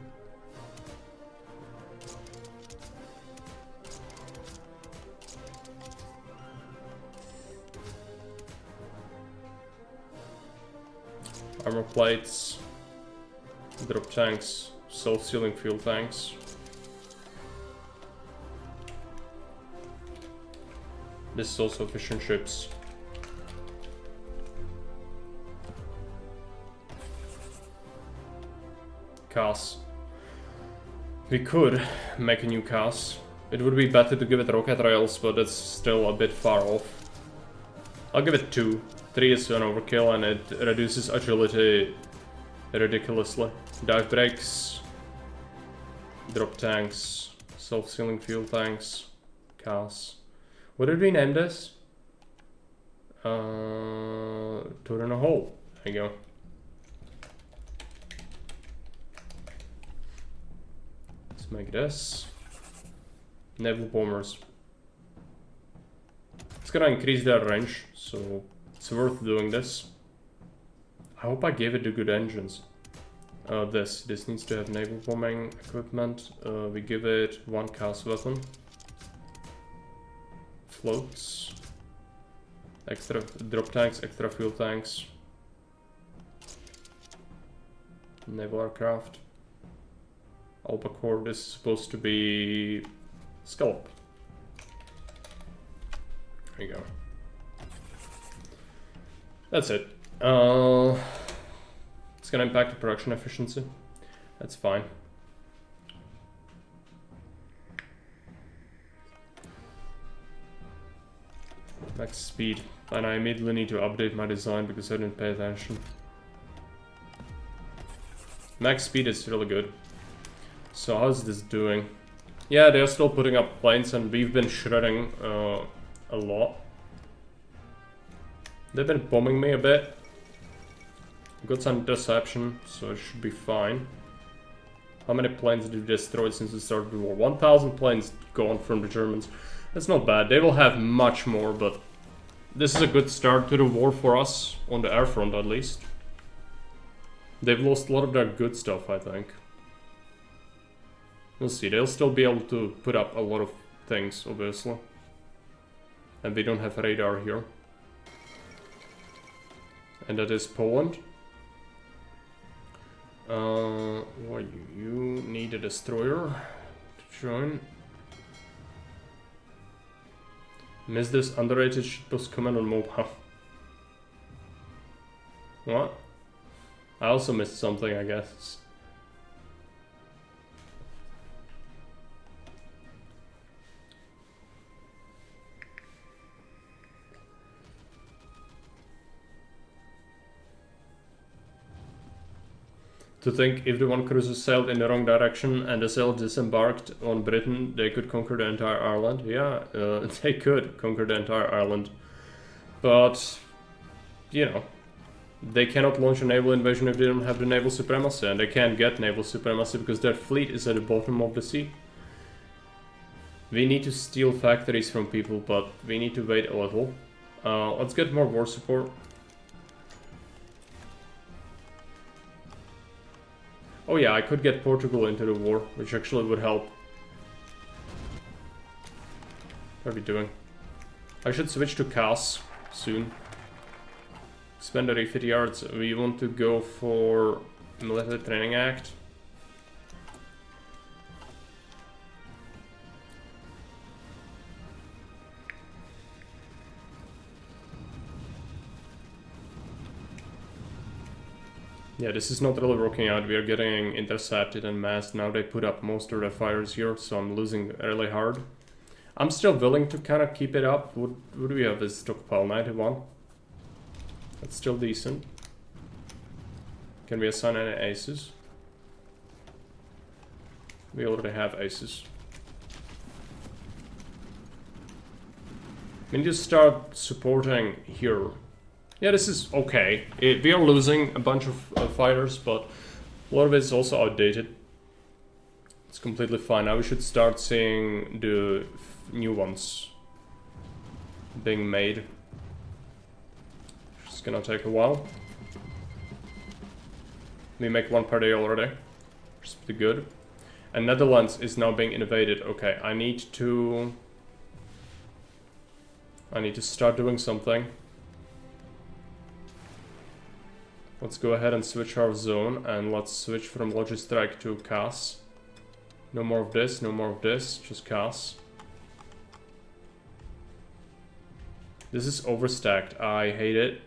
Armor plates. Drop tanks, self-sealing fuel tanks. This is also efficient ships. CAS. We could make a new CAS. It would be better to give it rocket rails, but that's still a bit far off. I'll give it 2. 3 is an overkill and it reduces agility ridiculously. Dive brakes, drop tanks, self-sealing fuel tanks, CAS. What did we name this? Toad in a hole. There you go. Let's make this. Naval bombers. It's gonna increase their range, so it's worth doing this. I hope I gave it the good engines. This needs to have naval bombing equipment. We give it 1 cast weapon. Floats. Extra drop tanks, extra fuel tanks. Naval aircraft. Albacore, this is supposed to be scallop. There you go. That's it. It's gonna impact the production efficiency. That's fine. Max speed. And I immediately need to update my design because I didn't pay attention. Max speed is really good. So how's this doing? Yeah, they're still putting up planes and we've been shredding a lot. They've been bombing me a bit. Got some interception, so it should be fine. How many planes did we destroy since the start of the war? 1,000 planes gone from the Germans. That's not bad. They will have much more, but this is a good start to the war for us, on the air front at least. They've lost a lot of their good stuff, I think. We'll see. They'll still be able to put up a lot of things, obviously. And they don't have radar here. And that is Poland. Well, you need a destroyer to join. Miss this underrated shitpost command on mobile. What? I also missed something, I guess. To think if the one cruiser sailed in the wrong direction and the sail disembarked on Britain, they could conquer the entire island. Yeah, they could conquer the entire island. But, you know, they cannot launch a naval invasion if they don't have the naval supremacy. And they can't get naval supremacy because their fleet is at the bottom of the sea. We need to steal factories from people, but we need to wait a little. Let's get more war support. Oh yeah, I could get Portugal into the war, which actually would help. What are we doing? I should switch to CAS soon. Spend the refit yards. We want to go for Military Training Act. Yeah, this is not really working out. We are getting intercepted and massed. Now they put up most of their fires here, so I'm losing really hard. I'm still willing to kind of keep it up. What do we have as stockpile? 91? That's still decent. Can we assign any aces? We already have aces. We need to start supporting here. Yeah, this is okay. We are losing a bunch of fighters, but a lot of it is also outdated. It's completely fine. Now we should start seeing the new ones being made. It's gonna take a while. We make one per day already, which is pretty good. And Netherlands is now being invaded. Okay, I need to start doing something. Let's go ahead and switch our zone, and let's switch from Logistrike to CAS. No more of this, no more of this, just CAS. This is overstacked, I hate it.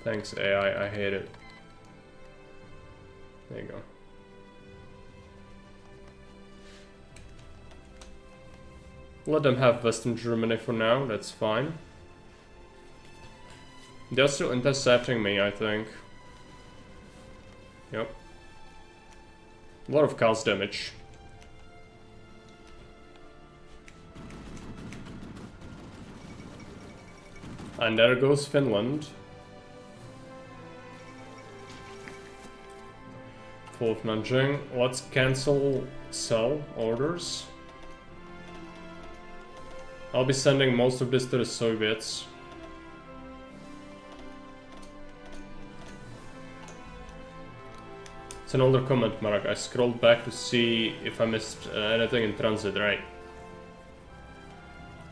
Thanks AI, I hate it. There you go. Let them have Western Germany for now, that's fine. They're still intercepting me, I think. Yep. A lot of cast damage. And there goes Finland. Full of Nanjing. Let's cancel sell orders. I'll be sending most of this to the Soviets. It's an older comment, Marek. I scrolled back to see if I missed anything in transit, right?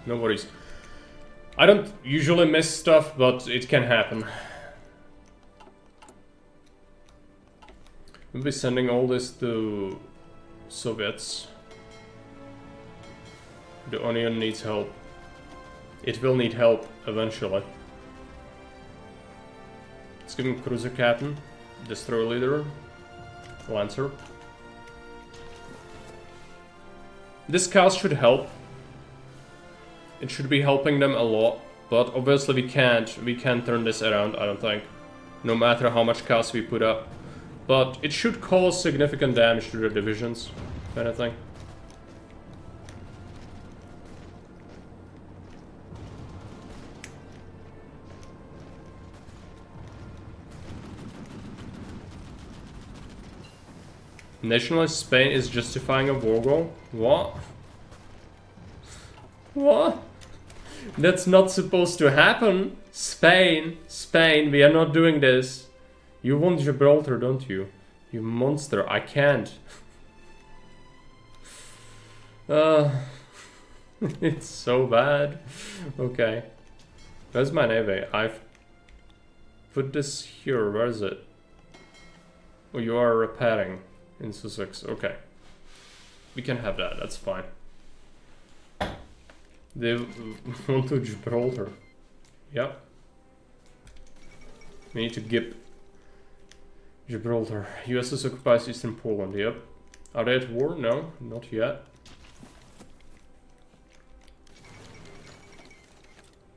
No worries. I don't usually miss stuff, but it can happen. We'll be sending all this to Soviets. The Onion needs help. It will need help eventually. Let's give him Cruiser Captain, Destroyer Leader, Lancer. This cast should help. It should be helping them a lot, but obviously we can't turn this around, I don't think. No matter how much cast we put up. But it should cause significant damage to the divisions, if anything. Nationalist Spain is justifying a war goal? What? What? That's not supposed to happen. Spain, we are not doing this. You want Gibraltar, don't you? You monster, I can't. It's so bad. Okay. Where's my navy? I've put this here, where is it? Oh, you are repairing in Sussex, okay. We can have that, that's fine. They want to Gibraltar. Yep. We need to give Gibraltar. USS occupies eastern Poland, yep. Are they at war? No, not yet.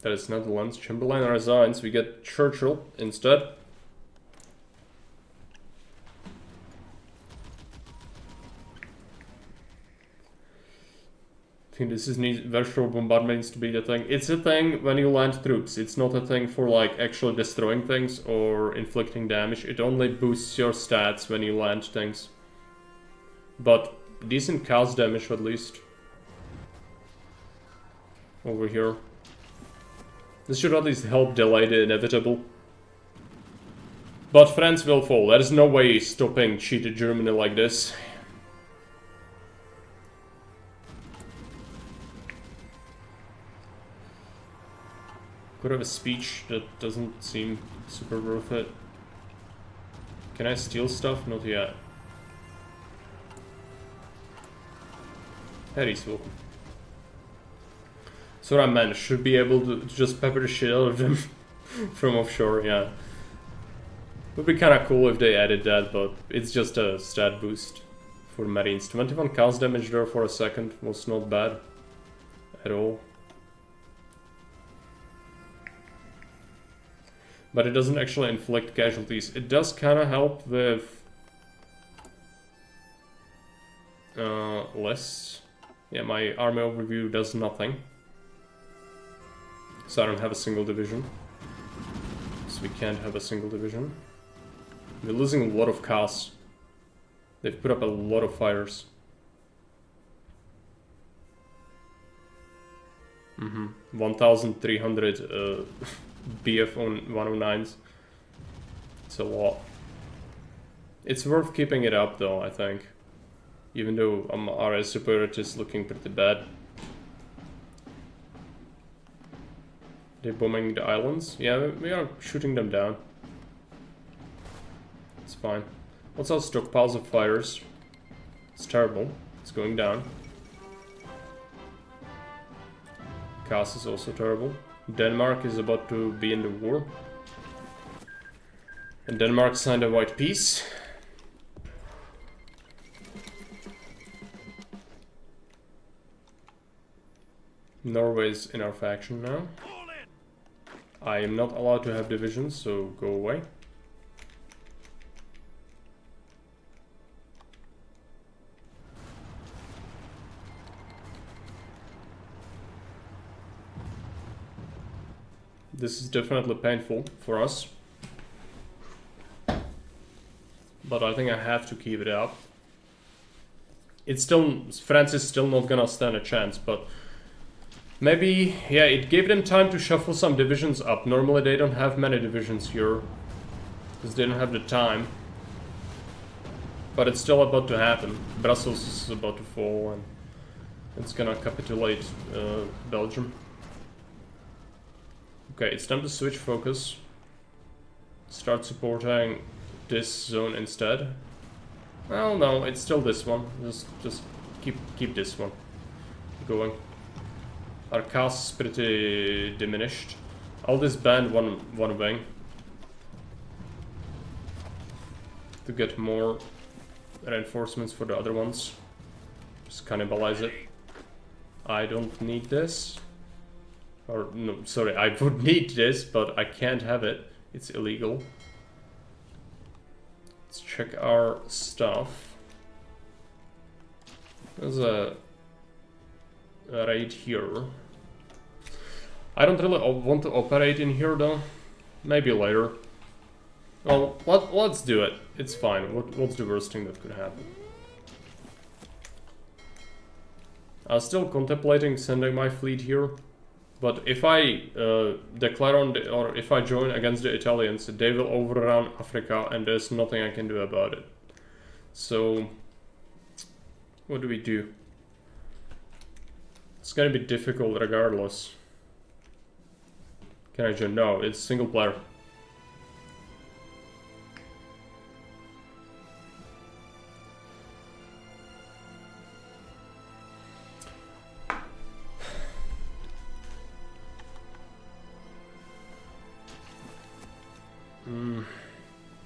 That is Netherlands. Chamberlain resigns. We get Churchill instead. I think this is virtual bombardment needs to be the thing. It's a thing when you land troops. It's not a thing for like actually destroying things or inflicting damage. It only boosts your stats when you land things. But decent cast damage at least. Over here. This should at least help delay the inevitable. But France will fall. There is no way stopping cheated Germany like this. Could have a speech that doesn't seem super worth it. Can I steal stuff? Not yet. Harry's welcome. So what I meant, should be able to just pepper the shit out of them from offshore, yeah. Would be kinda cool if they added that, but it's just a stat boost for Marines. 21 cast damage there for a second was not bad at all. But it doesn't actually inflict casualties. It does kinda help with less. Yeah, my army overview does nothing. So I don't have a single division. So we can't have a single division. We're losing a lot of casts. They've put up a lot of fighters. 1,300 BF on 109s. It's a lot. It's worth keeping it up though, I think. Even though RS superiority is looking pretty bad. They're bombing the islands? Yeah, we are shooting them down. It's fine. What's our stockpiles of fighters? It's terrible. It's going down. Cast is also terrible. Denmark is about to be in the war. And Denmark signed a white peace. Norway's in our faction now. I am not allowed to have divisions, so go away. This is definitely painful for us. But I think I have to keep it up. It's still... France is still not gonna stand a chance, but... Maybe... Yeah, it gave them time to shuffle some divisions up. Normally they don't have many divisions here. Because they don't have the time. But it's still about to happen. Brussels is about to fall and... It's gonna capitulate Belgium. Okay, it's time to switch focus. Start supporting this zone instead. Well, no, it's still this one. Just keep this one going. Our cast is pretty diminished. I'll disband one wing to get more reinforcements for the other ones. Just cannibalize it. I don't need this. Or, no, sorry, I would need this, but I can't have it. It's illegal. Let's check our stuff. There's a raid here. I don't really want to operate in here, though. Maybe later. Well, let's do it. It's fine. What's the worst thing that could happen? I'm still contemplating sending my fleet here, but if I declare on or if I join against the Italians, they will overrun Africa, and there's nothing I can do about it. So, what do we do? It's gonna be difficult regardless. Can I join? No, it's single player.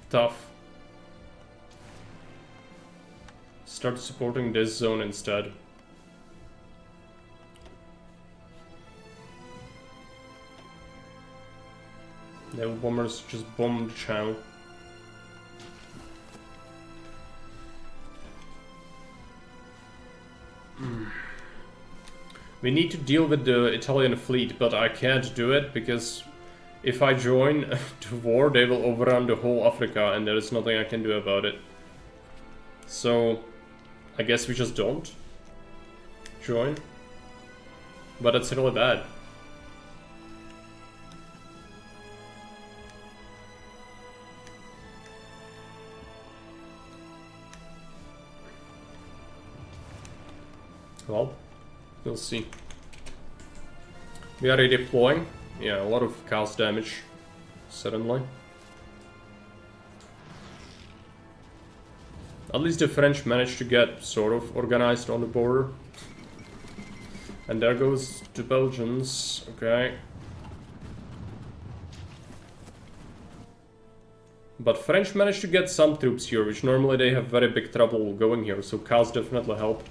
Tough. Start supporting this zone instead. Naval bombers just bombed the channel. We need to deal with the Italian fleet, but I can't do it because if I join the war, they will overrun the whole Africa, and there is nothing I can do about it. So, I guess we just don't join. But that's really bad. Well, we'll see. We are redeploying. Yeah, a lot of cast damage, suddenly. At least the French managed to get sort of organized on the border. And there goes the Belgians, okay. But French managed to get some troops here, which normally they have very big trouble going here, so cast definitely helped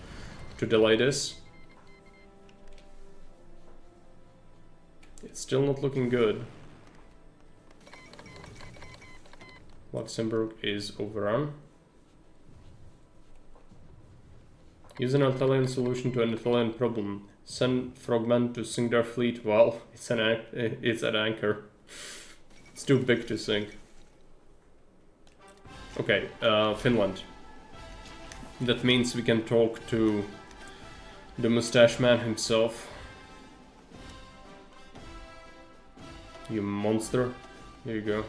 to delay this. It's still not looking good. Luxembourg is overrun. Use an Italian solution to an Italian problem. Send frogmen to sink their fleet. Well, it's an anchor. It's too big to sink. Okay, Finland. That means we can talk to the mustache man himself. You monster. Here you go.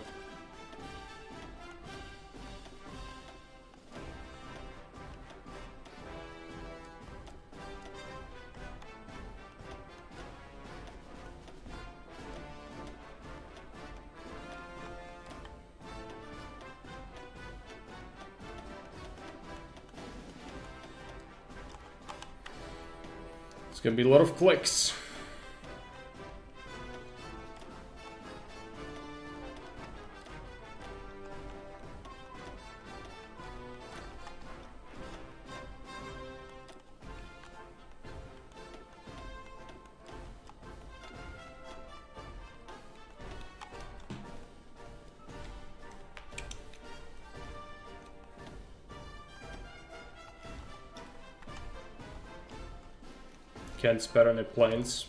It's gonna be a lot of clicks. Can't spare any planes.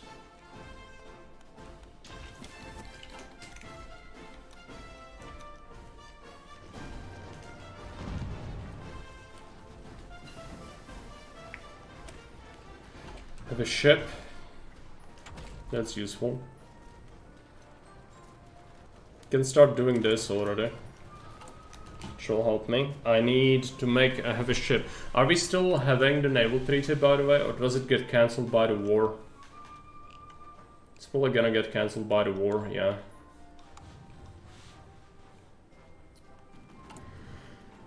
have a ship. That's useful. Can start doing this already. Which will help me. I need to have a ship. Are we still having the naval treaty, by the way, or does it get cancelled by the war? It's probably gonna get cancelled by the war, yeah.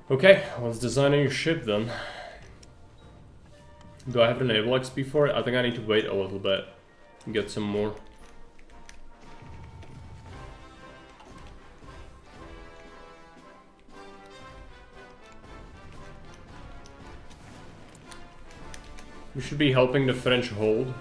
Okay, let's design a new ship then. Do I have the naval XP for it? I think I need to wait a little bit and get some more. We should be helping the French hold.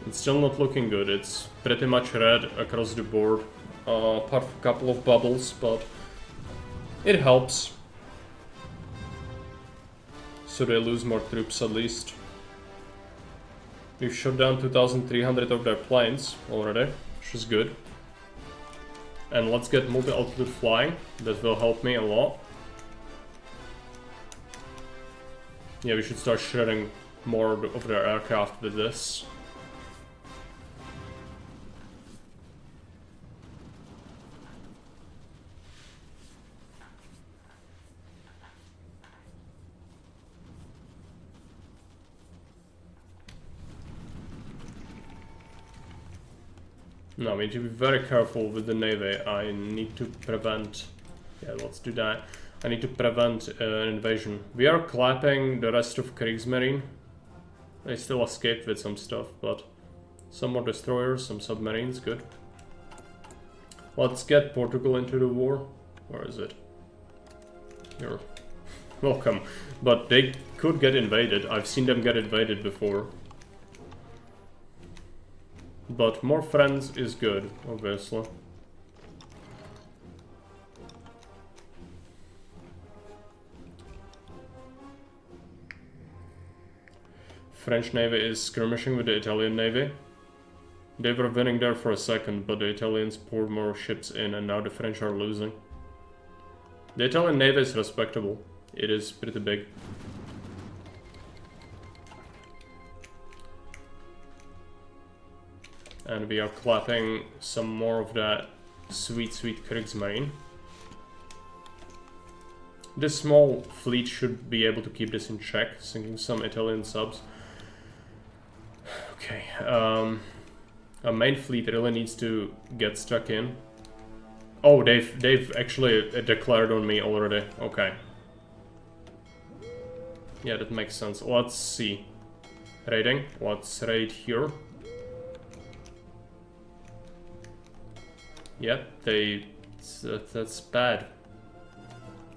It's still not looking good. It's pretty much red across the board, apart from a couple of bubbles, but it helps. So they lose more troops at least. We've shot down 2,300 of their planes already, which is good. And let's get multi-altitude flying. That will help me a lot. Yeah, we should start shredding more of their aircraft with this. No, we need to be very careful with the navy. I need to prevent... Yeah, let's do that. I need to prevent an invasion. We are clapping the rest of Kriegsmarine. They still escaped with some stuff, but... Some more destroyers, some submarines, good. Let's get Portugal into the war. Where is it? Here. Welcome. But they could get invaded. I've seen them get invaded before. But more friends is good, obviously. French Navy is skirmishing with the Italian Navy. They were winning there for a second, but the Italians poured more ships in and now the French are losing. The Italian Navy is respectable. It is pretty big. And we are clapping some more of that sweet, sweet Kriegsmarine. This small fleet should be able to keep this in check, sinking some Italian subs. Okay, our main fleet really needs to get stuck in. Oh, they've actually declared on me already. Okay. Yeah, that makes sense. Let's see. Raiding. Let's raid here. Yep, that's bad.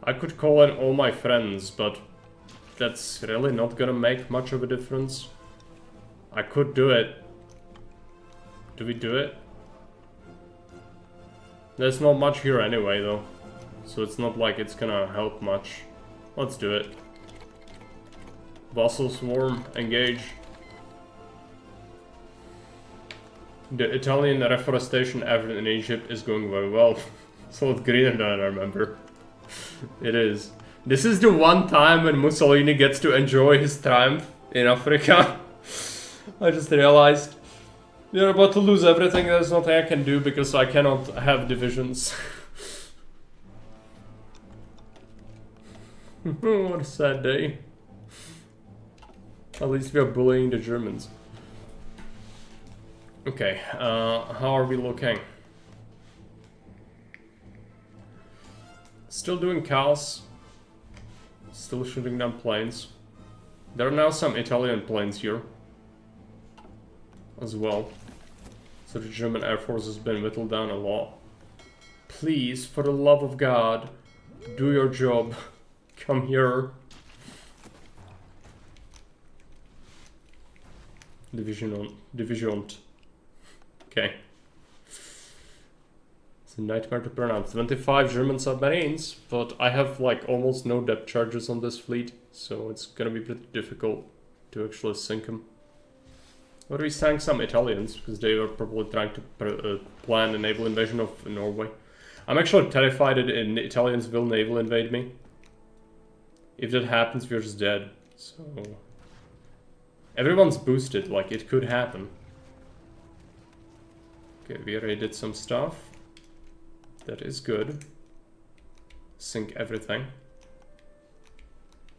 I could call in all my friends, but that's really not gonna make much of a difference. I could do it. Do we do it? There's not much here anyway, though. So it's not like it's gonna help much. Let's do it. Vassal swarm, engage. The Italian reforestation effort in Egypt is going very well. It's a lot greener than I remember. It is. This is the one time when Mussolini gets to enjoy his triumph in Africa. I just realized. You're about to lose everything, there's nothing I can do because I cannot have divisions. What a sad day. At least we are bullying the Germans. Okay, how are we looking? Still doing cows. Still shooting down planes. There are now some Italian planes here. As well. So the German Air Force has been whittled down a lot. Please, for the love of God, do your job. Come here. Division. Okay. It's a nightmare to pronounce. 25 German submarines, but I have like almost no depth charges on this fleet, so it's gonna be pretty difficult to actually sink them. But we sank some Italians, because they were probably trying to plan a naval invasion of Norway. I'm actually terrified that the Italians will naval invade me. If that happens, we're just dead. So... everyone's boosted, like, it could happen. Okay, we already did some stuff. That is good. Sink everything.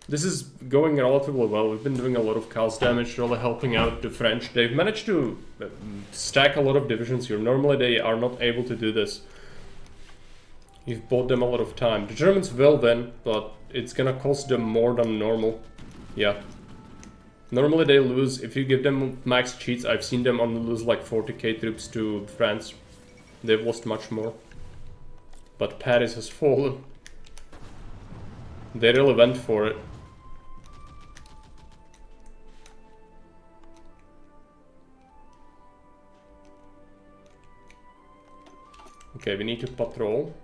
This is going relatively well. We've been doing a lot of cast damage, really helping out the French. They've managed to stack a lot of divisions here. Normally they are not able to do this. You've bought them a lot of time. The Germans will win, but it's gonna cost them more than normal. Yeah. Normally they lose, if you give them max cheats, I've seen them only lose like 40k troops to France. They've lost much more. But Paris has fallen. They really went for it. Okay, we need to patrol.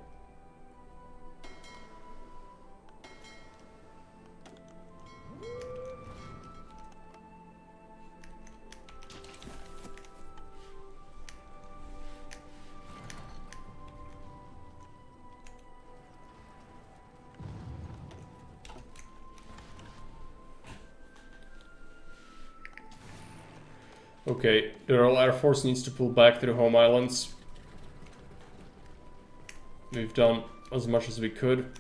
Okay, the Royal Air Force needs to pull back to the home islands. We've done as much as we could.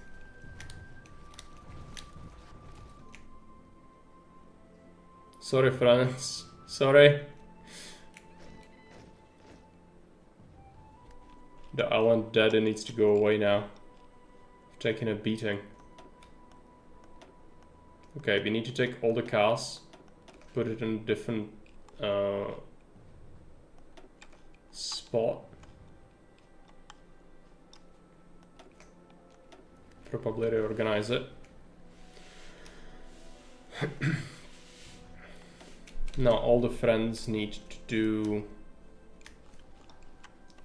Sorry, France. Sorry. The island dead and needs to go away now. Taking a beating. Okay, we need to take all the cars, put it in a different spot. Probably reorganize it. Now all the friends need to do...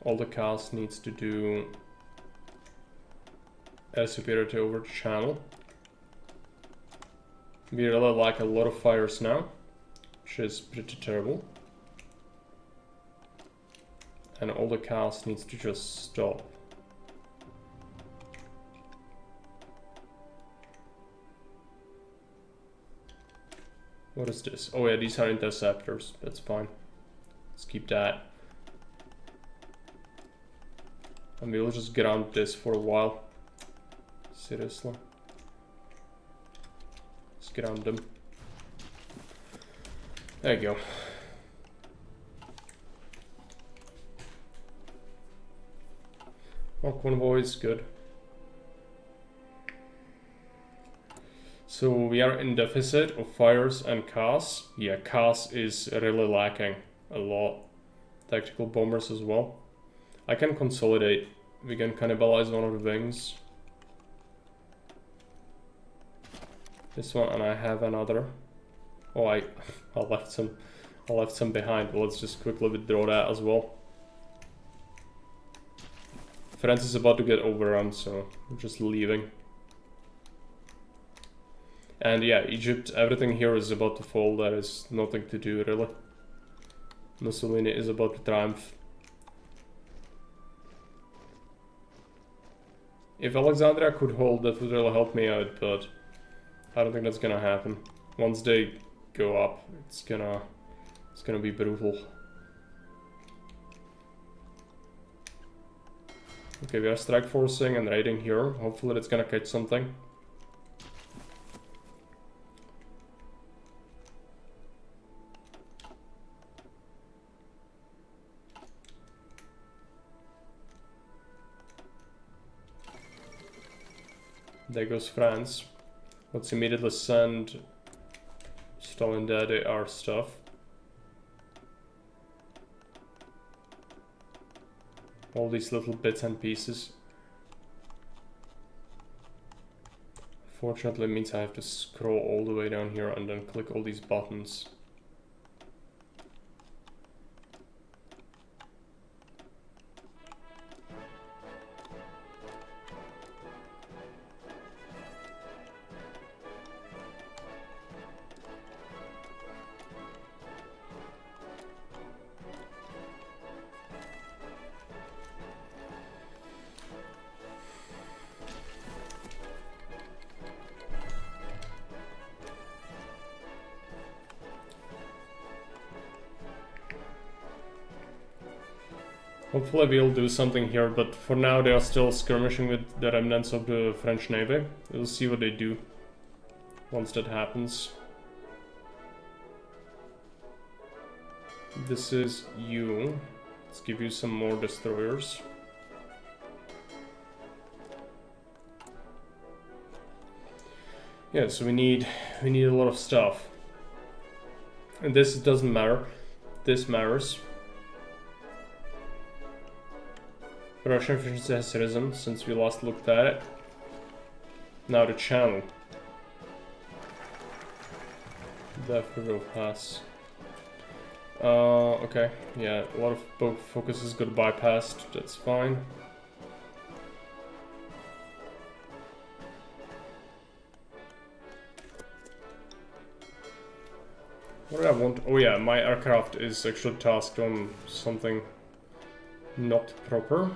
all the cast needs to do air superiority over the channel. We really like a lot of fires now, which is pretty terrible. And all the cast needs to just stop. What is this? Oh yeah, these are interceptors. That's fine. Let's keep that. And we'll just ground this for a while. Seriously. Let's ground them. There you go. More convoys, good. So we are in deficit of fires and cars. Yeah, cars is really lacking a lot. Tactical bombers as well. I can consolidate. We can cannibalize one of the wings. This one, and I have another. Oh, I left some behind. Well, let's just quickly withdraw that as well. France is about to get overrun, so I'm just leaving. And yeah, Egypt, everything here is about to fall. There is nothing to do, really. Mussolini is about to triumph. If Alexandria could hold, that would really help me out, but I don't think that's gonna happen. Once they go up, it's gonna be brutal. Okay, we are strike forcing and raiding here. Hopefully that's gonna catch something. There goes France. Let's immediately send Stalingrad our stuff. All these little bits and pieces. Fortunately, it means I have to scroll all the way down here and then click all these buttons. Hopefully we'll do something here, but for now they are still skirmishing with the remnants of the French Navy. We'll see what they do once that happens. This is you. Let's give you some more destroyers. Yeah, so we need a lot of stuff. And this doesn't matter. This matters. Russian efficiency has risen since we last looked at it. Now the channel. Definitely has. Okay, yeah, a lot of boat focuses got bypassed, that's fine. What do I want? Oh yeah, my aircraft is actually tasked on something not proper.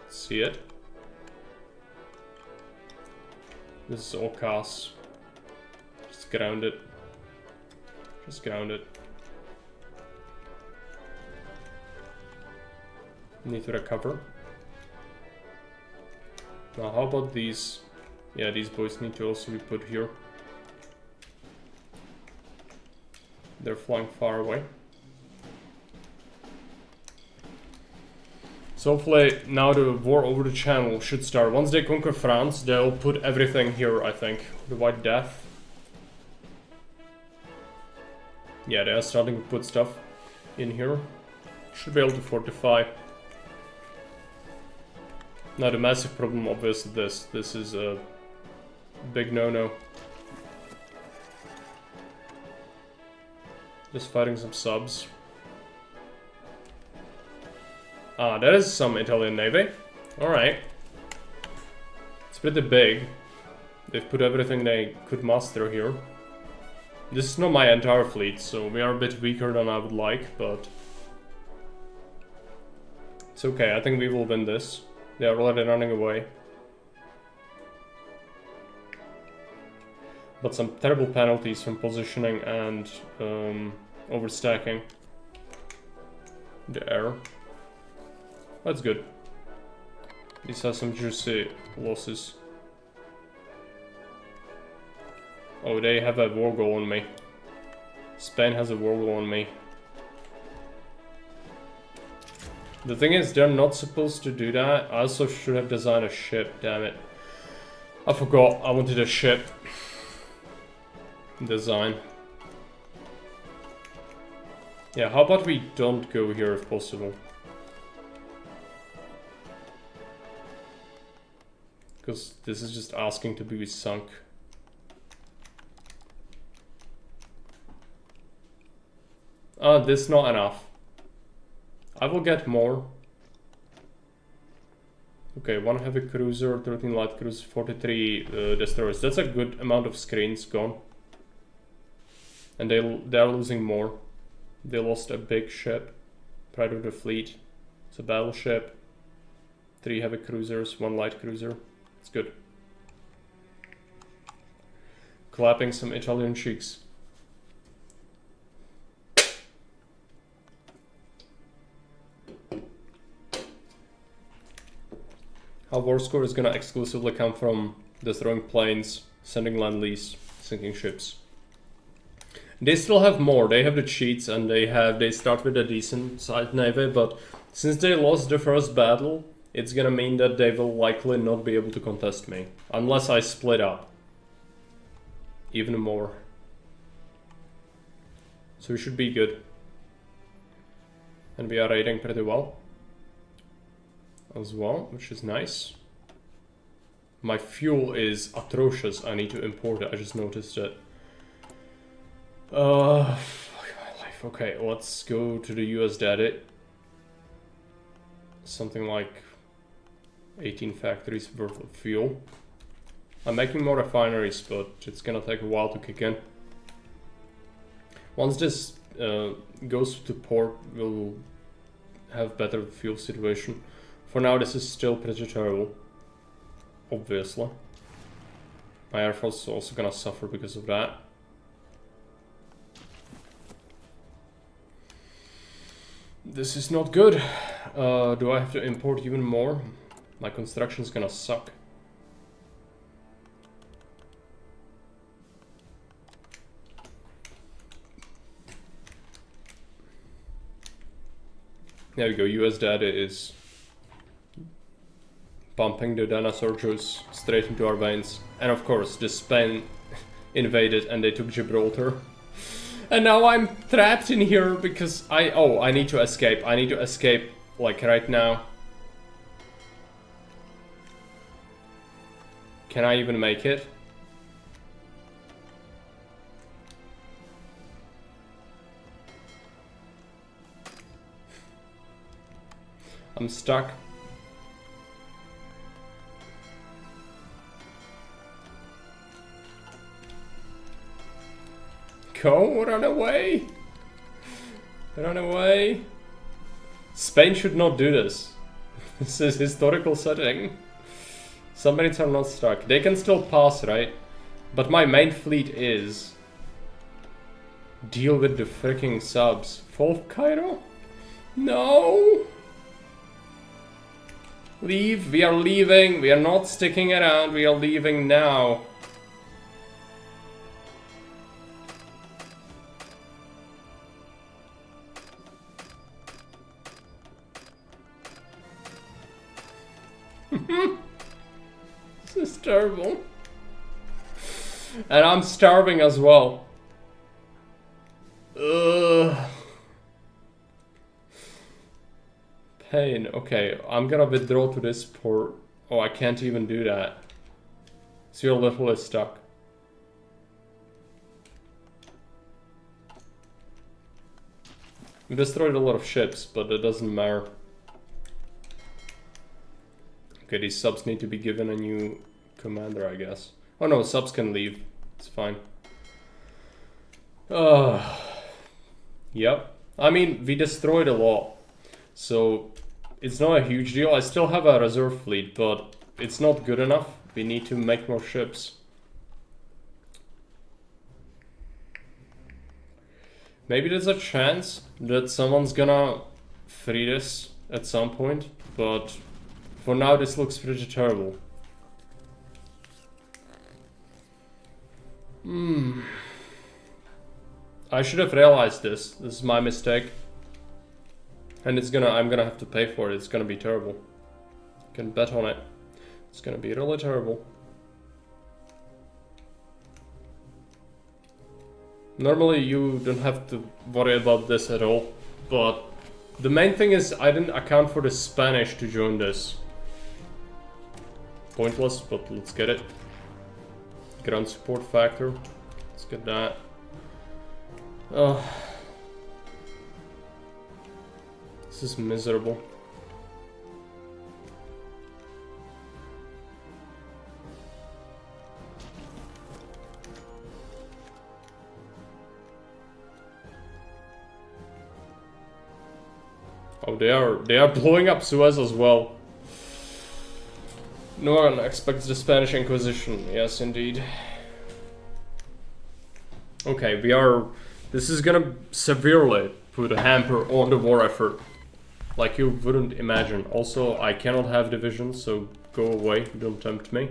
See it? This is all CAS. Just ground it. Just ground it. Need to recover. Now how about these? Yeah, these boys need to also be put here. They're flying far away. So hopefully now the war over the channel should start. Once they conquer France, they'll put everything here, I think. The White Death. Yeah, they are starting to put stuff in here. Should be able to fortify. Now the massive problem obviously this is a big no-no. Just fighting some subs. Ah, that is some Italian navy. Alright. It's pretty big. They've put everything they could muster here. This is not my entire fleet, so we are a bit weaker than I would like, but it's okay, I think we will win this. They are already running away. But some terrible penalties from positioning and overstacking the air. That's good. These are some juicy losses. Oh, they have a war goal on me. Spain has a war goal on me. The thing is, they're not supposed to do that. I also should have designed a ship, damn it. I forgot, I wanted a ship design. Yeah, how about we don't go here if possible? Because this is just asking to be sunk. This is not enough. I will get more. Okay, 1 heavy cruiser, 13 light cruisers, 43 destroyers. That's a good amount of screens gone. And they are losing more. They lost a big ship, pride of the fleet. It's a battleship. 3 heavy cruisers, 1 light cruiser. It's good. Clapping some Italian cheeks. Our war score is gonna exclusively come from destroying planes, sending land-lease, sinking ships. They still have more. They have the cheats and they start with a decent sized navy, but since they lost the first battle, it's gonna mean that they will likely not be able to contest me. Unless I split up. Even more. So we should be good. And we are raiding pretty well. As well, which is nice. My fuel is atrocious. I need to import it. I just noticed it. Fuck my life. Okay, let's go to the US Daddy. Something like 18 factories worth of fuel. I'm making more refineries, but it's gonna take a while to kick in. Once this goes to port, we'll have better fuel situation. For now, this is still pretty terrible. Obviously. My air force is also gonna suffer because of that. This is not good. Do I have to import even more? My construction's gonna suck. There we go, US data is pumping the dinosaur juice straight into our veins. And of course, the Spain invaded and they took Gibraltar. And now I'm trapped in here because I need to escape. I need to escape, like, right now. Can I even make it? I'm stuck. Go, run away! Run away! Spain should not do this. This is historical setting. Submarines are not stuck. They can still pass, right? But my main fleet is... Deal with the freaking subs. Fall of Cairo? No! Leave, we are leaving. We are not sticking around. We are leaving now. This is terrible. And I'm starving as well. Ugh. Pain. Okay, I'm gonna withdraw to this port. Oh, I can't even do that. So your little is stuck. We destroyed a lot of ships, but it doesn't matter. Okay, these subs need to be given a new commander, I guess. Oh no, subs can leave. It's fine. Yep. I mean, we destroyed a lot. So, it's not a huge deal. I still have a reserve fleet, but it's not good enough. We need to make more ships. Maybe there's a chance that someone's gonna free this at some point, but for now this looks pretty terrible. I should have realized this. This is my mistake. And I'm gonna have to pay for it. It's gonna be terrible. You can bet on it. It's gonna be really terrible. Normally you don't have to worry about this at all, but the main thing is I didn't account for the Spanish to join this. Pointless, but let's get it. Ground support factor. Let's get that. This is miserable. Oh, they are blowing up Suez as well. No one expects the Spanish Inquisition. Yes, indeed. Okay, this is gonna severely put a hamper on the war effort. Like you wouldn't imagine. Also, I cannot have divisions, so go away. Don't tempt me.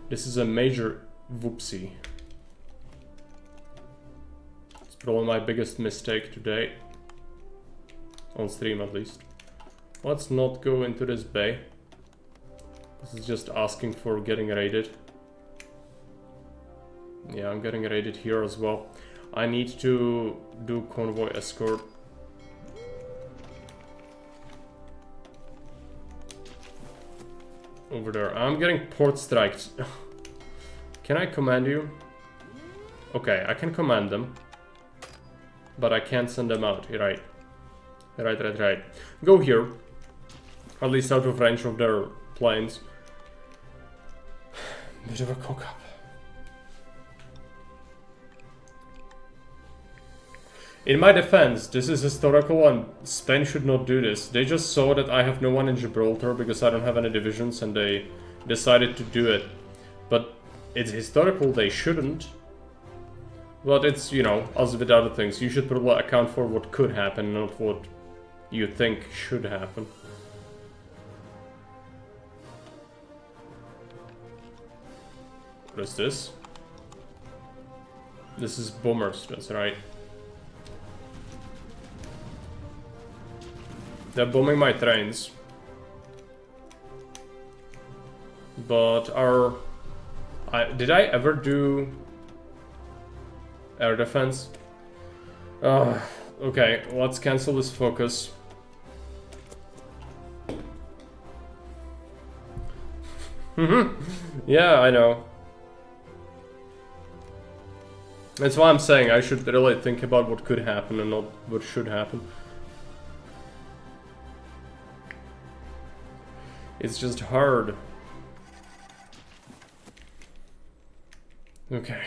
This is a major whoopsie. It's probably my biggest mistake today. On stream, at least. Let's not go into this bay. This is just asking for getting raided. Yeah, I'm getting raided here as well. I need to do convoy escort. Over there. I'm getting port striked. Can I command you? Okay, I can command them. But I can't send them out. You're right. Right. Go here. At least out of range of their planes. Bit of a cock-up. In my defense, this is historical and Spain should not do this. They just saw that I have no one in Gibraltar because I don't have any divisions and they decided to do it. But it's historical, they shouldn't. But it's, you know, as with other things, you should probably account for what could happen, not what you think should happen. What is this? This is bombers, that's right. They're bombing my trains. But did I ever do air defense? Okay, let's cancel this focus. Yeah, I know. That's why I'm saying I should really think about what could happen and not what should happen. It's just hard. Okay.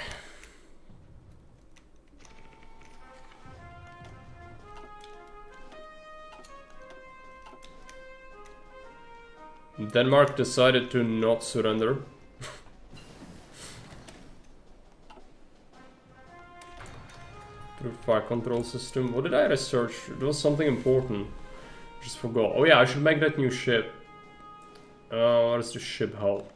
Denmark decided to not surrender. Fire control system. What did I research? It was something important. Just forgot. Oh yeah, I should make that new ship. What is the ship hull?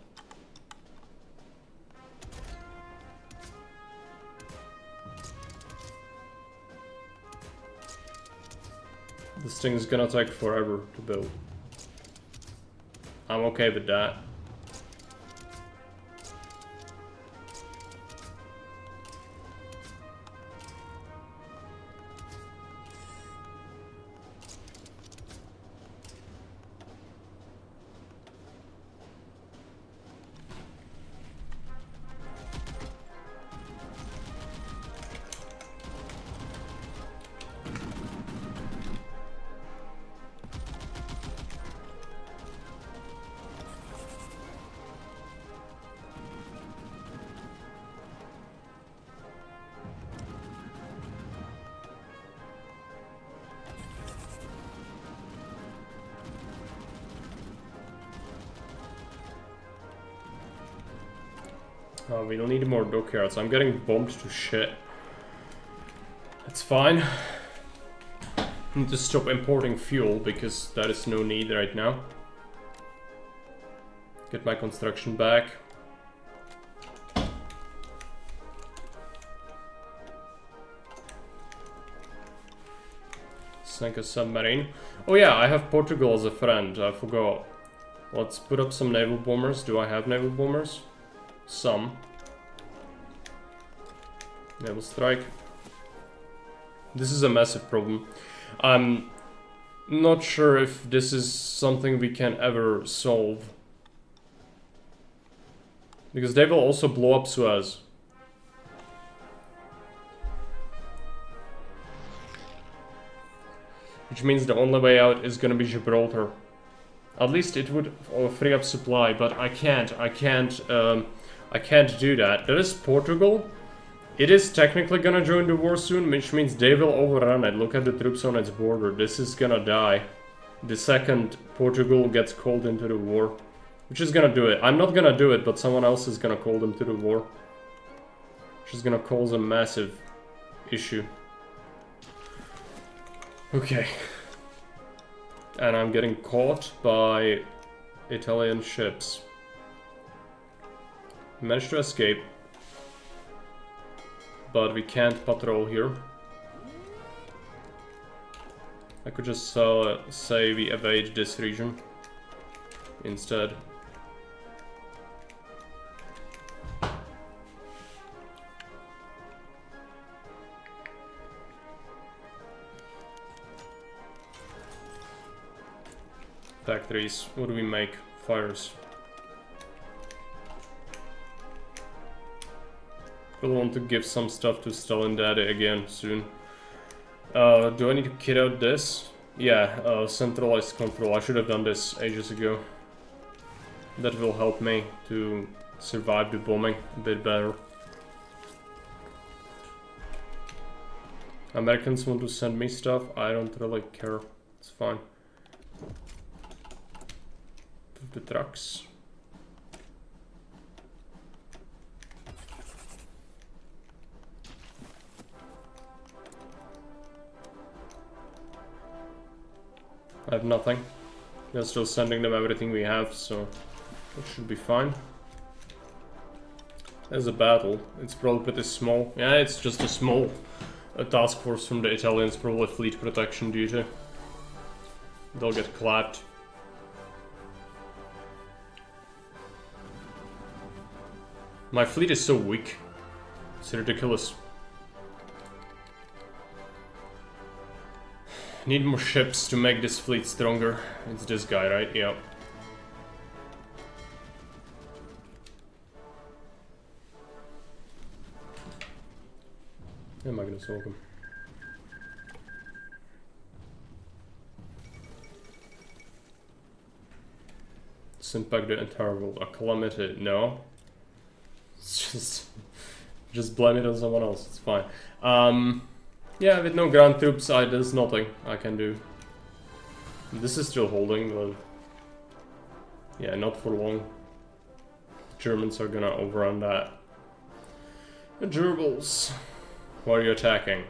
This thing is gonna take forever to build. I'm okay with that. Oh, we'll need more dockyards. I'm getting bombed to shit. That's fine. Need to stop importing fuel because there is no need right now. Get my construction back. Sink a submarine. Oh yeah, I have Portugal as a friend. I forgot. Let's put up some naval bombers. Do I have naval bombers? Some. Naval strike. This is a massive problem. I'm not sure if this is something we can ever solve. Because they will also blow up Suez. Which means the only way out is gonna be Gibraltar. At least it would free up supply, but I can't do that. That is Portugal. It is technically gonna join the war soon, which means they will overrun it. Look at the troops on its border. This is gonna die the second Portugal gets called into the war. Which is gonna do it. I'm not gonna do it, but someone else is gonna call them to the war. Which is gonna cause a massive issue. Okay. And I'm getting caught by Italian ships. Managed to escape. But we can't patrol here. I could just say we evade this region instead. Factories. What do we make? Fires. We'll want to give some stuff to Stalin-Daddy again soon. Do I need to kit out this? Yeah, centralized control. I should have done this ages ago. That will help me to survive the bombing a bit better. Americans want to send me stuff. I don't really care. It's fine. The trucks. I have nothing. We're still sending them everything we have, so it should be fine. There's a battle. It's probably pretty small. Yeah, it's just a small task force from the Italians, probably fleet protection duty. They'll get clapped. My fleet is so weak. It's ridiculous. Need more ships to make this fleet stronger. It's this guy, right? Yeah. Yeah, Magnus, welcome. Impact the entire world. A calamity? No. It's just blame it on someone else. It's fine. Yeah, with no ground troops, there's nothing I can do. This is still holding, but yeah, not for long. Germans are gonna overrun that. The Gerbils. Why are you attacking?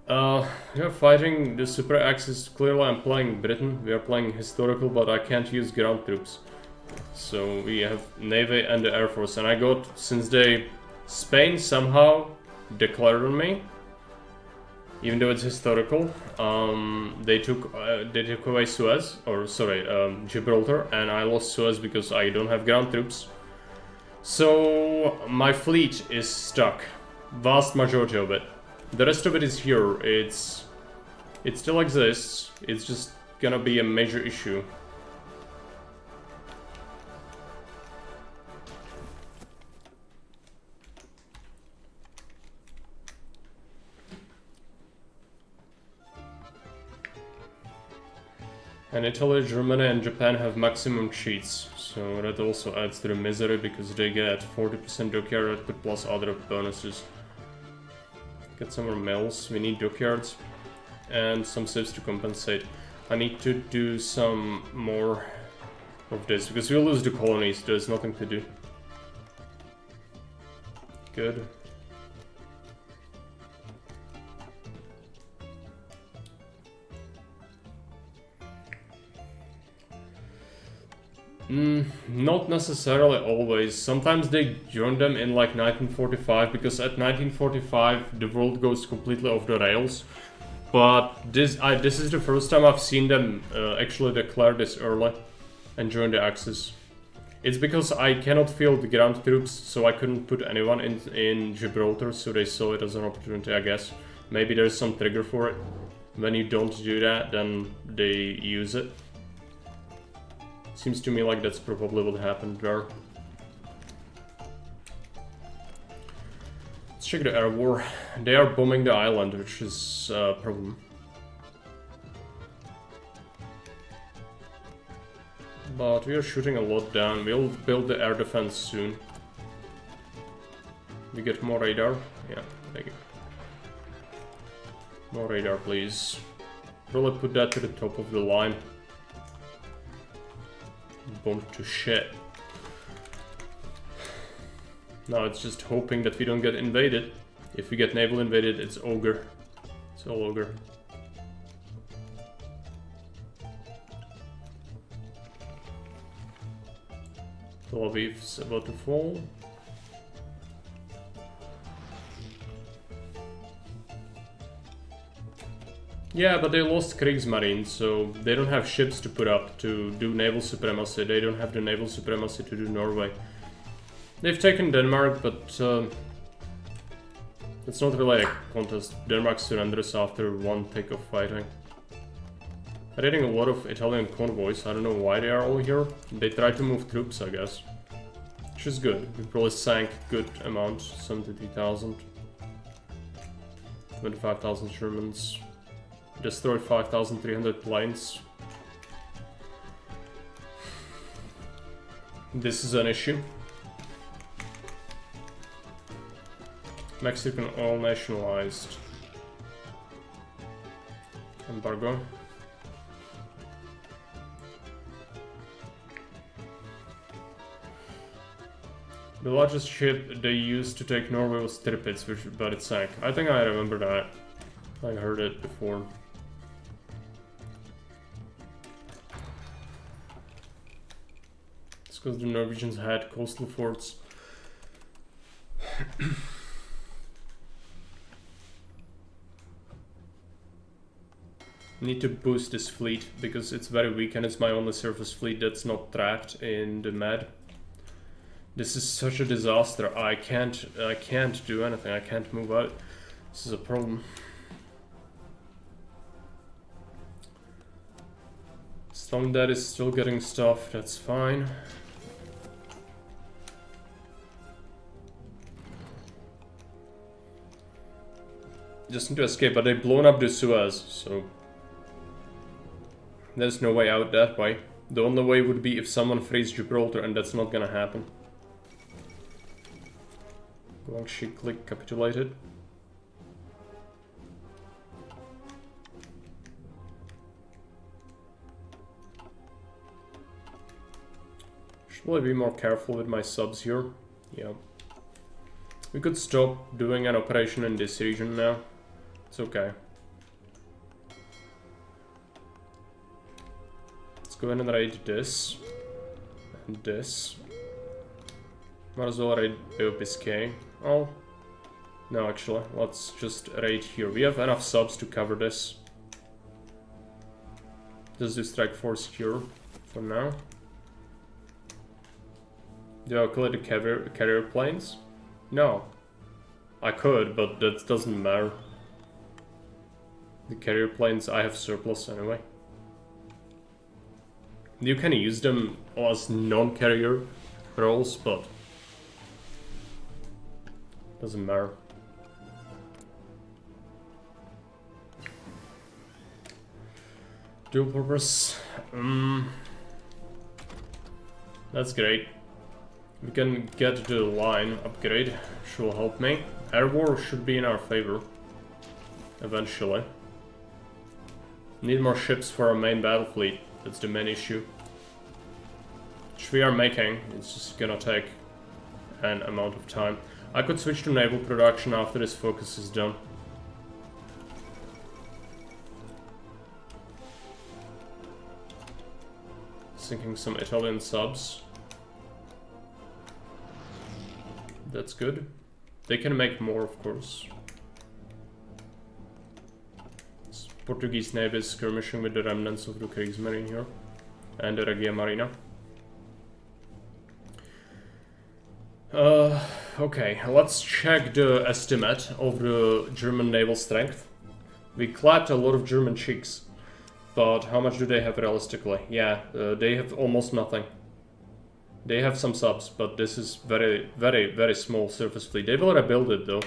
We are fighting the Super Axis. Clearly I'm playing Britain. We are playing historical, but I can't use ground troops. So we have Navy and the Air Force, and I got, since Spain somehow declared on me, even though it's historical, they took away Suez, or sorry, Gibraltar, and I lost Suez because I don't have ground troops. So my fleet is stuck, vast majority of it. The rest of it is here. It still exists. It's just gonna be a major issue. And Italy, Germany and Japan have maximum cheats, so that also adds to the misery because they get 40% dockyard output plus other bonuses. Get some more mills, we need dockyards and some civs to compensate. I need to do some more of this because we'll lose the colonies, there's nothing to do. Good. Not necessarily always. Sometimes they join them in like 1945 because at 1945 the world goes completely off the rails. But this is the first time I've seen them actually declare this early and join the Axis. It's because I cannot field the ground troops, so I couldn't put anyone in Gibraltar, so they saw it as an opportunity, I guess. Maybe there's some trigger for it. When you don't do that, then they use it. Seems to me like that's probably what happened there. Let's check the air war. They are bombing the island, which is a problem. But we are shooting a lot down. We'll build the air defense soon. We get more radar? Yeah, thank you. More radar, please. Probably put that to the top of the line. Bomb to shit. Now it's just hoping that we don't get invaded. If we get naval invaded, it's ogre. It's all ogre. Tel Aviv's about to fall. Yeah, but they lost Kriegsmarine, so they don't have ships to put up to do naval supremacy. They don't have the naval supremacy to do Norway. They've taken Denmark, but it's not really a contest. Denmark surrenders after one take of fighting. I'm getting a lot of Italian convoys. I don't know why they are all here. They try to move troops, I guess. Which is good. We probably sank good amount, 73,000. 25,000 Germans. Destroyed 5,300 planes. This is an issue. Mexican oil nationalized. Embargo. The largest ship they used to take Norway was Tirpitz, but it sank. I think I remember that. I heard it before. because the Norwegians had coastal forts. Need to boost this fleet because it's very weak and it's my only surface fleet that's not tracked in the Med. This is such a disaster. I can't do anything. I can't move out. This is a problem. Stone Dead is still getting stuff. That's fine. Just need to escape, but they've blown up the Suez, so there's no way out that way. The only way would be if someone frees Gibraltar, and that's not gonna happen. Guangxi click capitulated. Should I be more careful with my subs here? Yeah. We could stop doing an operation in this region now. It's okay. Let's go ahead and raid this. And this. Might as well raid Biscay. Oh. No, actually. Let's just raid here. We have enough subs to cover this. Just do strike force here for now. Do I call it the carrier planes? No. I could, but that doesn't matter. The carrier planes, I have surplus anyway. You can use them as non-carrier roles, but doesn't matter. Dual purpose. That's great. We can get the line upgrade, which will help me. Air war should be in our favor. Eventually. Need more ships for our main battle fleet. That's the main issue. Which we are making. It's just gonna take an amount of time. I could switch to naval production after this focus is done. Sinking some Italian subs. That's good. They can make more, of course. Portuguese Navy is skirmishing with the remnants of the Kriegsmarine here. And the Regia Marina. Okay, let's check the estimate of the German naval strength. We clapped a lot of German cheeks. But how much do they have realistically? Yeah, they have almost nothing. They have some subs, but this is very, very, very small surface fleet. They will rebuild it though,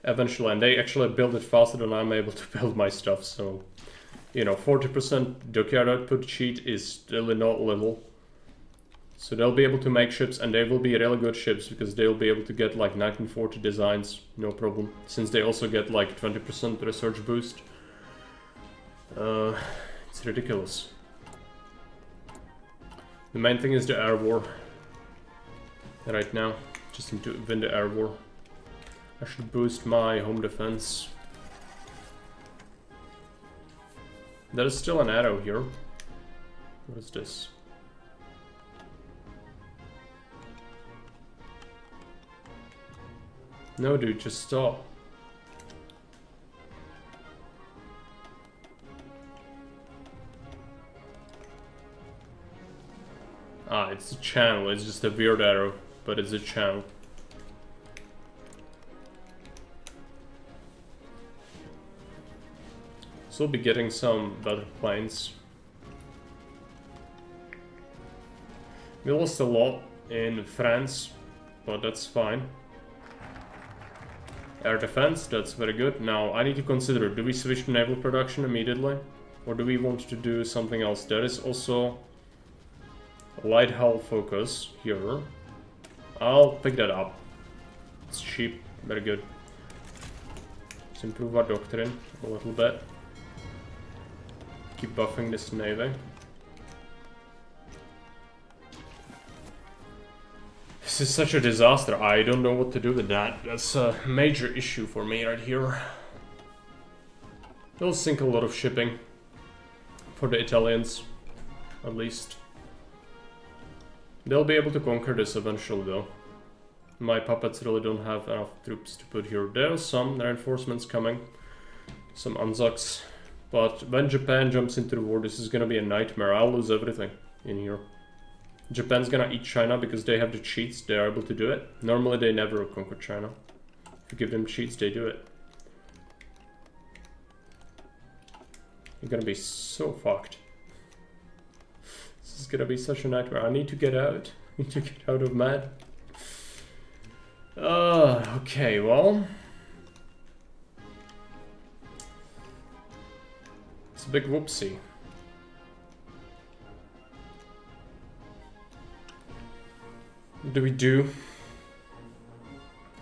eventually, and they actually build it faster than I'm able to build my stuff, so... You know, 40% dockyard output cheat is really not little. So they'll be able to make ships, and they will be really good ships, because they'll be able to get like 1940 designs, no problem. Since they also get like 20% research boost. It's ridiculous. The main thing is the air war. Right now, just need to win the air war. I should boost my home defense. There is still an arrow here. What is this? No, dude, just stop. Ah, it's a channel. It's just a weird arrow, but it's a channel. So we'll be getting some better planes. We lost a lot in France, but that's fine. Air defense, that's very good. Now I need to consider, do we switch to naval production immediately? Or do we want to do something else? There is also a light hull focus here. I'll pick that up. It's cheap, very good. Let's improve our doctrine a little bit. Keep buffing this navy. This is such a disaster. I don't know what to do with that. That's a major issue for me right here. They'll sink a lot of shipping. For the Italians, at least. They'll be able to conquer this eventually though. My puppets really don't have enough troops to put here. There are some reinforcements coming. Some Anzacs. But when Japan jumps into the war, this is gonna be a nightmare. I'll lose everything in here. Japan's gonna eat China because they have the cheats. They are able to do it. Normally they never conquer China. If you give them cheats, they do it. You're gonna be so fucked. This is gonna be such a nightmare. I need to get out. I need to get out of mad. Okay, well. It's a big whoopsie. What do we do?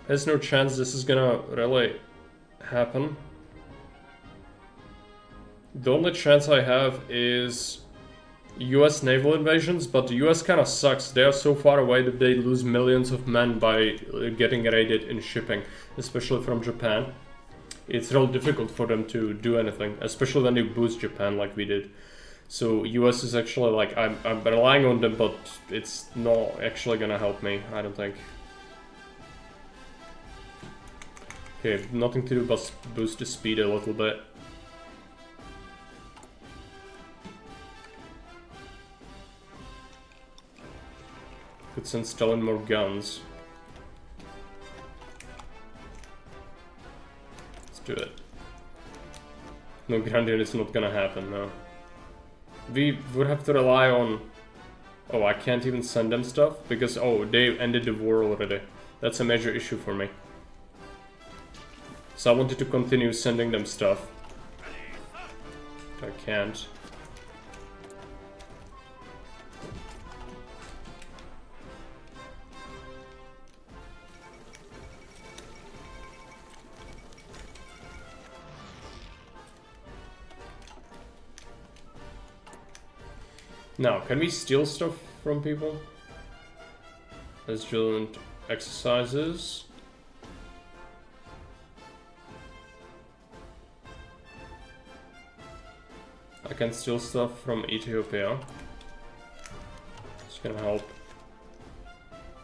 There's no chance this is gonna really happen. The only chance I have is US naval invasions, but the US kind of sucks. They are so far away that they lose millions of men by getting raided in shipping, especially from Japan. It's real difficult for them to do anything, especially when you boost Japan like we did. So US is actually like, I'm relying on them, but it's not actually gonna help me, I don't think. Okay, nothing to do but boost the speed a little bit. Could send Stalin more guns. Let's do it. No, Grandian is not gonna happen, no. We would have to rely on... Oh, I can't even send them stuff because, oh, they ended the war already. That's a major issue for me. So I wanted to continue sending them stuff. I can't. Now, can we steal stuff from people? As joint exercises. I can steal stuff from Ethiopia. It's gonna help.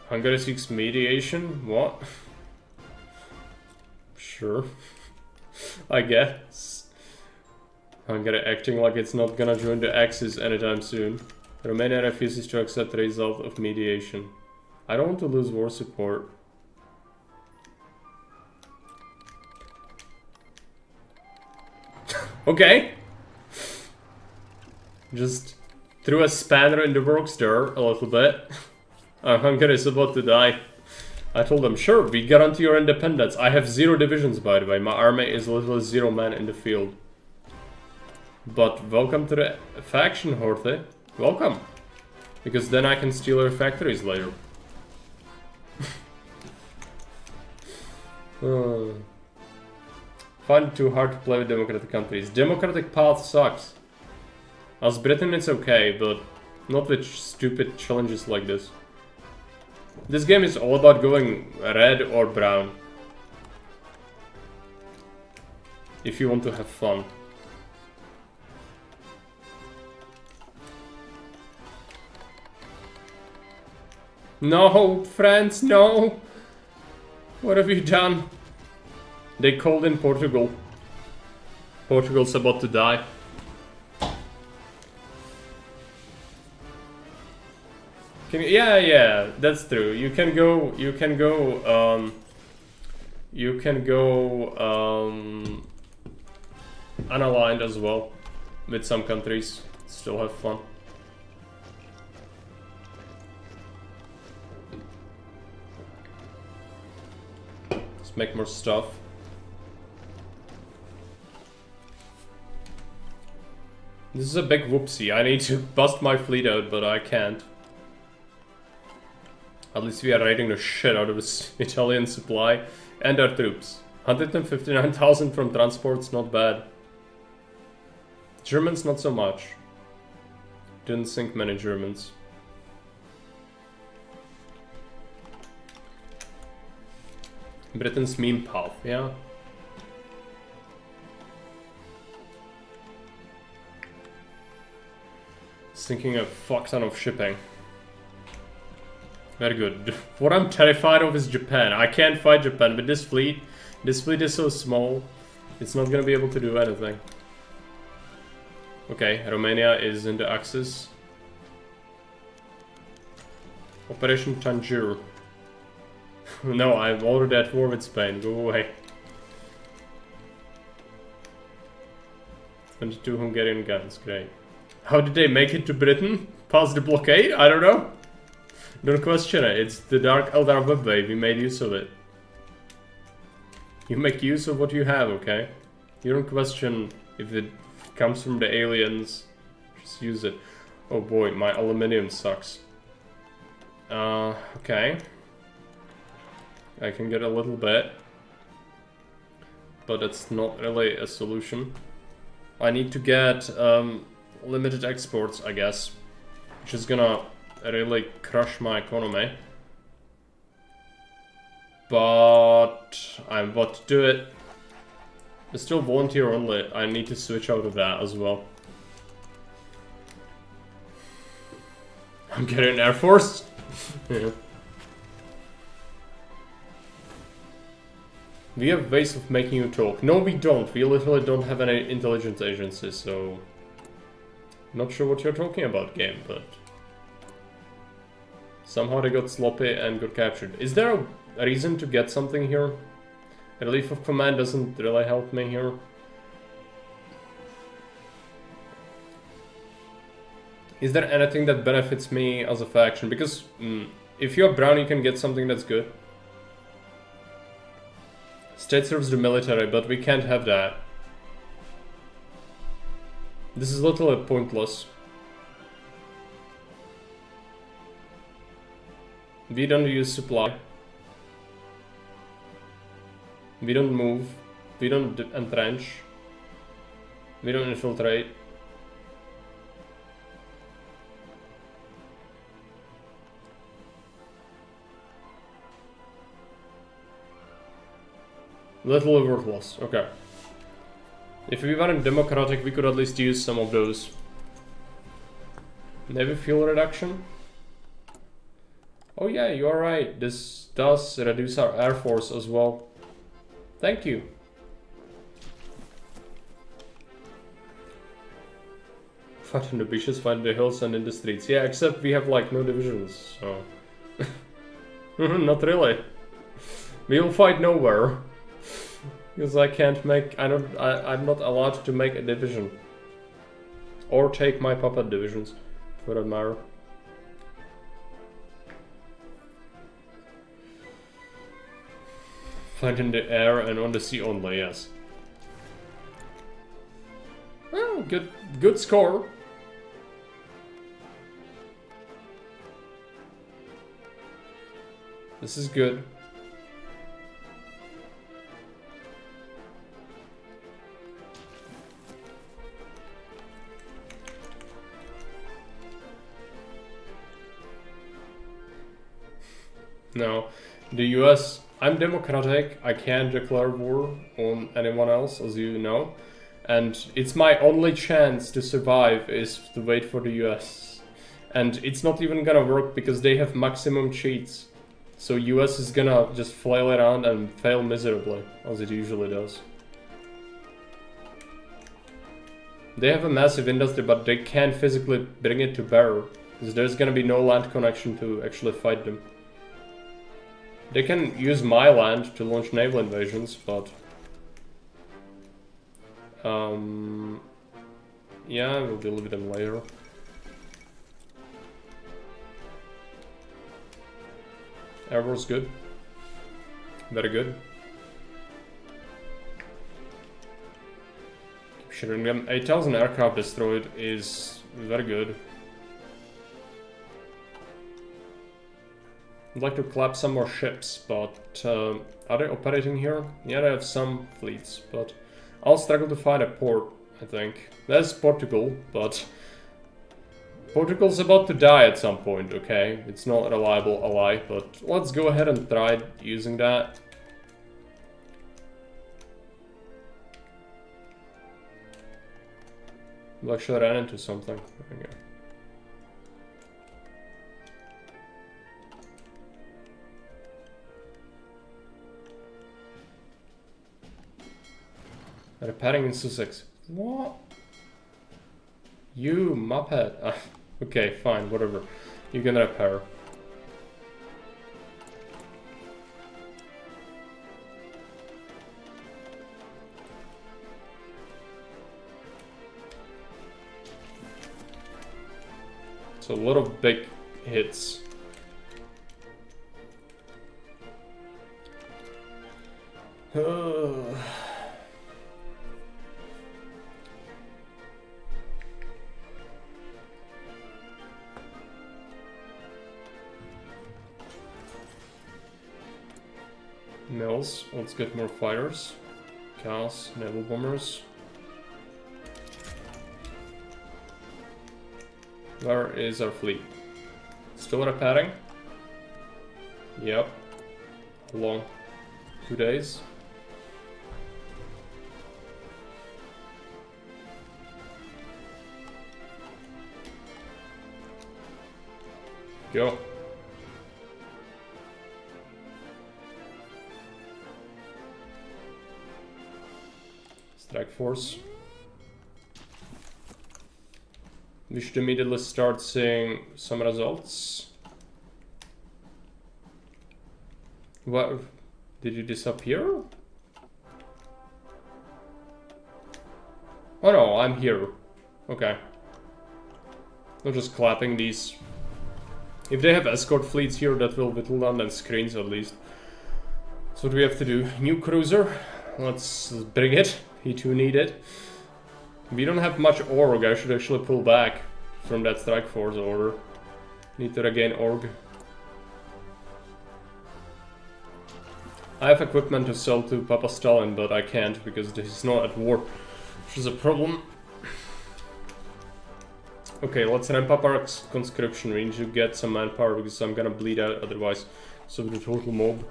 Hungary seeks mediation? What? Sure. I guess. Hungary acting like it's not gonna join the Axis anytime soon. Romania refuses to accept the result of mediation. I don't want to lose war support. Okay. Just threw a spanner in the works there a little bit. Hungary is about to die. I told them, sure, we guarantee your independence. I have 0 divisions, by the way. My army is literally 0 men in the field. But welcome to the faction, Horthe. Welcome. Because then I can steal your factories later. Find it too hard to play with democratic countries. Democratic path sucks. As Britain it's okay, but not with stupid challenges like this. This game is all about going red or brown. If you want to have fun. No, France, no! What have you done? They called in Portugal. Portugal's about to die. Yeah, that's true. You can go unaligned as well with some countries. Still have fun. Let's make more stuff. This is a big whoopsie. I need to bust my fleet out, but I can't. At least we are raiding the shit out of this Italian supply and our troops. 159,000 from transports, not bad. Germans, not so much. Didn't sink many Germans. Britain's meme path, yeah. Sinking a fuck ton of shipping. Very good. What I'm terrified of is Japan. I can't fight Japan with this fleet. This fleet is so small. It's not gonna be able to do anything. Okay, Romania is in the Axis. Operation Tangier. No, I'm already at war with Spain. Go away. 22 Hungarian guns. Great. How did they make it to Britain? Past the blockade? I don't know. Don't question it. It's the Dark Eldar webway. We made use of it. You make use of what you have, okay? You don't question if it comes from the aliens. Just use it. Oh boy, my aluminium sucks. Okay. I can get a little bit. But it's not really a solution. I need to get limited exports, I guess. Which is gonna really crush my economy. But I'm about to do it. It's still volunteer only. I need to switch out of that as well. I'm getting Air Force. Yeah. We have ways of making you talk. No, we don't. We literally don't have any intelligence agencies, so... Not sure what you're talking about, game, but... Somehow they got sloppy and got captured. Is there a reason to get something here? Relief of command doesn't really help me here. Is there anything that benefits me as a faction? Because if you're brown, you can get something that's good. State serves the military, but we can't have that. This is literally pointless. We don't use supply. We don't move. We don't entrench. We don't infiltrate. Literally worthless. Okay. If we weren't democratic, we could at least use some of those. Navy fuel reduction. Oh yeah, you are right. This does reduce our air force as well. Thank you. Fight in the bushes, fight in the hills and in the streets. Yeah, except we have like no divisions, so... Not really. We will fight nowhere. Because I can't make... I'm not allowed to make a division. Or take my puppet divisions, for that matter. Fight in the air and on the sea only, yes. Well, good score. This is good. No, the US, I'm democratic, I can't declare war on anyone else, as you know. And it's my only chance to survive is to wait for the US. And it's not even gonna work because they have maximum cheats. So US is gonna just flail around and fail miserably, as it usually does. They have a massive industry, but they can't physically bring it to bear. Because there's gonna be no land connection to actually fight them. They can use my land to launch naval invasions, but... yeah, we'll deal with them later. Air War's good. Very good. Keep shooting them. 8,000 aircraft destroyed is very good. I'd like to clap some more ships, but are they operating here? Yeah, they have some fleets, but I'll struggle to find a port, I think. There's Portugal, but Portugal's about to die at some point, okay? It's not a reliable ally, but let's go ahead and try using that. I actually ran into something. There we go. Repairing in Sussex. What? You muppet. Okay, fine, whatever. You can repair. So a lot of big hits. Mills, let's get more fighters. Cows, naval bombers. Where is our fleet? Still repairing? Yep. How long? 2 days? Go. Strike force. We should immediately start seeing some results. What? Did you disappear? Oh no, I'm here. Okay. I'm just clapping these. If they have escort fleets here, that will whittle down their screens at least. That's what we have to do. New cruiser. Let's bring it. He2 need it. We don't have much org. I should actually pull back from that strike force order. Need to regain org. I have equipment to sell to Papa Stalin, but I can't because he's not at war, which is a problem. Okay, let's ramp up our conscription. We need to get some manpower because I'm gonna bleed out otherwise. So the total mob.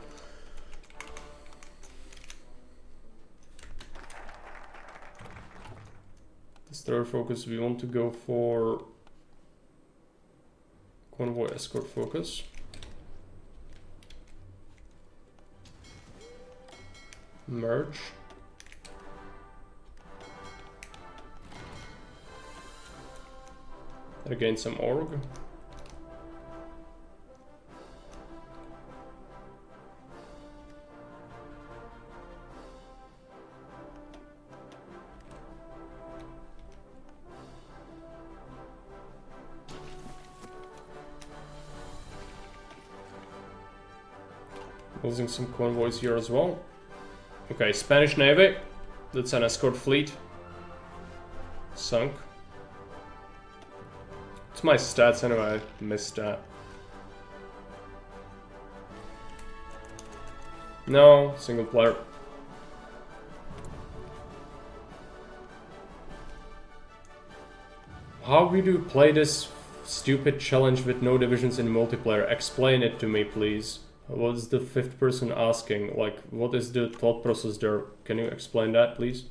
Destroyer focus, we want to go for convoy escort focus. Merge. Regain some org. Losing some convoys here as well. Okay, Spanish Navy. That's an escort fleet. Sunk. It's my stats anyway, I missed that. No, single player. How we do play this stupid challenge with no divisions in multiplayer? Explain it to me, please. What is the fifth person asking? Like, what is the thought process there? Can you explain that, please?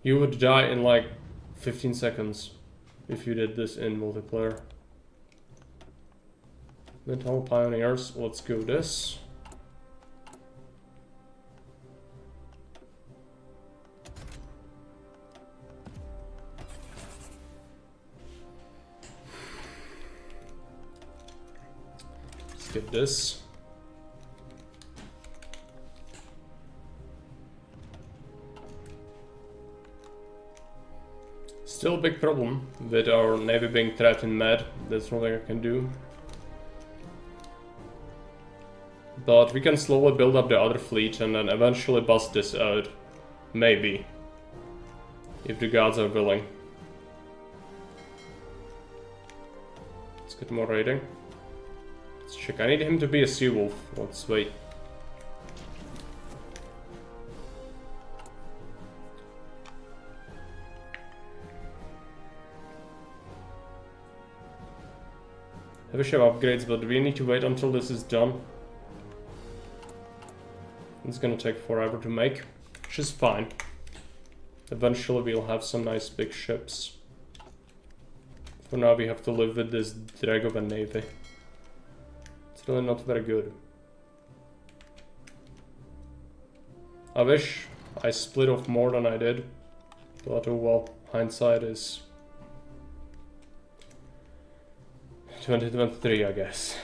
You would die in like 15 seconds if you did this in multiplayer. Little Pioneers, let's go this. Get this. Still a big problem with our navy being trapped in Med. That's nothing I can do. But we can slowly build up the other fleet and then eventually bust this out. Maybe. If the gods are willing. Let's get more raiding. Let's check. I need him to be a sea wolf. Let's wait. Heavy ship upgrades, but we need to wait until this is done. It's gonna take forever to make, which is fine. Eventually we'll have some nice big ships. For now we have to live with this drag of a navy. It's really not very good. I wish I split off more than I did. But oh well, hindsight is 2023, I guess.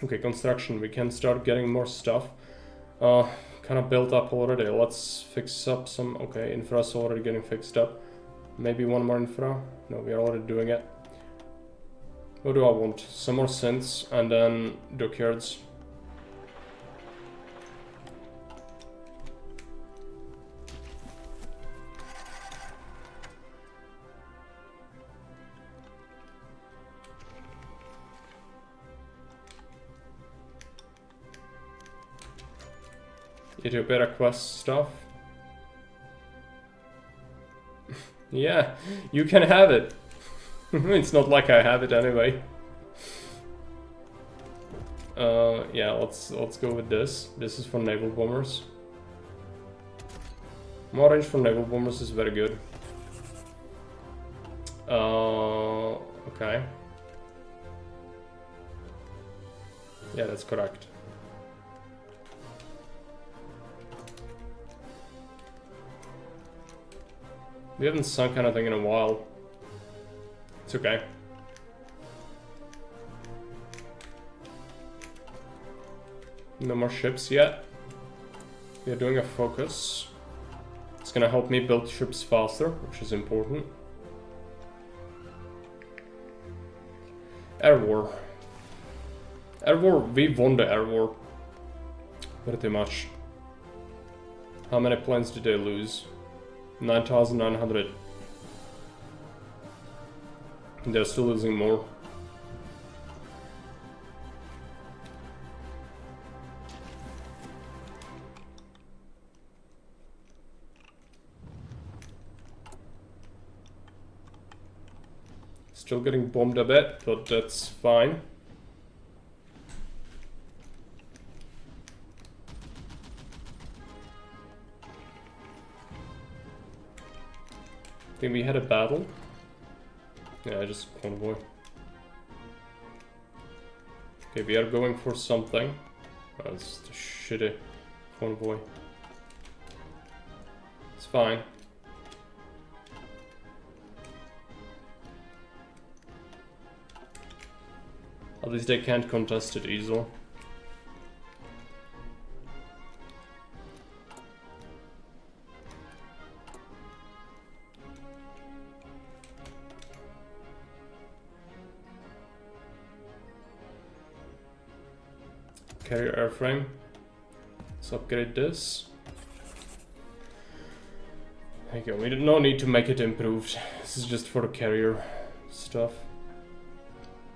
Okay, construction. We can start getting more stuff. Kind of built up already. Let's fix up some... Okay, infra's already getting fixed up. Maybe one more infra? No, we are already doing it. What do I want? Some more synths and then dockyards. Ethiopia request stuff. Yeah, you can have it. It's not like I have it anyway. Yeah, let's go with this. This is for naval bombers. More range for naval bombers is very good. Okay. Yeah, that's correct. We haven't sunk anything in a while. It's okay. No more ships yet. We are doing a focus. It's gonna help me build ships faster, which is important. Air war. Air war, we won the air war. Pretty much. How many planes did they lose? 9,900. They're still losing more. Still getting bombed a bit, but that's fine. I think we had a battle. Yeah, just convoy. Okay, we are going for something. That's a shitty convoy. It's fine. At least they can't contest it easily. Carrier airframe. Let's upgrade this. There you go. We no need to make it improved. This is just for the carrier stuff.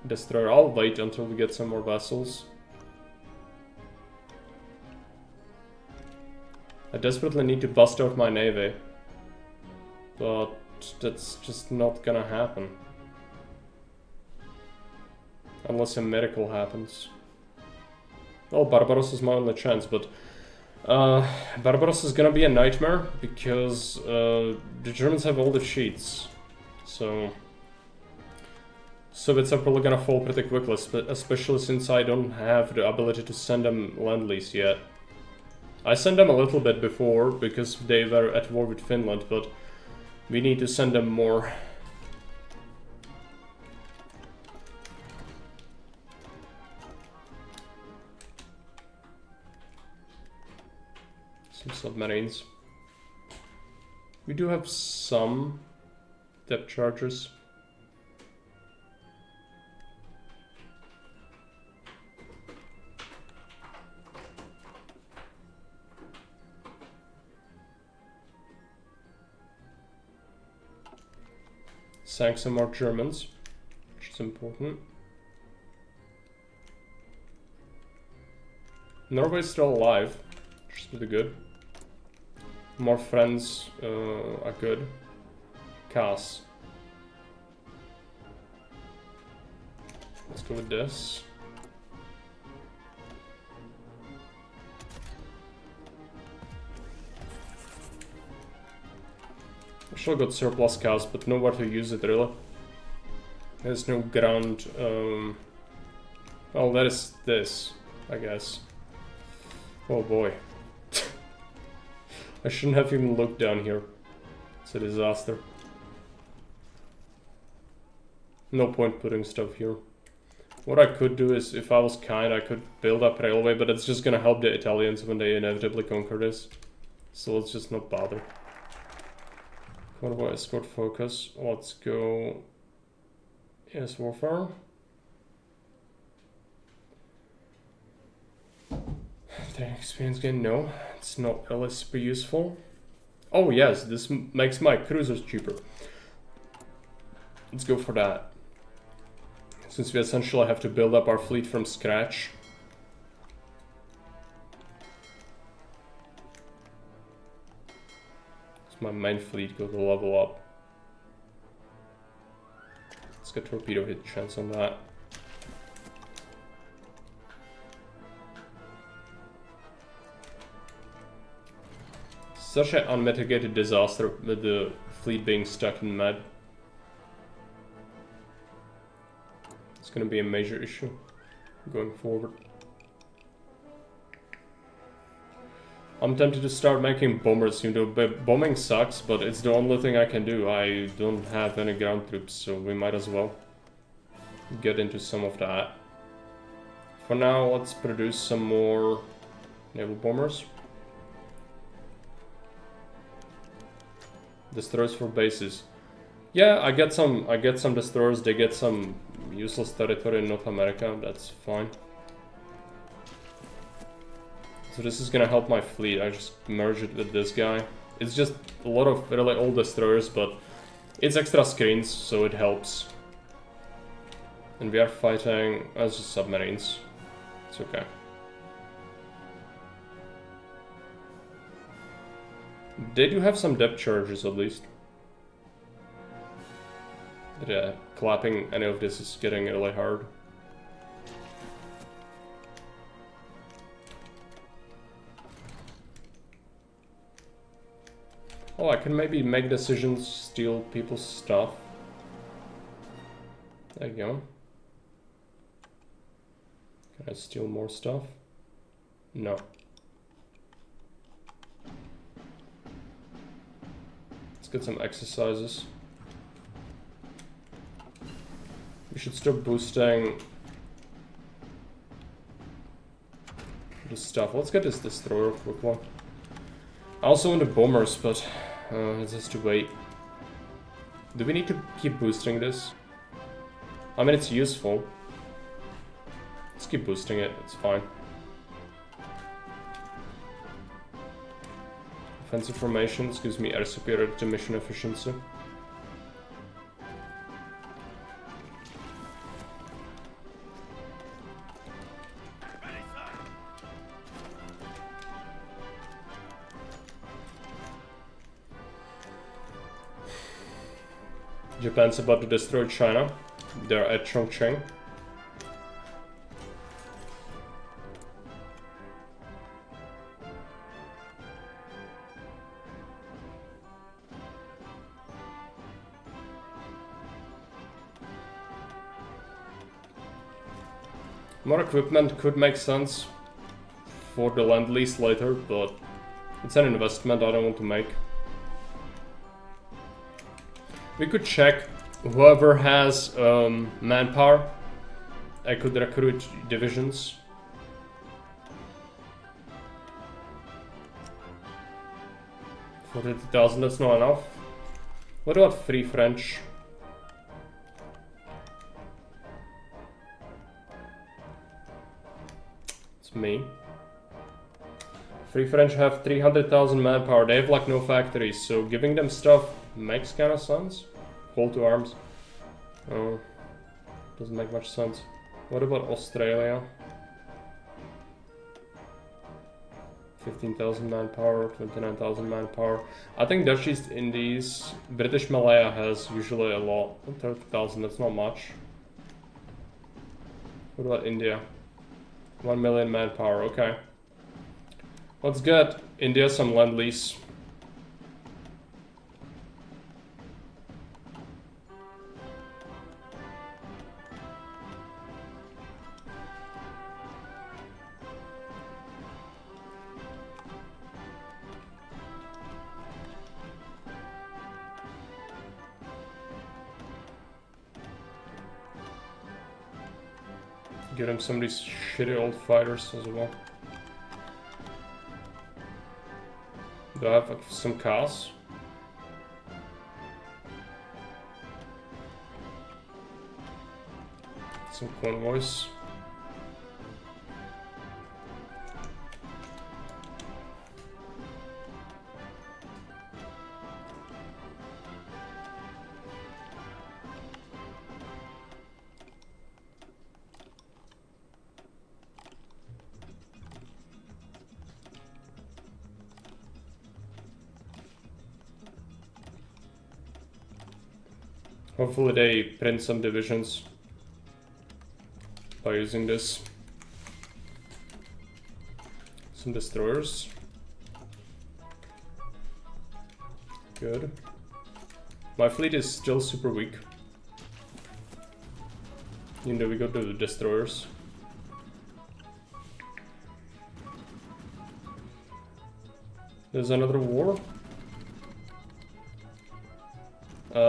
Destroyer. I'll wait until we get some more vessels. I desperately need to bust out my navy. But that's just not gonna happen. Unless a miracle happens. Well, Barbaros is my only chance, but Barbaros is gonna be a nightmare because the Germans have all the cheats. So Soviets are probably gonna fall pretty quickly, especially since I don't have the ability to send them Lend-Lease yet. I sent them a little bit before because they were at war with Finland, but we need to send them more. Some submarines. We do have some depth chargers. Sank some more Germans, which is important. Norway's still alive, which is pretty good. More friends are good. Cass. Let's go with this. I should have got surplus Cass, but nowhere to use it really. There's no ground. Well, that is this, I guess. Oh boy. I shouldn't have even looked down here. It's a disaster. No point putting stuff here. What I could do is, if I was kind, I could build up railway, but it's just gonna help the Italians when they inevitably conquer this. So let's just not bother. Convoy escort focus. Let's go. Yes, warfare. Training experience gain? No, it's not really super useful. Oh yes, this makes my cruisers cheaper. Let's go for that. Since we essentially have to build up our fleet from scratch. So my main fleet go to level up. Let's get torpedo hit chance on that. Such an unmitigated disaster with the fleet being stuck in mud. It's gonna be a major issue going forward. I'm tempted to start making bombers, you know, bombing sucks, but it's the only thing I can do. I don't have any ground troops, so we might as well get into some of that. For now, let's produce some more naval bombers. Destroyers for bases. Yeah, I get some destroyers, they get some useless territory in North America, that's fine. So this is gonna help my fleet, I just merge it with this guy. It's just a lot of really old destroyers, but it's extra screens, so it helps. And we are fighting as just submarines. It's okay. They do have some depth charges at least. But yeah, clapping any of this is getting really hard. Oh, I can maybe make decisions, steal people's stuff. There you go. Can I steal more stuff? No. Get some exercises. We should start boosting this stuff. Let's get this destroyer quickly. I also want the bombers, but it has to wait. Do we need to keep boosting this? I mean, it's useful. Let's keep boosting it, it's fine. Offensive formations gives me air superiority to mission efficiency. Japan's about to destroy China. They're at Chongqing. More equipment could make sense for the land lease later, but it's an investment I don't want to make. We could check whoever has manpower. I could recruit divisions. For 50,000, that's not enough. What about Free French? Me. Free French have 300,000 manpower. They have like no factories, so giving them stuff makes kind of sense. Call to arms. Oh, doesn't make much sense. What about Australia? 15,000 manpower, 29,000 manpower. I think Dutch East Indies, British Malaya has usually a lot. 30,000, that's not much. What about India? 1 million manpower, okay. Let's get India some land lease. Get him some of these shitty old fighters as well. Do I have some cars? Some convoys. Hopefully they print some divisions by using this. Some destroyers. Good. My fleet is still super weak. Even though we got the destroyers. There's another war?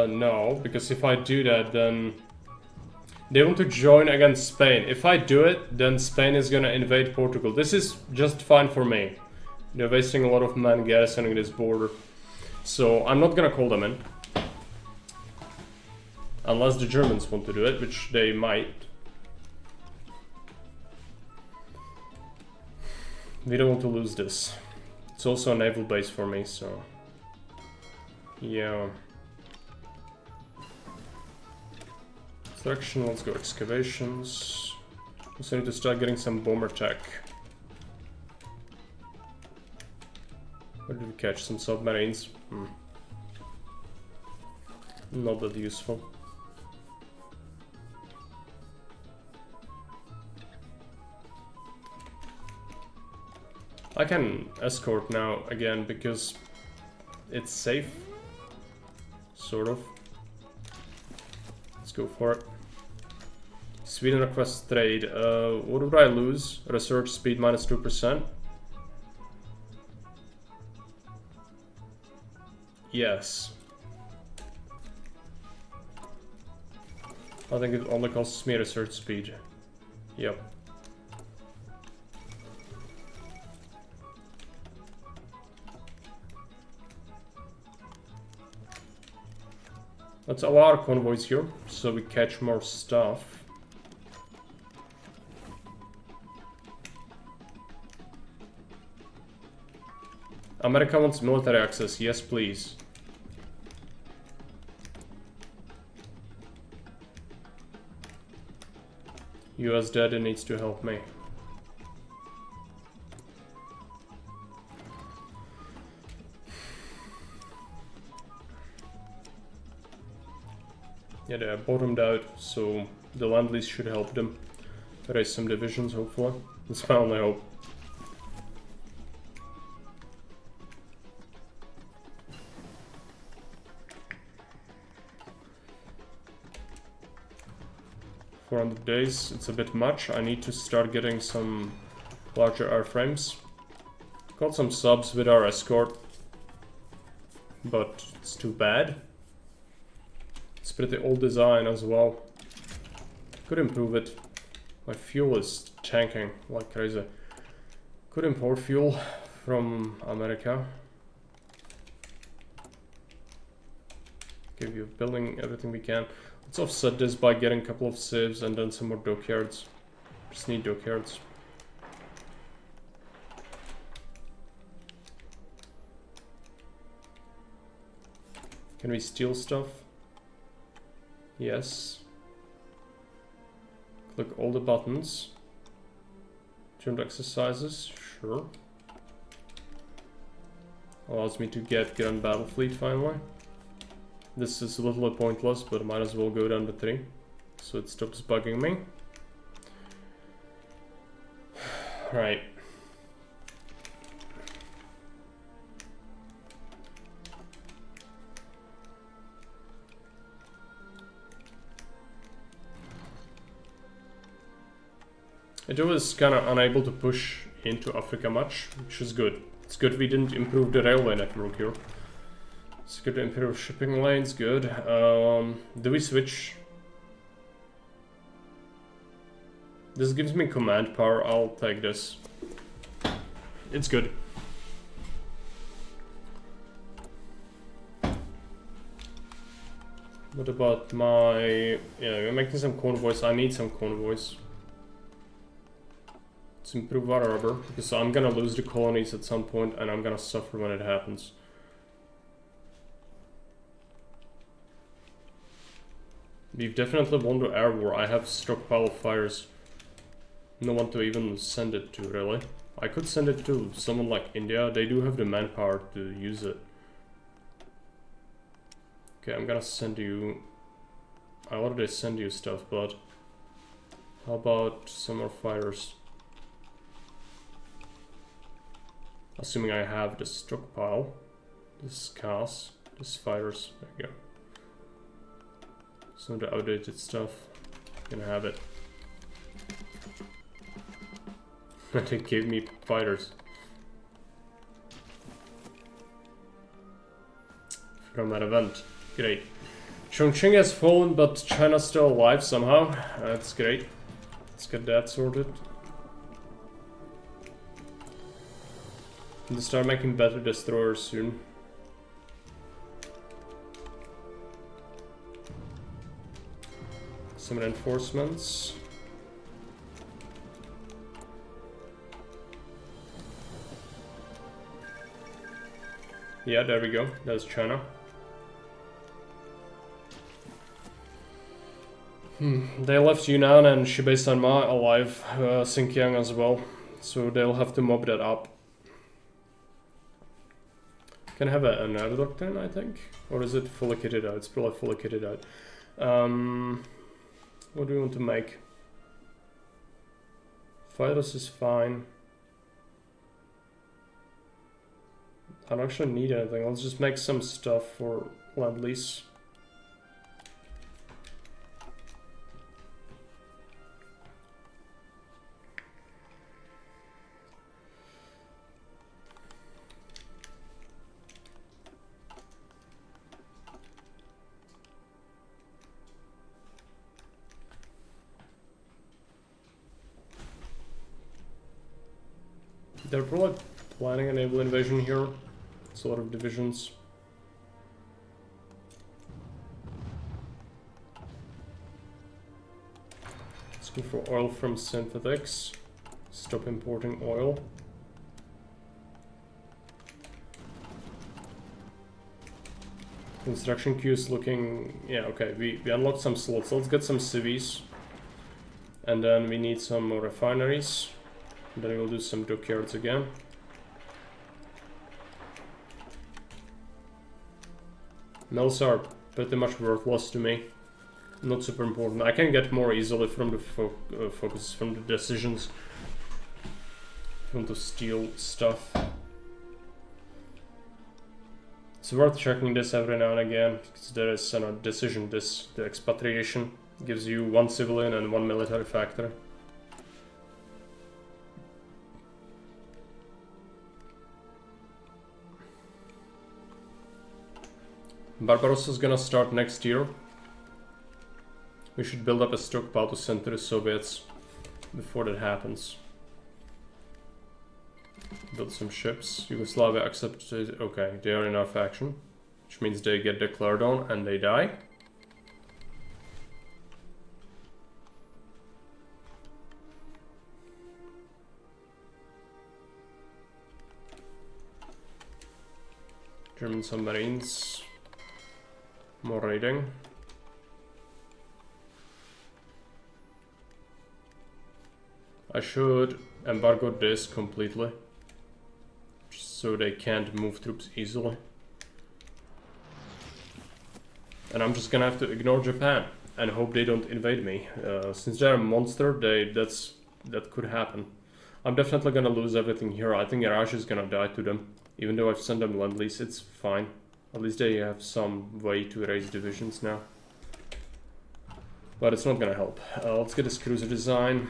No, because if I do that, then they want to join against Spain. If I do it, then Spain is gonna invade Portugal. This is just fine for me. They're wasting a lot of men garrisoning this border. So I'm not gonna call them in. Unless the Germans want to do it, which they might. We don't want to lose this. It's also a naval base for me, so... yeah. Construction, let's go excavations. Also need to start getting some bomber tech. Where did we catch? Some submarines? Not that useful. I can escort now again because it's safe. Sort of. Let's go for it. Sweden requests trade. What would I lose? Research speed minus 2%. Yes. I think it only costs me research speed. Yep. Let's allow our convoys here, so we catch more stuff. America wants military access, yes please. US Daddy needs to help me. Yeah, they are bottomed out, so the land lease should help them raise some divisions, hopefully. That's my only hope. "400 days, it's a bit much. I need to start getting some larger airframes. Got some subs with our escort, but it's too bad. It's pretty old design as well. Could improve it. My fuel is tanking like crazy. Could import fuel from America. Okay, we're building everything we can. Let's offset this by getting a couple of civs and then some more dockyards. Just need dockyards. Can we steal stuff? Yes. Click all the buttons. Turned exercises, sure. Allows me to get Grand Battle Fleet finally. This is a little pointless, but I might as well go down to 3. So it stops bugging me. Right. It was kind of unable to push into Africa much, which is good. It's good we didn't improve the railway network here. It's good to improve shipping lanes, good. Do we switch? This gives me command power, I'll take this. It's good. What about my... Yeah, we're making some convoys. I need some convoys. Let's improve our rubber, because I'm gonna lose the colonies at some point and I'm gonna suffer when it happens. We've definitely won the air war. I have stockpile of fires. No one to even send it to, really. I could send it to someone like India. They do have the manpower to use it. Okay, I'm gonna send you... I already send you stuff, but... How about some more fighters? Assuming I have the stockpile. This cars, this fighters, there you go. Some of the outdated stuff, you can have it. And they gave me fighters. From that event. Great. Chongqing has fallen, but China's still alive somehow. That's great. Let's get that sorted. And start making better destroyers soon. Some reinforcements. Yeah, there we go. That's China. They left Yunnan and Shibei-Sanma alive, Xinjiang as well, so they'll have to mob that up. Can have another doctrine, I think, or is it fully kitted out? It's probably fully kitted out. What do we want to make? Fighters is fine. I don't actually need anything. Let's just make some stuff for land lease. They're probably planning a naval invasion here. It's a lot of divisions. Let's go for oil from synthetics. Stop importing oil. Construction queue is looking... Yeah, okay, we unlocked some slots. Let's get some civies. And then we need some more refineries. And then we'll do some dockyards again. Mills are pretty much worthless to me. Not super important. I can get more easily from the focus, from the decisions. From the steel stuff. It's worth checking this every now and again, because there is a decision. The expatriation gives you 1 civilian and 1 military factory. Barbarossa is gonna start next year. We should build up a stockpile to send to the Soviets before that happens. Build some ships. Yugoslavia accepted. Okay, they are in our faction, which means they get declared on and they die. German submarines. More raiding. I should embargo this completely, so they can't move troops easily. And I'm just gonna have to ignore Japan and hope they don't invade me. Since they're a monster, that could happen. I'm definitely gonna lose everything here. I think Iraj is gonna die to them. Even though I've sent them lend-lease, it's fine. At least they have some way to raise divisions now. But it's not gonna help. Let's get this cruiser design.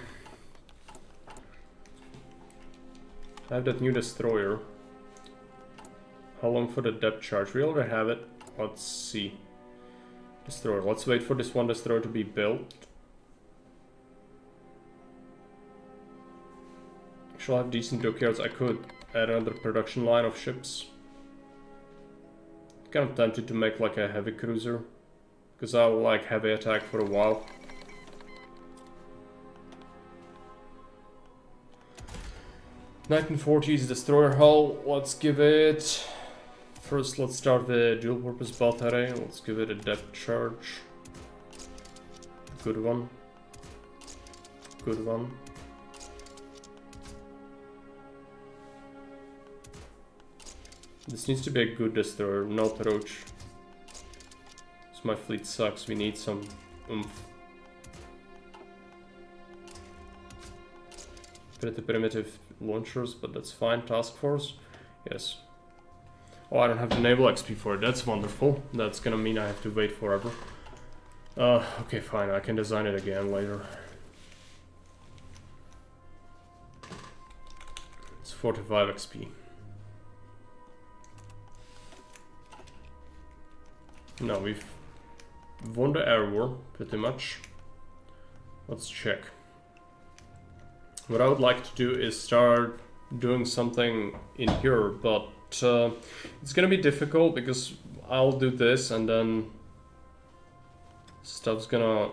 I have that new destroyer. How long for the depth charge? We already have it. Let's see. Destroyer. Let's wait for this one destroyer to be built. Actually, I have decent dockyards. I could add another production line of ships. Kind of tempted to make like a heavy cruiser, because I'll like heavy attack for a while. (1940s) destroyer hull. Let's give it. First, let's start the dual-purpose battery. Let's give it a depth charge. Good one. Good one. This needs to be a good destroyer, not roach. So my fleet sucks. We need some oomph. Pretty primitive launchers, but that's fine. Task force, yes. Oh, I don't have the naval XP for it. That's wonderful. That's gonna mean I have to wait forever. Okay, fine. I can design it again later. It's 45 XP. No, we've won the air war, pretty much. Let's check. What I would like to do is start doing something in here, but it's gonna be difficult because I'll do this and then stuff's gonna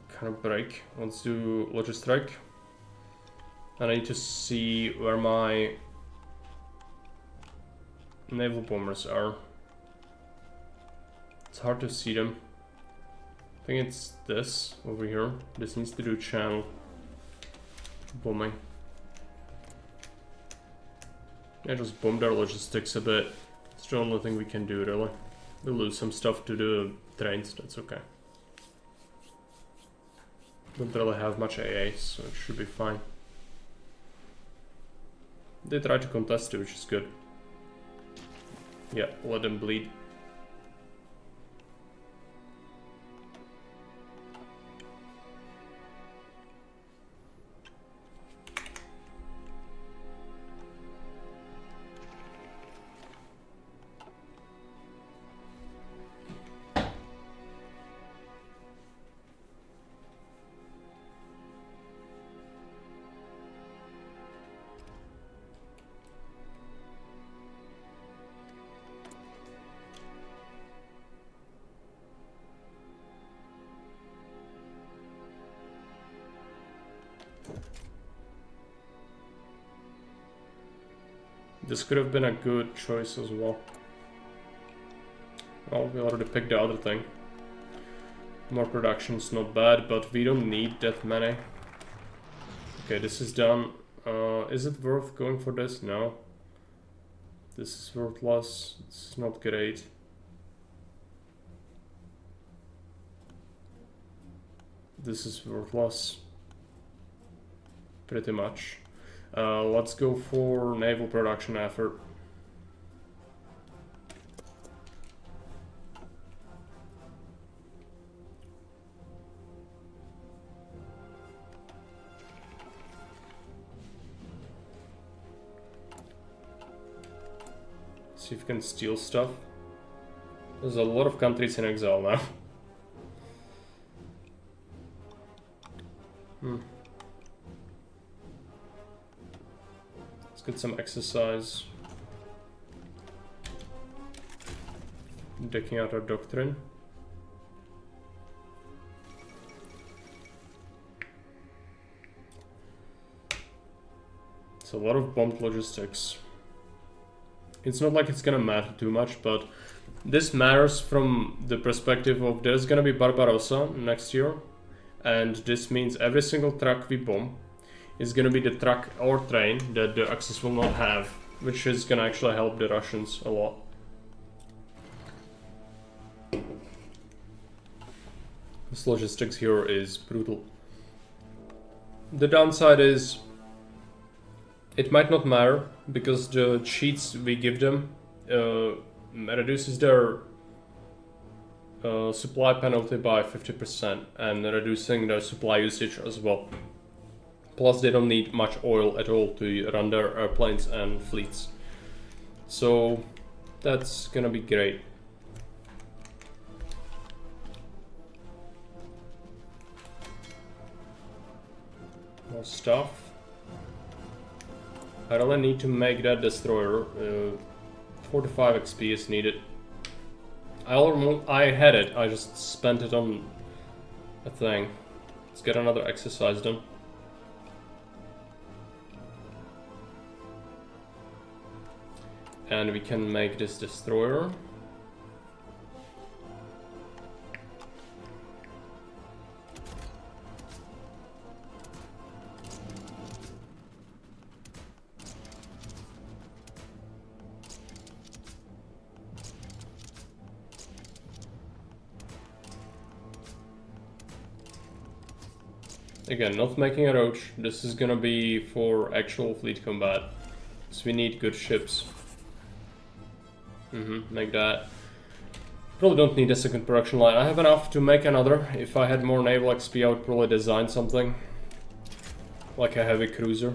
kind of break. Let's do Logistrike. And I need to see where my naval bombers are. It's hard to see them. I think it's this over here. This needs to do channel bombing. Yeah, just bomb their logistics a bit. It's the only thing we can do, really. We'll lose some stuff to the trains, that's okay. Don't really have much AA, so it should be fine. They try to contest it, which is good. Yeah, let them bleed. This could have been a good choice as well. Well, we already picked the other thing. More production's not bad, but we don't need that many. Okay, this is done. Is it worth going for this? No. This is worthless. It's not great. This is worthless. Pretty much. Let's go for naval production effort. See if we can steal stuff. There's a lot of countries in exile now. Get some exercise. Decking out our doctrine. It's a lot of bombed logistics. It's not like it's gonna matter too much, but this matters from the perspective of there's gonna be Barbarossa next year, and this means every single truck we bomb is gonna be the truck or train that the Axis will not have, which is gonna actually help the Russians a lot. This logistics here is brutal. The downside is it might not matter because the cheats we give them reduces their supply penalty by 50% and reducing their supply usage as well. Plus they don't need much oil at all to run their airplanes and fleets. So that's gonna be great. More stuff. I really need to make that destroyer. 45 XP is needed. I had it, I just spent it on a thing. Let's get another exercise done. And we can make this destroyer. Again, not making a roach. This is gonna be for actual fleet combat. So we need good ships. Make that. Probably don't need a second production line. I have enough to make another. If I had more naval XP, I would probably design something. Like a heavy cruiser.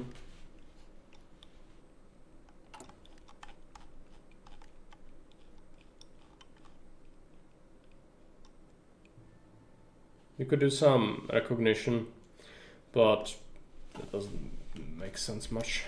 You could do some recognition, but that doesn't make sense much.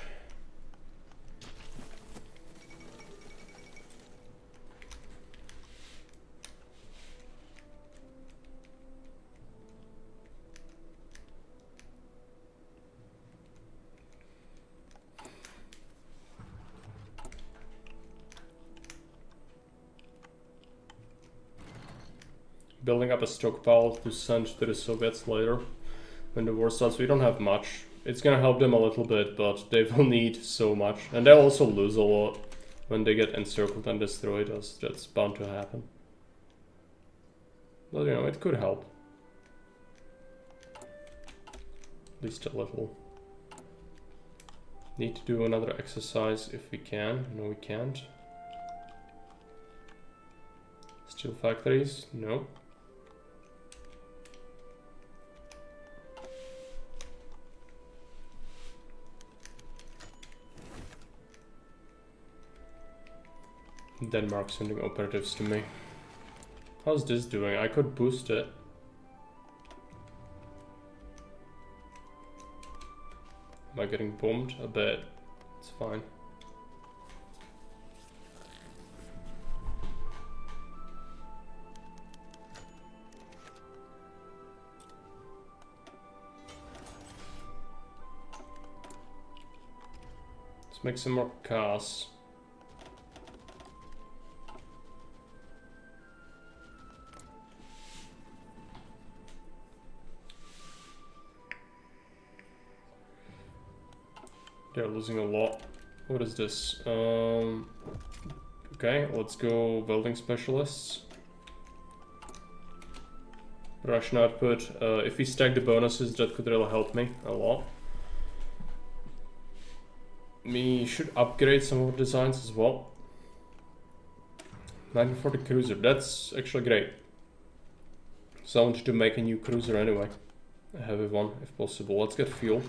Building up a stockpile to send to the Soviets later when the war starts. We don't have much. It's gonna help them a little bit, but they will need so much. And they'll also lose a lot when they get encircled and destroyed, as that's bound to happen. But you know, it could help. At least a little. Need to do another exercise if we can. No, we can't. Steel factories? No. Denmark sending operatives to me. How's this doing? I could boost it. Am I getting bombed? A bit. It's fine. Let's make some more cars. They're losing a lot. What is this? Okay, let's go welding specialists. Russian output. If we stack the bonuses, that could really help me a lot. We should upgrade some of the designs as well. 1940 cruiser, that's actually great. So I wanted to make a new cruiser anyway. A heavy one, if possible. Let's get fuel.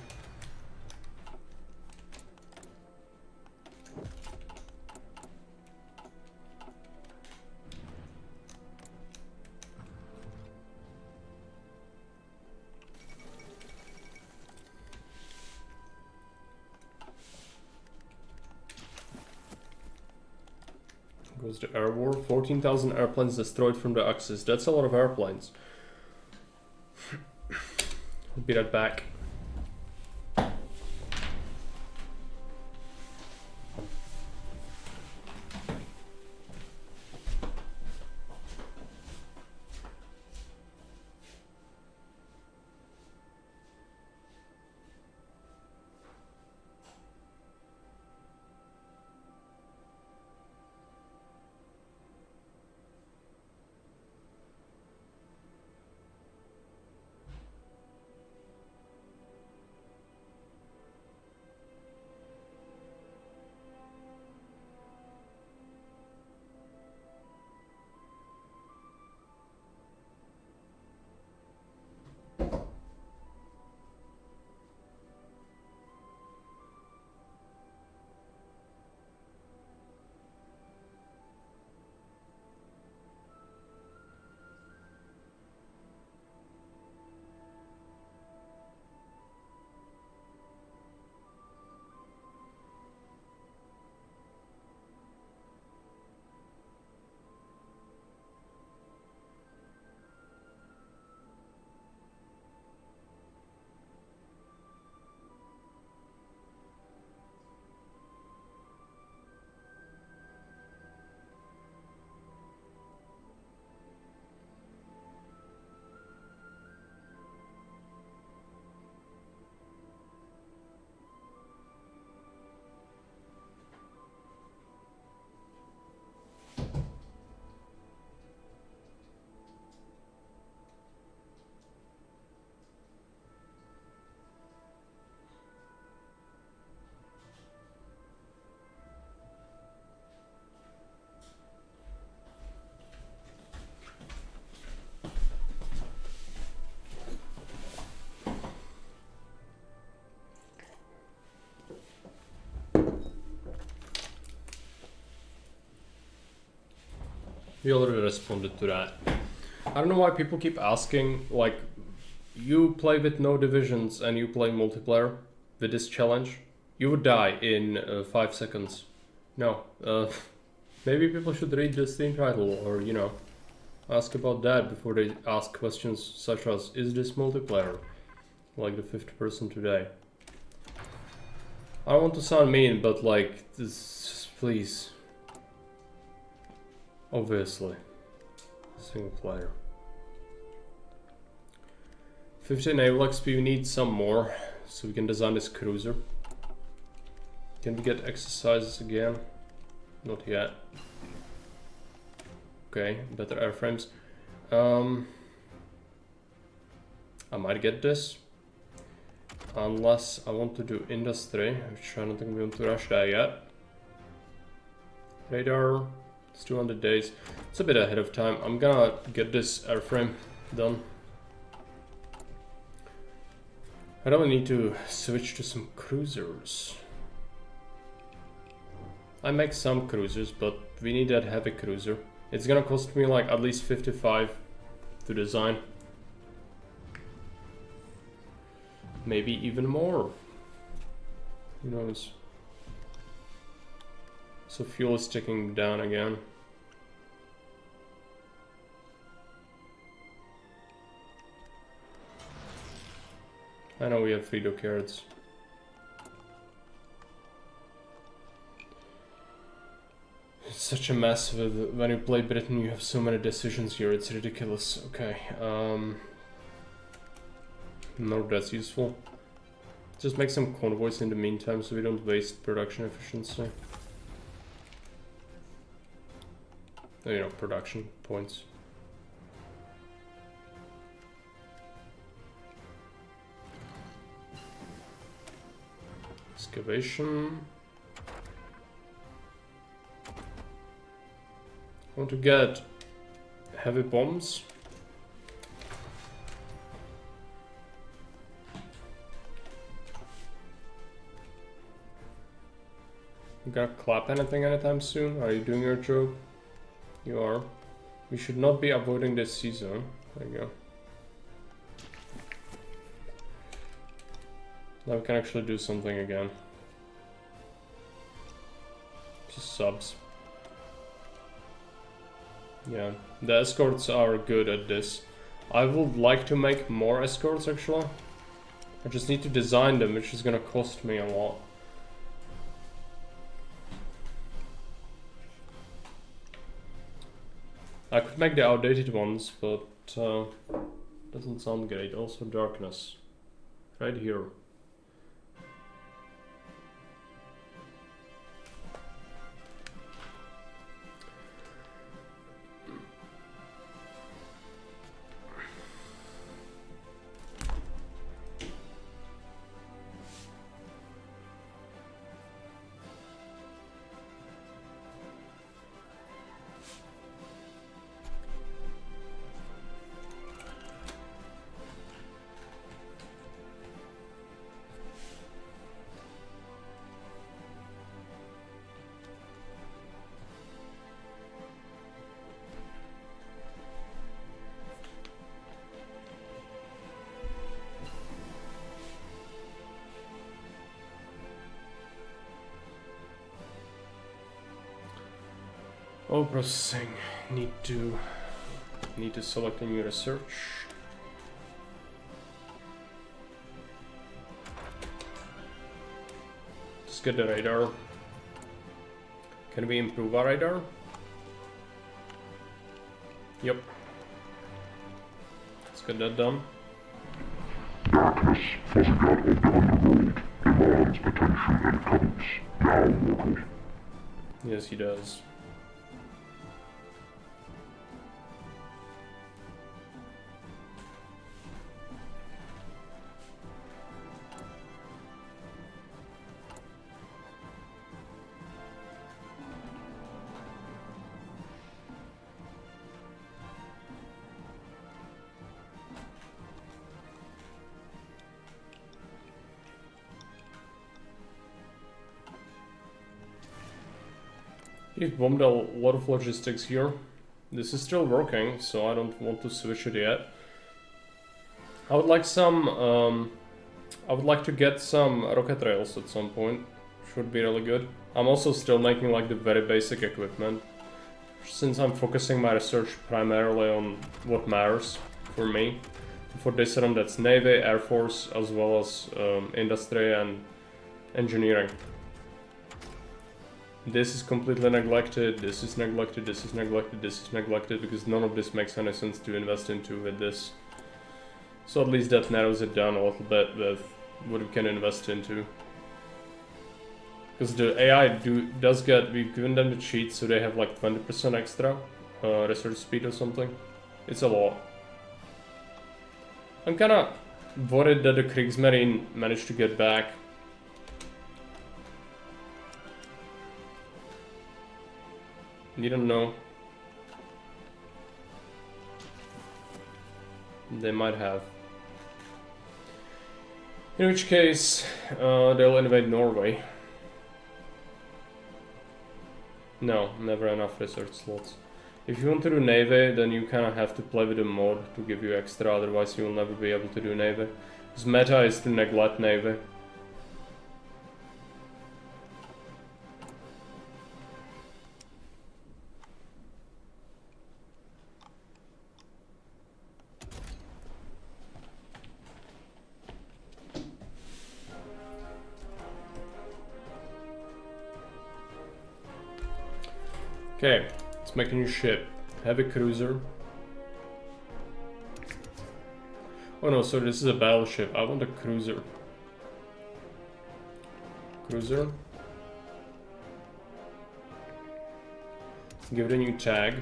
Goes the air war. 14,000 airplanes destroyed from the Axis. That's a lot of airplanes. I'll be right back. We already responded to that. I don't know why people keep asking, like, you play with no divisions and you play multiplayer with this challenge, you would die in 5 seconds. No. Maybe people should read the Steam title or, you know, ask about that before they ask questions such as, is this multiplayer? Like the 5th person today. I don't want to sound mean, but like, this, please. Obviously. Single player. 50 naval XP, we need some more, so we can design this cruiser. Can we get exercises again? Not yet. Okay, better airframes. I might get this. Unless I want to do industry, which I don't think we want to rush that yet. Radar, it's 200 days. It's a bit ahead of time. I'm gonna get this airframe done. I don't need to switch to some cruisers. I make some cruisers, but we need that heavy cruiser. It's gonna cost me like at least 55 to design. Maybe even more. Who knows? So fuel is ticking down again. I know we have 3 dockyards. It's such a mess when you play Britain, you have so many decisions here, it's ridiculous. Okay, no, that's useful. Just make some convoys in the meantime so we don't waste production efficiency. You know, production points. Excavation. I want to get heavy bombs. You gonna clap anything anytime soon? Are you doing your job? You are. We should not be avoiding this season. There you go. Now we can actually do something again. Just subs. Yeah, the escorts are good at this. I would like to make more escorts actually. I just need to design them, which is gonna cost me a lot. I could make the outdated ones, but doesn't sound great. Also darkness. Right here. Oh, processing. Need to select a new research. Just get the radar. Can we improve our radar? Yep. Let's get that done. Darkness, fuzzy god of the underworld, demands attention and comes. Now, mortal. Yes, he does. We've bombed a lot of logistics here. this is still working, so I don't want to switch it yet. I would like some, I would like to get some rocket rails at some point. Should be really good. I'm also still making like the very basic equipment, since I'm focusing my research primarily on what matters for me. For this run, that's Navy, Air Force, as well as industry and engineering. This is completely neglected, this is neglected, this is neglected, this is neglected, because none of this makes any sense to invest into with this. So at least that narrows it down a little bit with what we can invest into. Because the AI does get, we've given them the cheats, so they have like 20% extra research speed or something. It's a lot. I'm kinda worried that the Kriegsmarine managed to get back. You don't know. They might have. In which case, they'll invade Norway. No, never enough research slots. If you want to do Navy, then you kind of have to play with a mod to give you extra, otherwise you will never be able to do Navy. Because meta is to neglect Navy. Okay, let's make a new ship. Heavy cruiser. Oh no, so this is a battleship. I want a cruiser. Cruiser. Give it a new tag.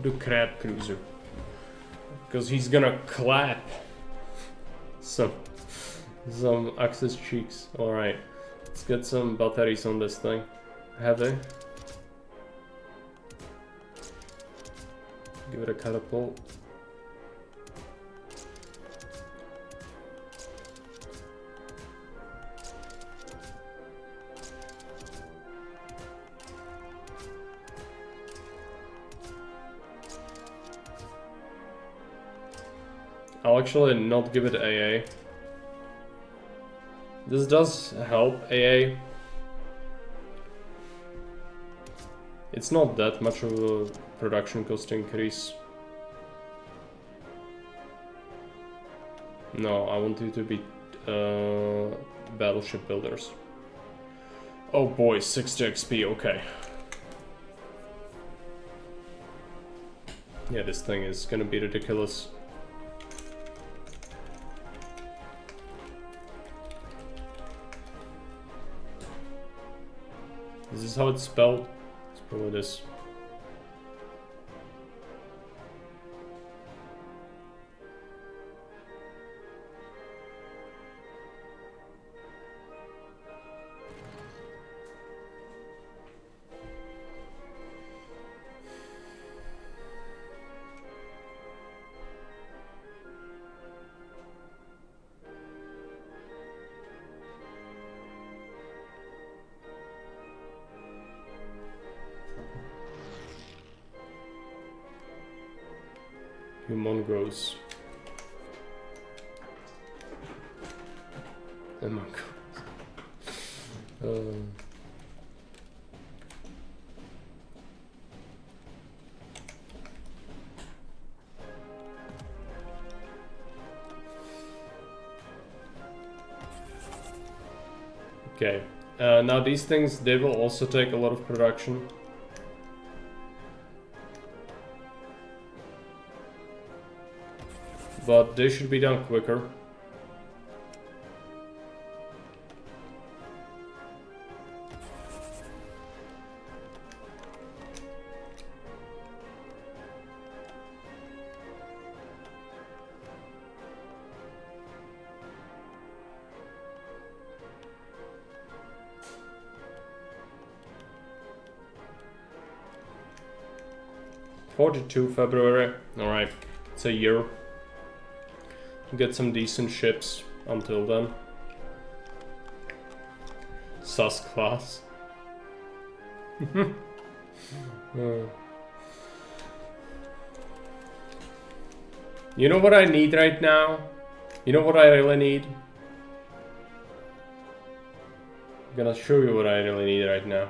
The crab cruiser. Because he's gonna clap some Axis cheeks. Alright. Let's get some batteries on this thing. Heavy. Give it a catapult. I'll actually not give it AA. This does help AA. It's not that much of a production cost increase. No, I want you to be battleship builders. Oh boy, 60 XP, okay. Yeah, this thing is gonna be ridiculous. Is this how it's spelled? It's probably this. Human grows. Human grows. Okay. Now these things, they will also take a lot of production. But they should be done quicker. February. Alright, it's a year. Get some decent ships until then. Sus class. You know what I need right now? You know what I really need? I'm gonna show you what I really need right now.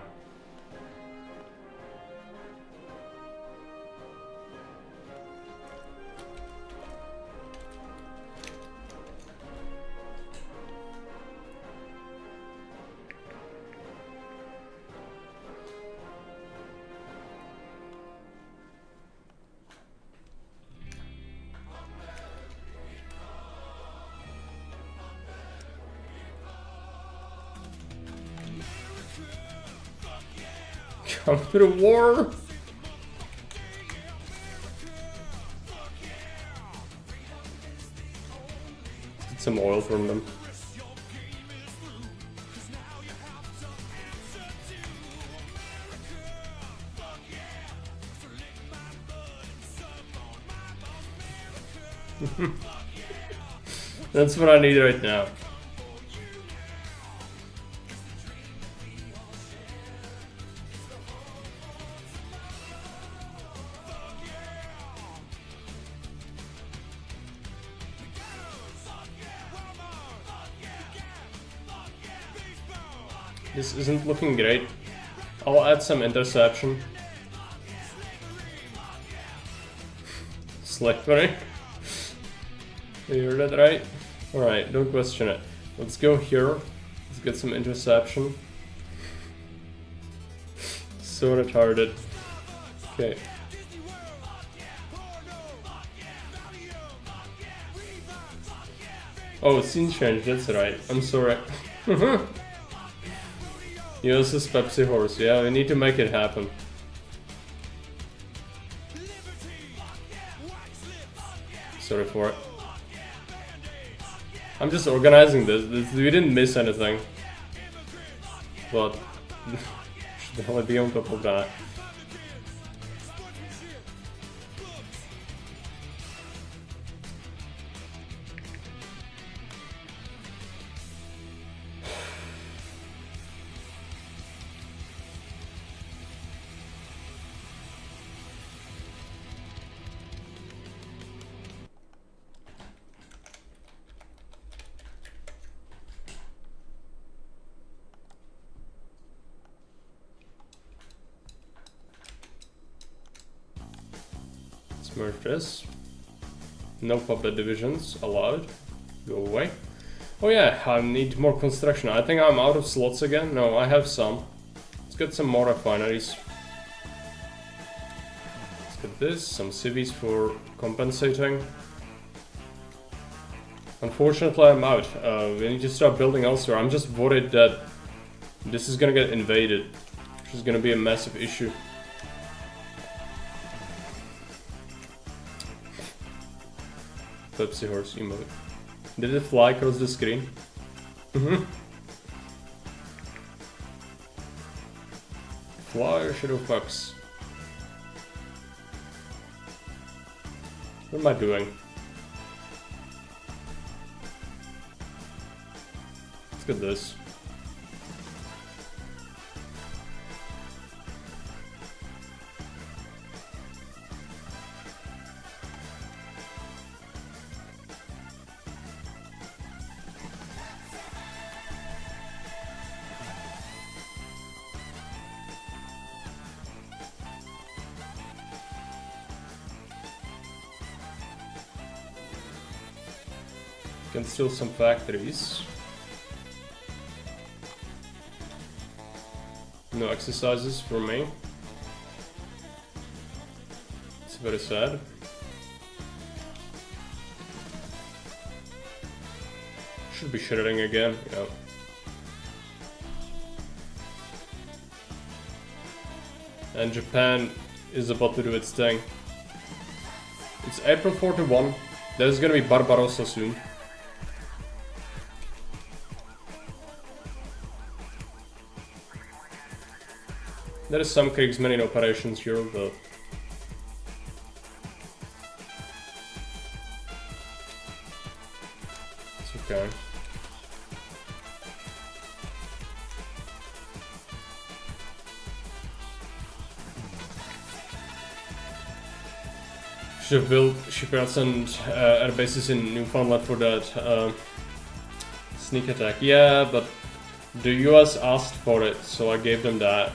Come to the war! Get some oil from them. That's what I need right now. This isn't looking great. I'll add some interception. Slippery. You heard that right? Alright, don't question it. Let's go here. Let's get some interception. So retarded. Okay. Oh, scene change, that's right. I'm sorry. Yeah, this is Pepsi Horse. Yeah, we need to make it happen. Sorry for it. I'm just organizing this. We didn't miss anything. But should only be on top of that. Merge this. No puppet divisions allowed. Go away. Oh yeah, I need more construction. I think I'm out of slots again. No, I have some. Let's get some more refineries. Let's get this. Some civies for compensating. Unfortunately, I'm out. We need to start building elsewhere. I'm just worried that this is gonna get invaded, which is gonna be a massive issue. Pepsi Horse emote. Did it fly across the screen? Fly Shadow Fox. What am I doing? Let's get this. Can steal some factories. No exercises for me. It's very sad. Should be shredding again, yeah. And Japan is about to do its thing. It's April 41. There's gonna be Barbarossa soon. There is some Kriegsmarine in operations here, but it's okay. should have built shipyards and air bases in Newfoundland for that sneak attack. Yeah, but the US asked for it, so I gave them that.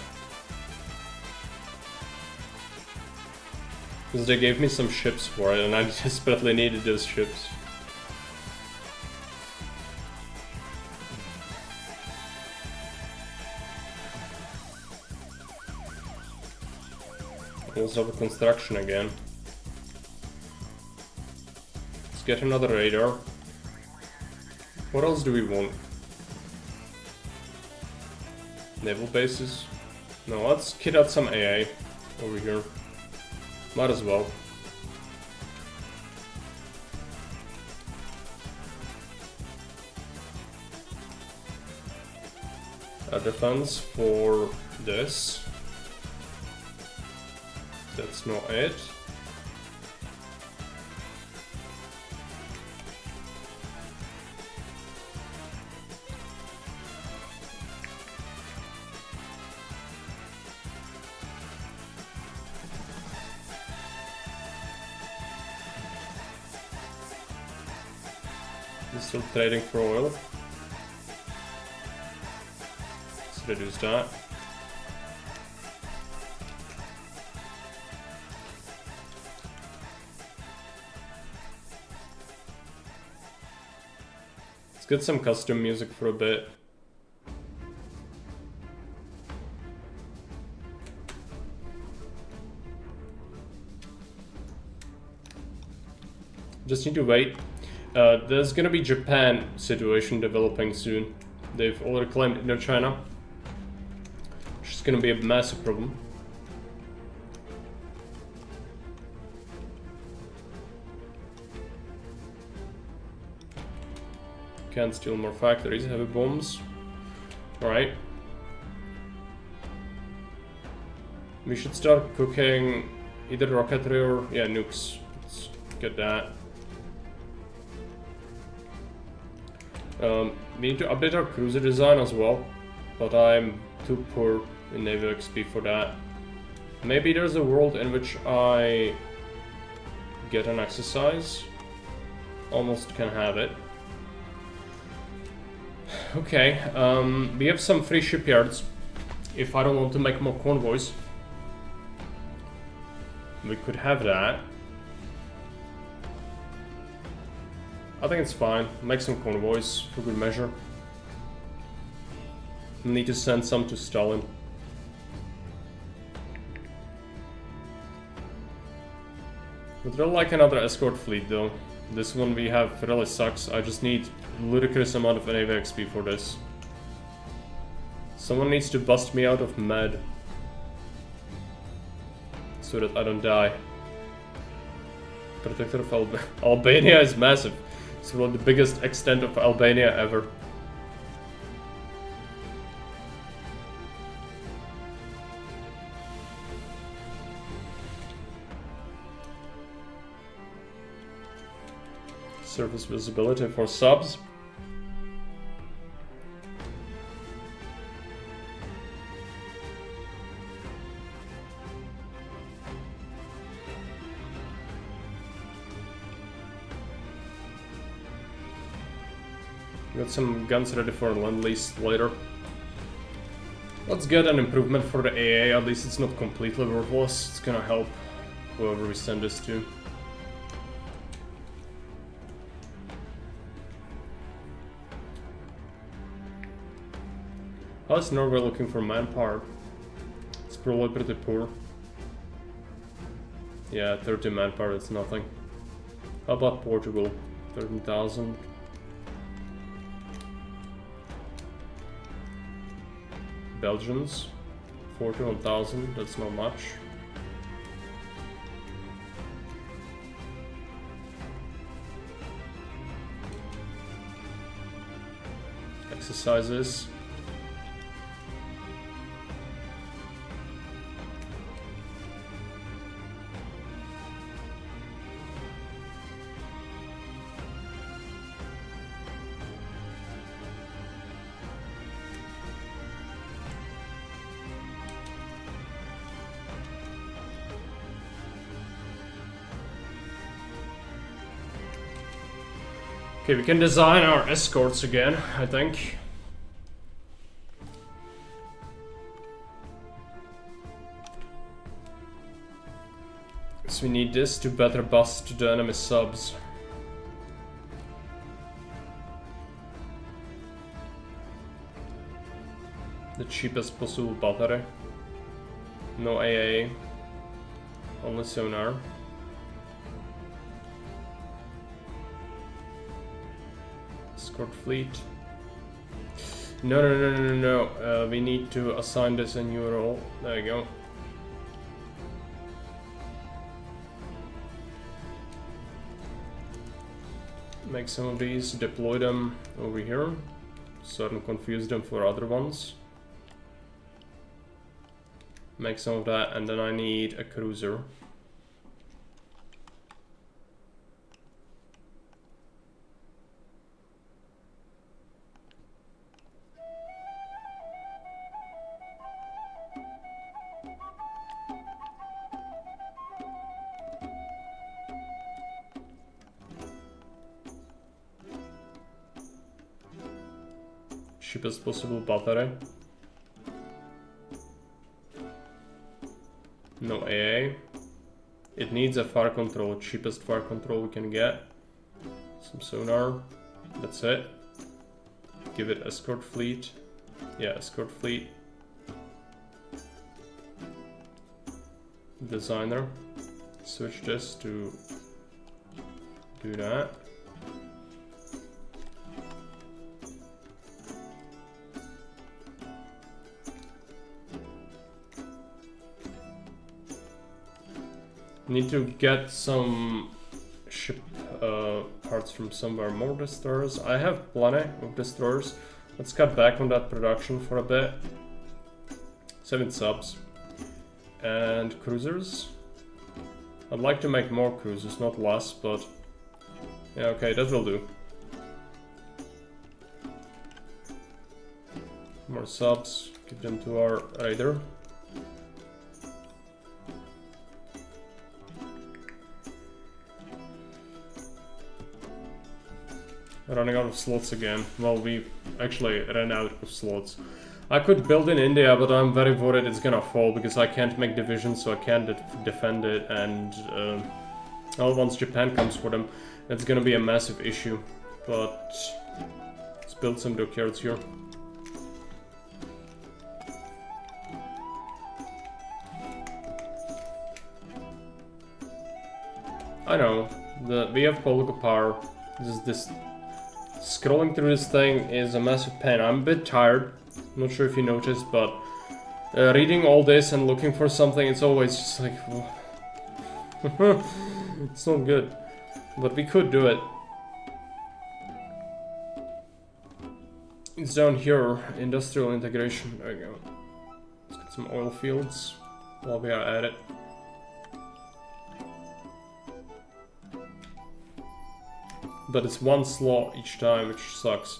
Because they gave me some ships for it, and I desperately needed those ships. Also have construction again. Let's get another radar. What else do we want? Naval bases? No, let's kit out some AA over here. Might as well. A defense for this. That's not it. Still trading for oil. Let's reduce that. Let's get some custom music for a bit. Just need to wait. There's gonna be Japan situation developing soon. They've already claimed Indochina, which is gonna be a massive problem. Can't steal more factories, heavy bombs. Alright. We should start cooking either rocketry or, yeah, nukes. Let's get that. We need to update our cruiser design as well, but I'm too poor in Navy XP for that. Maybe there's a world in which I get an exercise. Almost can have it. Okay, we have some free shipyards. If I don't want to make more convoys, we could have that. I think it's fine. Make some convoys for good measure. Need to send some to Stalin. Would really like another escort fleet though. This one we have really sucks. I just need ludicrous amount of Navy XP for this. Someone needs to bust me out of med so that I don't die. Protector of Albania is massive. It's one of the biggest extent of Albania ever. Surface visibility for subs. Got some guns ready for Lend-Lease later. Let's get an improvement for the AA, at least it's not completely worthless. It's gonna help whoever we send this to. How is Norway looking for manpower? It's probably pretty poor. Yeah, 30 manpower, that's nothing. How about Portugal? 13,000. Belgians, 41,000, that's not much. Exercises. Okay, we can design our escorts again, I think. So we need this to better bust the enemy subs. The cheapest possible battery. No AA. Only sonar. Escort fleet. No. We need to assign this a new role. There you go. Make some of these, deploy them over here, so I don't confuse them for other ones. Make some of that, and then I need a cruiser. Cheapest possible battery. No AA. It needs a fire control, cheapest fire control we can get. Some sonar. That's it. Give it escort fleet. Yeah, escort fleet. Designer. Switch this to do that. Need to get some ship parts from somewhere. More destroyers. I have plenty of destroyers. Let's cut back on that production for a bit. 7 subs. And cruisers. I'd like to make more cruisers, not less, but yeah, okay, that will do. More subs. Give them to our raider. Running out of slots again. Well, we actually ran out of slots. I could build in India, but I'm very worried it's gonna fall because I can't make divisions, so I can't defend it. And well, once Japan comes for them, it's gonna be a massive issue. But let's build some dockyards here. I know we have political power. This scrolling through this thing is a massive pain. I'm a bit tired. I'm not sure if you noticed, but reading all this and looking for something, it's always just like it's not good. But we could do it. It's down here, industrial integration. There we go. Let's get some oil fields while we are at it. But it's 1 slot each time, which sucks.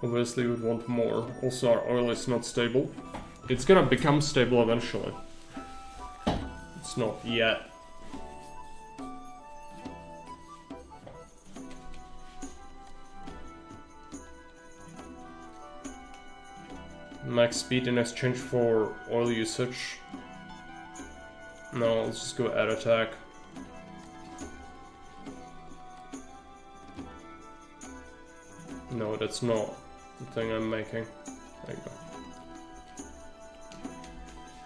Obviously we want more. Also our oil is not stable. It's gonna become stable eventually. It's not yet. Max speed in exchange for oil usage. No, let's just go air attack. No, that's not the thing I'm making. There you go.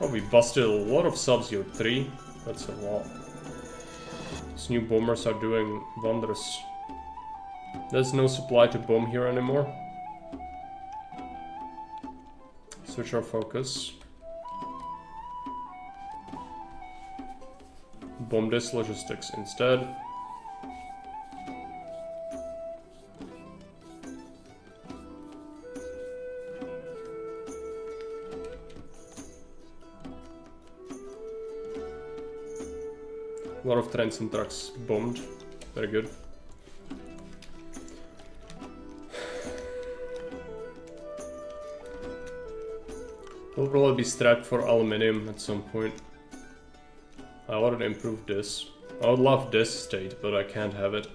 Oh, we busted a lot of subs here. 3. That's a lot. These new bombers are doing wonders. There's no supply to bomb here anymore. Switch our focus. Bomb this logistics instead. A lot of trains and trucks bombed. Very good. We'll probably be strapped for aluminium at some point. I already improved this. I would love this state, but I can't have it.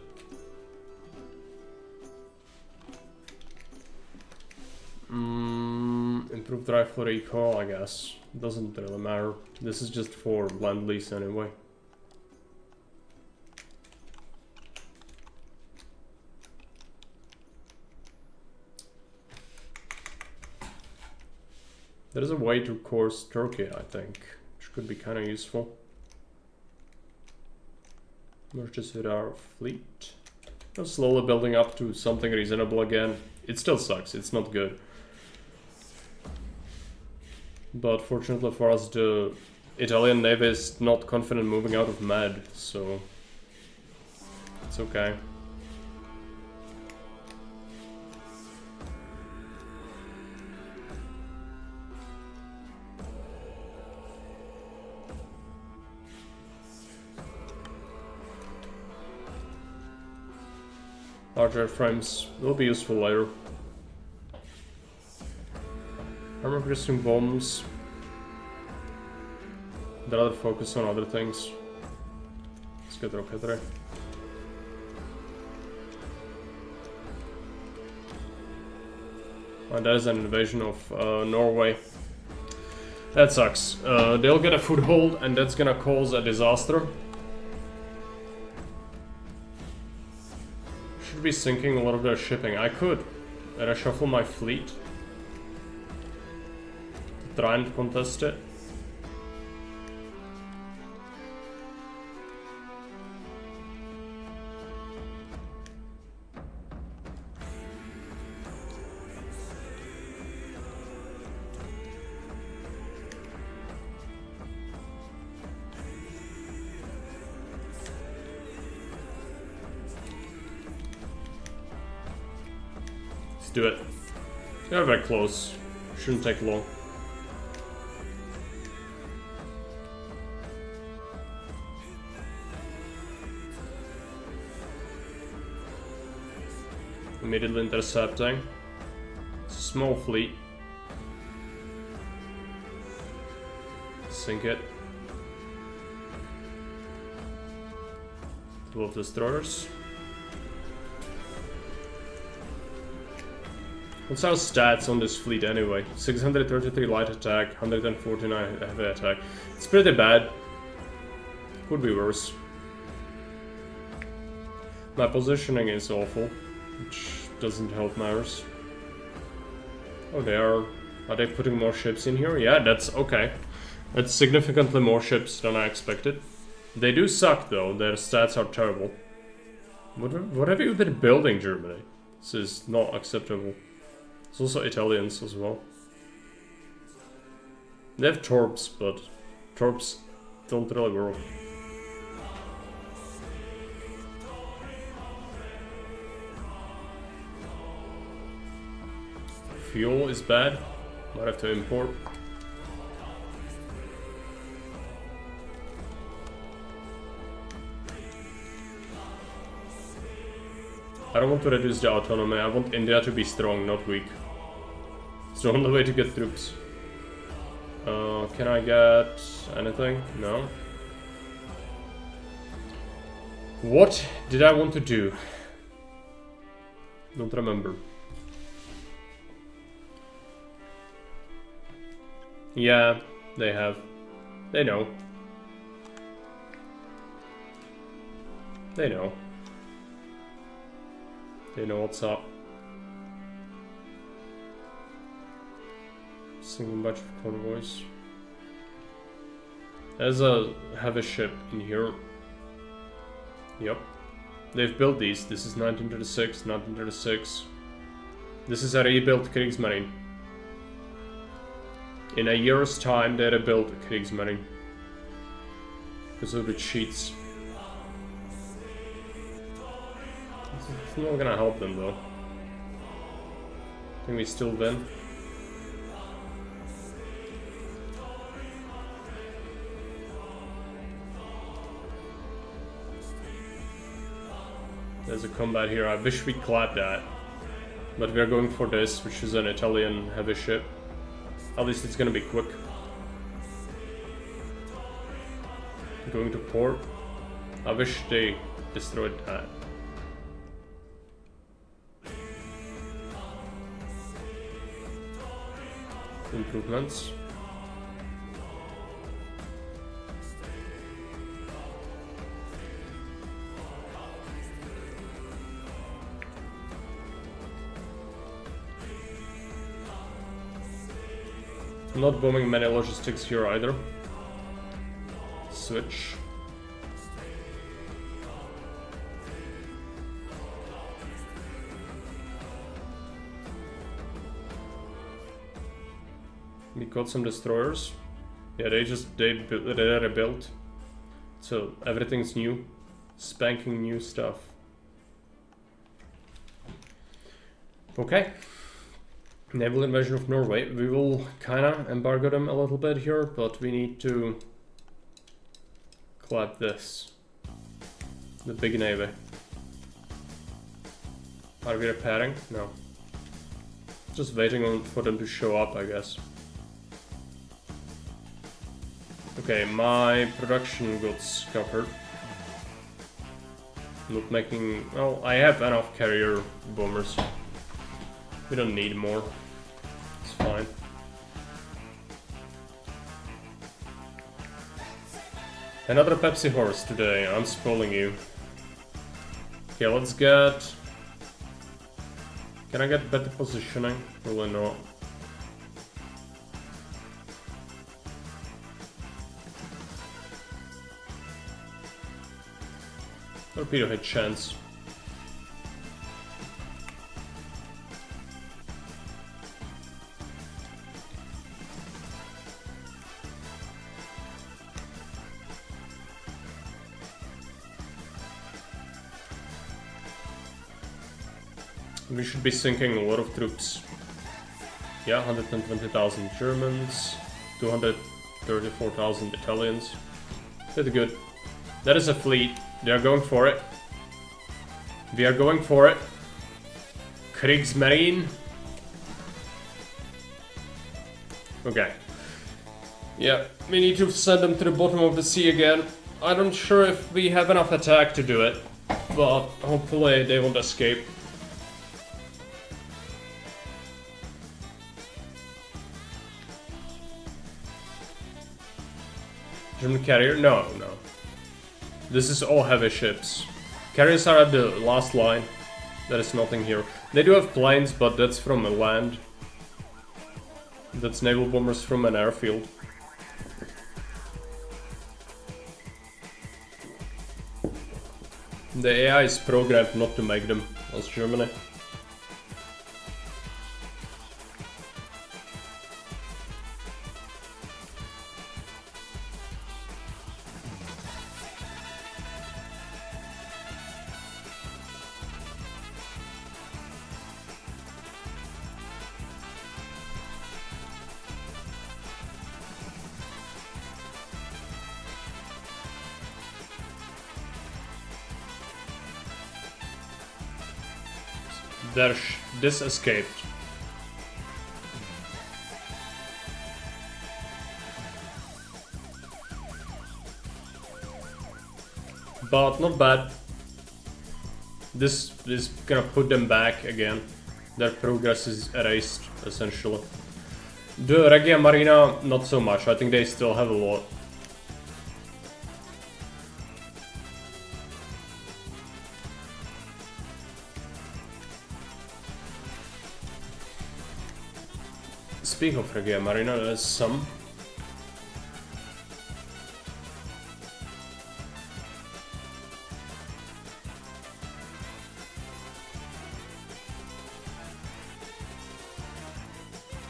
Improved rifle recoil, I guess. Doesn't really matter. This is just for land lease anyway. There is a way to course Turkey, I think, which could be kind of useful. Merge this with our fleet. We're slowly building up to something reasonable again. It still sucks, it's not good. But fortunately for us, the Italian Navy is not confident moving out of Med, so it's okay. Larger frames will be useful later. Armor piercing bombs. I'd rather focus on other things. Let's get rocketry. And that is an invasion of Norway. That sucks. They'll get a foothold and that's gonna cause a disaster. Should be sinking a lot of their shipping. I could reshuffle my fleet to try and contest it. Let's do it. They're very close. Shouldn't take long. Immediately intercepting. It's a small fleet. Sink it. 12 destroyers. What's our stats on this fleet anyway? 633 light attack, 149 heavy attack. It's pretty bad. Could be worse. My positioning is awful, which doesn't help matters. Oh, are they putting more ships in here? Yeah, that's okay. That's significantly more ships than I expected. They do suck though, their stats are terrible. What have you been building, Germany? This is not acceptable. It's also Italians as well. They have torps, but torps don't really work. Fuel is bad. Might have to import. I don't want to reduce the autonomy. I want India to be strong, not weak. It's the only way to get troops. Can I get anything? No. What did I want to do? Don't remember. Yeah, they have. They know. They know. They know what's up. Single bunch of convoys. There's a heavy ship in here. Yep. They've built these. This is 1936, 1936. This is a rebuilt Kriegsmarine. In a year's time, they rebuilt Kriegsmarine. Because of the cheats. It's not gonna help them though. Can we still win? There's a combat here. I wish we clapped that. But we are going for this, which is an Italian heavy ship. At least it's gonna be quick. Going to port. I wish they destroyed that. Improvements. I'm not bombing many logistics here either. Switch. We got some destroyers. Yeah, they rebuilt. So everything's new. Spanking new stuff. Okay. Naval invasion of Norway. We will kinda embargo them a little bit here, but we need to collect this. The big navy. Are we repairing? No. Just waiting for them to show up, I guess. Okay, my production got scuppered. Not making... Well, I have enough carrier bombers. We don't need more. It's fine. Another Pepsi horse today. I'm spoiling you. Okay, let's get... Can I get better positioning? Probably not. Torpedo hit chance. We should be sinking a lot of troops. Yeah, 120,000 Germans, 234,000 Italians. Pretty good. That is a fleet. They are going for it. We are going for it. Kriegsmarine. Okay. Yeah, we need to send them to the bottom of the sea again. I'm not sure if we have enough attack to do it, but hopefully they won't escape. German carrier? No, no. This is all heavy ships. Carriers are at the last line. There is nothing here. They do have planes, but that's from a land. That's naval bombers from an airfield. The AI is programmed not to make them, as Germany. This escaped. But not bad. This is gonna put them back again. Their progress is erased, essentially. The Regia Marina, not so much. I think they still have a lot. Speaking of Regia Marina, there's some.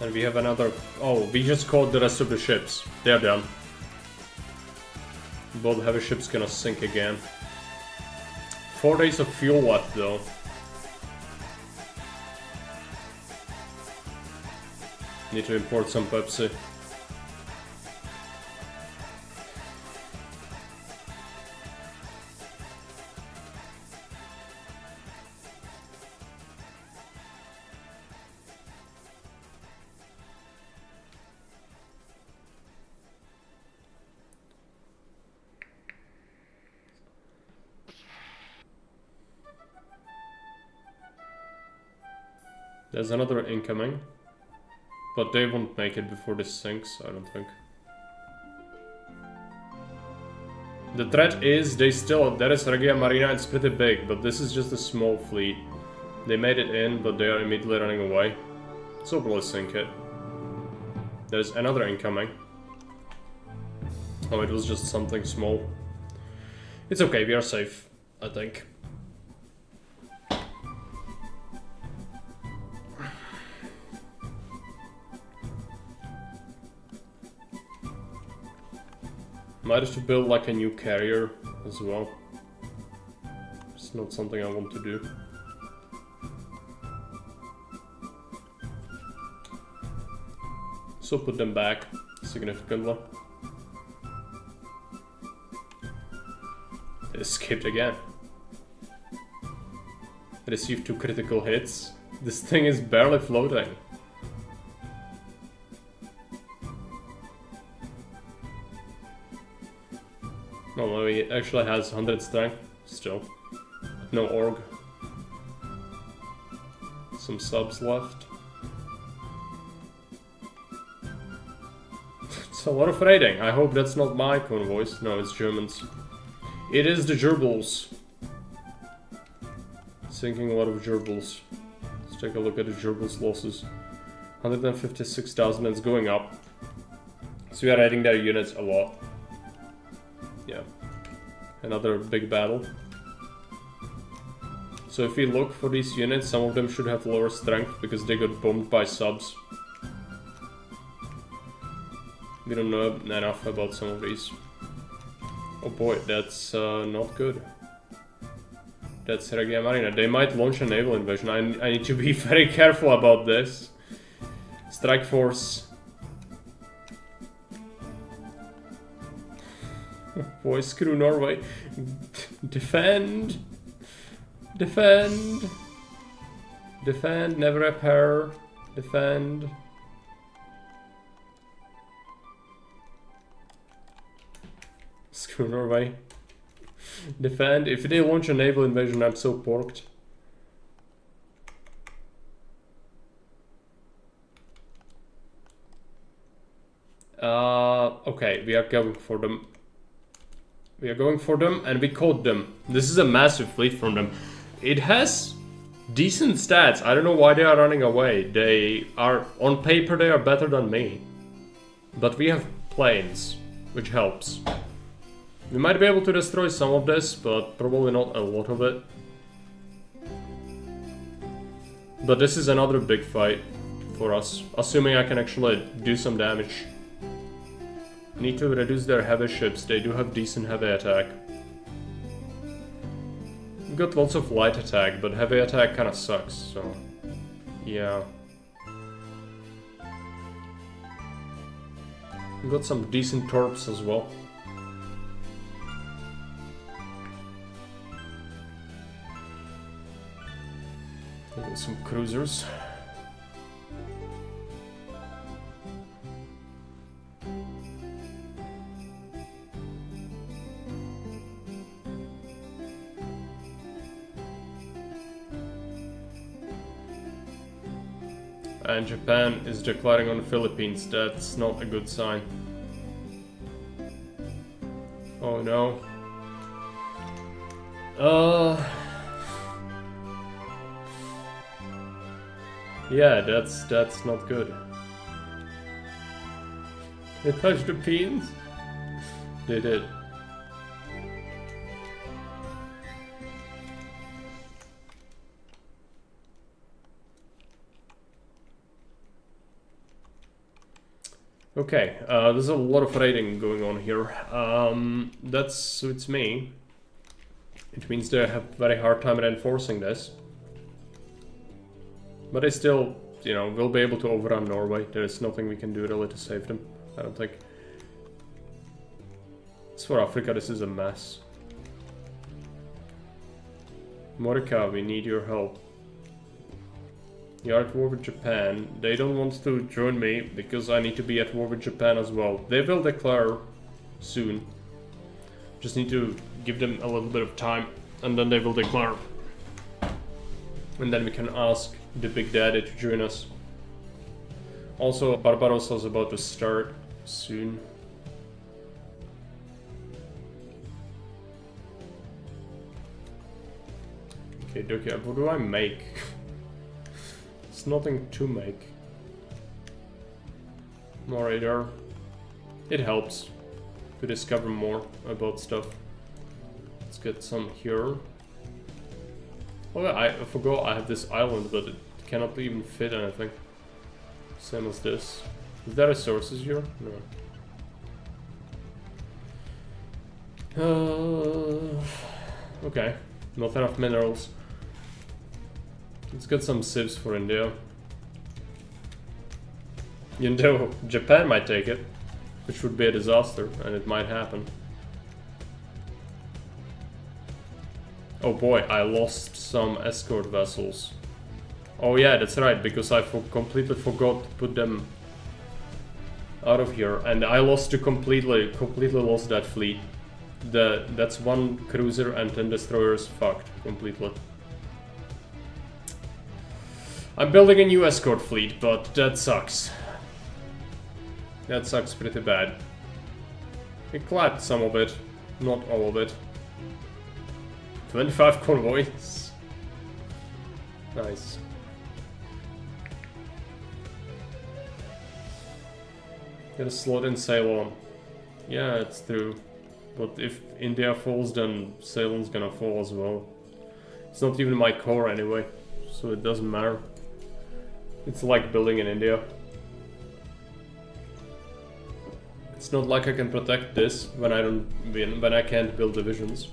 And we have another... Oh, we just caught the rest of the ships. They're done. Both heavy ships gonna sink again. 4 days of fuel left though. Need to import some Pepsi. There's another incoming. But they won't make it before this sinks, I don't think. The threat is there is Regia Marina, it's pretty big, but this is just a small fleet. They made it in, but they are immediately running away. So we'll sink it. There's another incoming. Oh, it was just something small. It's okay, we are safe, I think. Might have to build like a new carrier as well. It's not something I want to do. So put them back significantly. It escaped again. I received 2 critical hits. This thing is barely floating. Oh no, he actually has 100 strength still. No org. Some subs left. It's a lot of raiding. I hope that's not my convoys. No, it's Germans. It is the gerbils. Sinking a lot of gerbils. Let's take a look at the gerbils losses. 156,000, it's going up. So we are raiding their units a lot. Yeah. Another big battle. So if we look for these units, some of them should have lower strength because they got bombed by subs. We don't know enough about some of these. Oh boy, that's not good. That's Regia Marina. They might launch a naval invasion. I need to be very careful about this. Strike force. Boy, screw Norway. Defend. Defend. Defend, never repair. Defend. Screw Norway. Defend. If they launch a naval invasion, I'm so porked. Okay, we are going for them. We are going for them, and we caught them. This is a massive fleet from them. It has decent stats. I don't know why they are running away. They are, on paper, they are better than me. But we have planes, which helps. We might be able to destroy some of this, but probably not a lot of it. But this is another big fight for us, assuming I can actually do some damage. Need to reduce their heavy ships, they do have decent heavy attack. We've got lots of light attack, but heavy attack kinda sucks, so... yeah. We've got some decent torps as well. Got some cruisers. And Japan is declaring on the Philippines. That's not a good sign. Oh no. Yeah, that's not good. They touched the pins? They did. Okay, there's a lot of raiding going on here. That suits me. It means they have a very hard time reinforcing this. But they still, you know, will be able to overrun Norway. There is nothing we can do really to save them, I don't think. As for Africa, this is a mess. Morica, we need your help. You are at war with Japan. They don't want to join me because I need to be at war with Japan as well. They will declare soon. Just need to give them a little bit of time and then they will declare. And then we can ask the Big Daddy to join us. Also, Barbarossa is about to start soon. Okay, Doki, what do I make? There's nothing to make. More radar. It helps to discover more about stuff. Let's get some here. Oh yeah, I forgot I have this island, but it cannot even fit anything. Same as this. Is there resources here? No. Okay, not enough minerals. Let's get some civs for India. You know, Japan might take it, which would be a disaster, and it might happen. Oh boy, I lost some escort vessels. Oh yeah, that's right, because I completely forgot to put them out of here, and I lost to completely lost that fleet. That's one cruiser and 10 destroyers fucked completely. I'm building a new escort fleet, but that sucks. That sucks pretty bad. It clapped some of it, not all of it. 25 convoys. Nice. Gotta slot in Ceylon. Yeah, it's true. But if India falls, then Ceylon's gonna fall as well. It's not even my core anyway, so it doesn't matter. It's like building in India. It's not like I can protect this when I don't win, when I can't build divisions.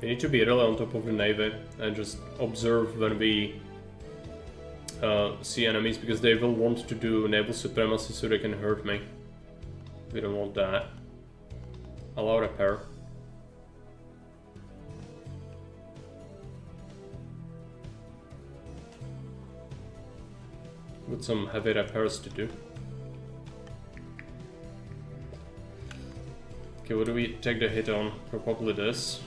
We need to be really on top of the navy and just observe when we see enemies, because they will want to do naval supremacy so they can hurt me. We don't want that. Allow repair. With some heavy repairs to do. Okay, what do we take the hit on? Probably this.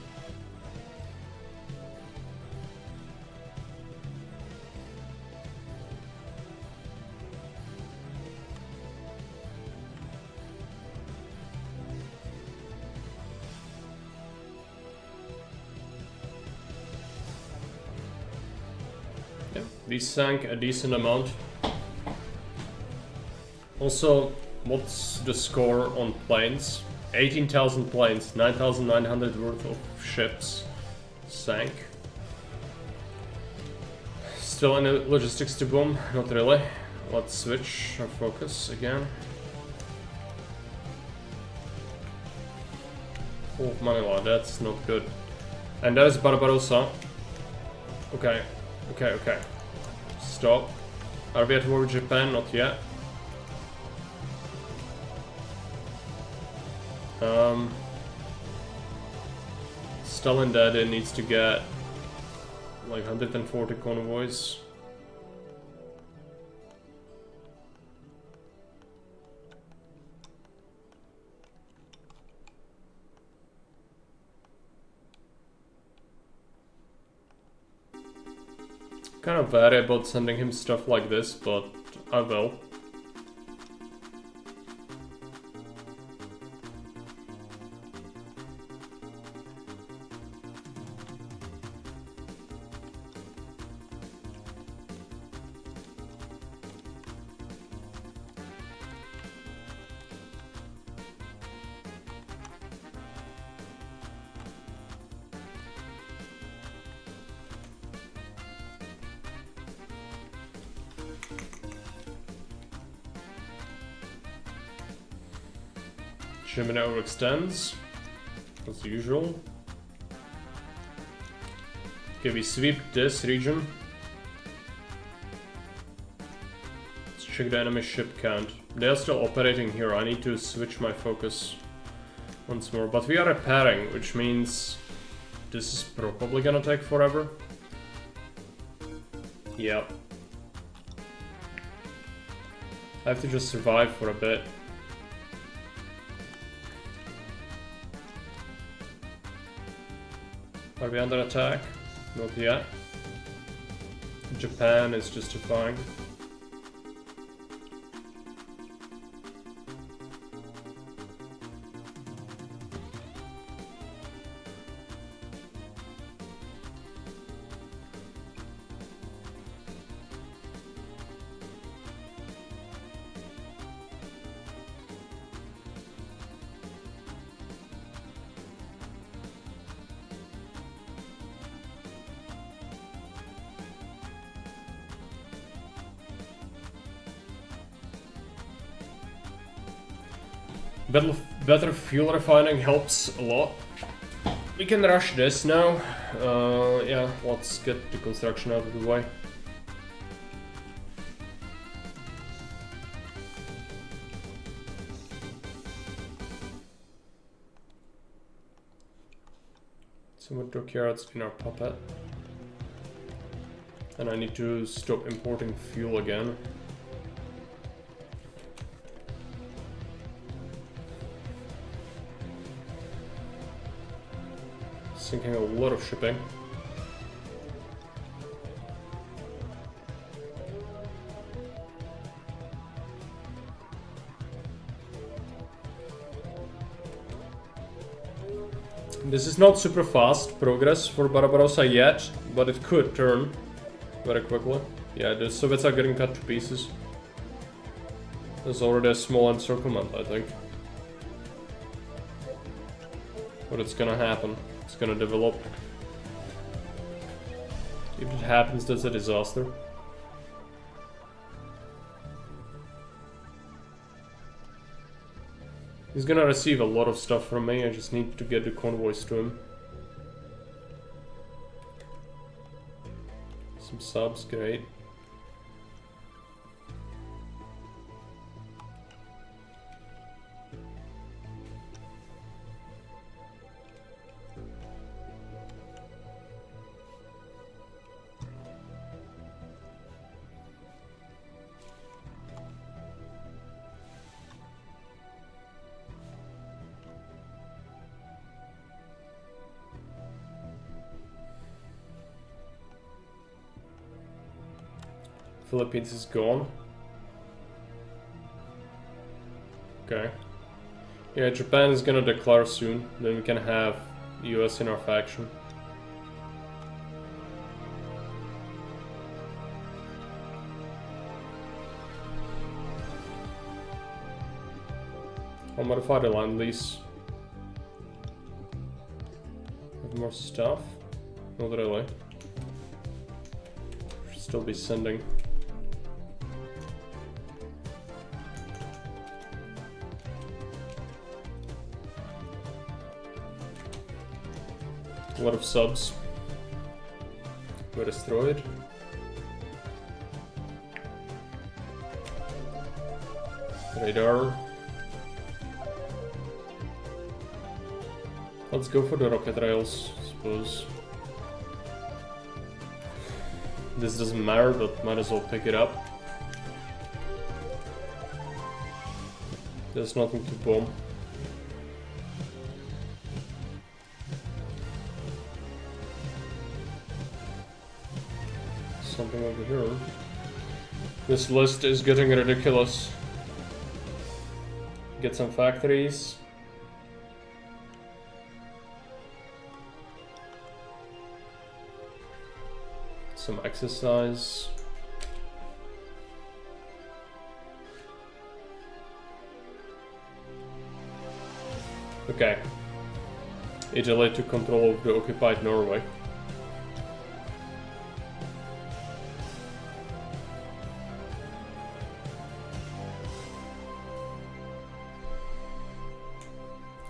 These sank a decent amount. Also, what's the score on planes? 18,000 planes, 9,900 worth of ships sank. Still any logistics to boom? Not really. Let's switch our focus again. Oh, Manila, that's not good. And there's Barbarossa. Okay, okay. Stop. Are we at war with Japan? Not yet. Stalingrad needs to get like 140 convoys. Kind of wary about sending him stuff like this, but I will. Germany overextends, as usual. Okay, we sweep this region. Let's check the enemy ship count. They are still operating here. I need to switch my focus once more. But we are repairing, which means this is probably gonna take forever. Yep. I have to just survive for a bit. Are we under attack? Not yet. Japan is justifying. Better fuel refining helps a lot. We can rush this now. Yeah, let's get the construction out of the way. Some more dockyards in our puppet. And I need to stop importing fuel again. Sinking a lot of shipping. This is not super fast progress for Barbarossa yet, but it could turn very quickly. Yeah, the Soviets are getting cut to pieces. There's already a small encirclement, I think. But it's gonna happen. It's gonna develop. If it happens, that's a disaster. He's gonna receive a lot of stuff from me, I just need to get the convoys to him. Some subs, great. Philippines is gone. Okay. Yeah, Japan is gonna declare soon. Then we can have US in our faction. I'll modify the land lease. Have more stuff? Not really. Should still be sending. A lot of subs were destroyed. Radar. Let's go for the rocket rails, I suppose. This doesn't matter, but might as well pick it up. There's nothing to bomb. Something over here. This list is getting ridiculous. Get some factories. Some exercise. Okay. Italy took control of the occupied Norway.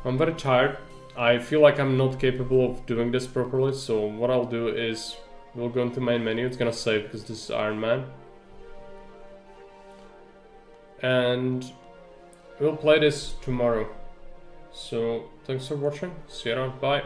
I'm very tired. I feel like I'm not capable of doing this properly, so what I'll do is we'll go into main menu. It's gonna save because this is Iron Man. And we'll play this tomorrow. So thanks for watching. See you around. Bye.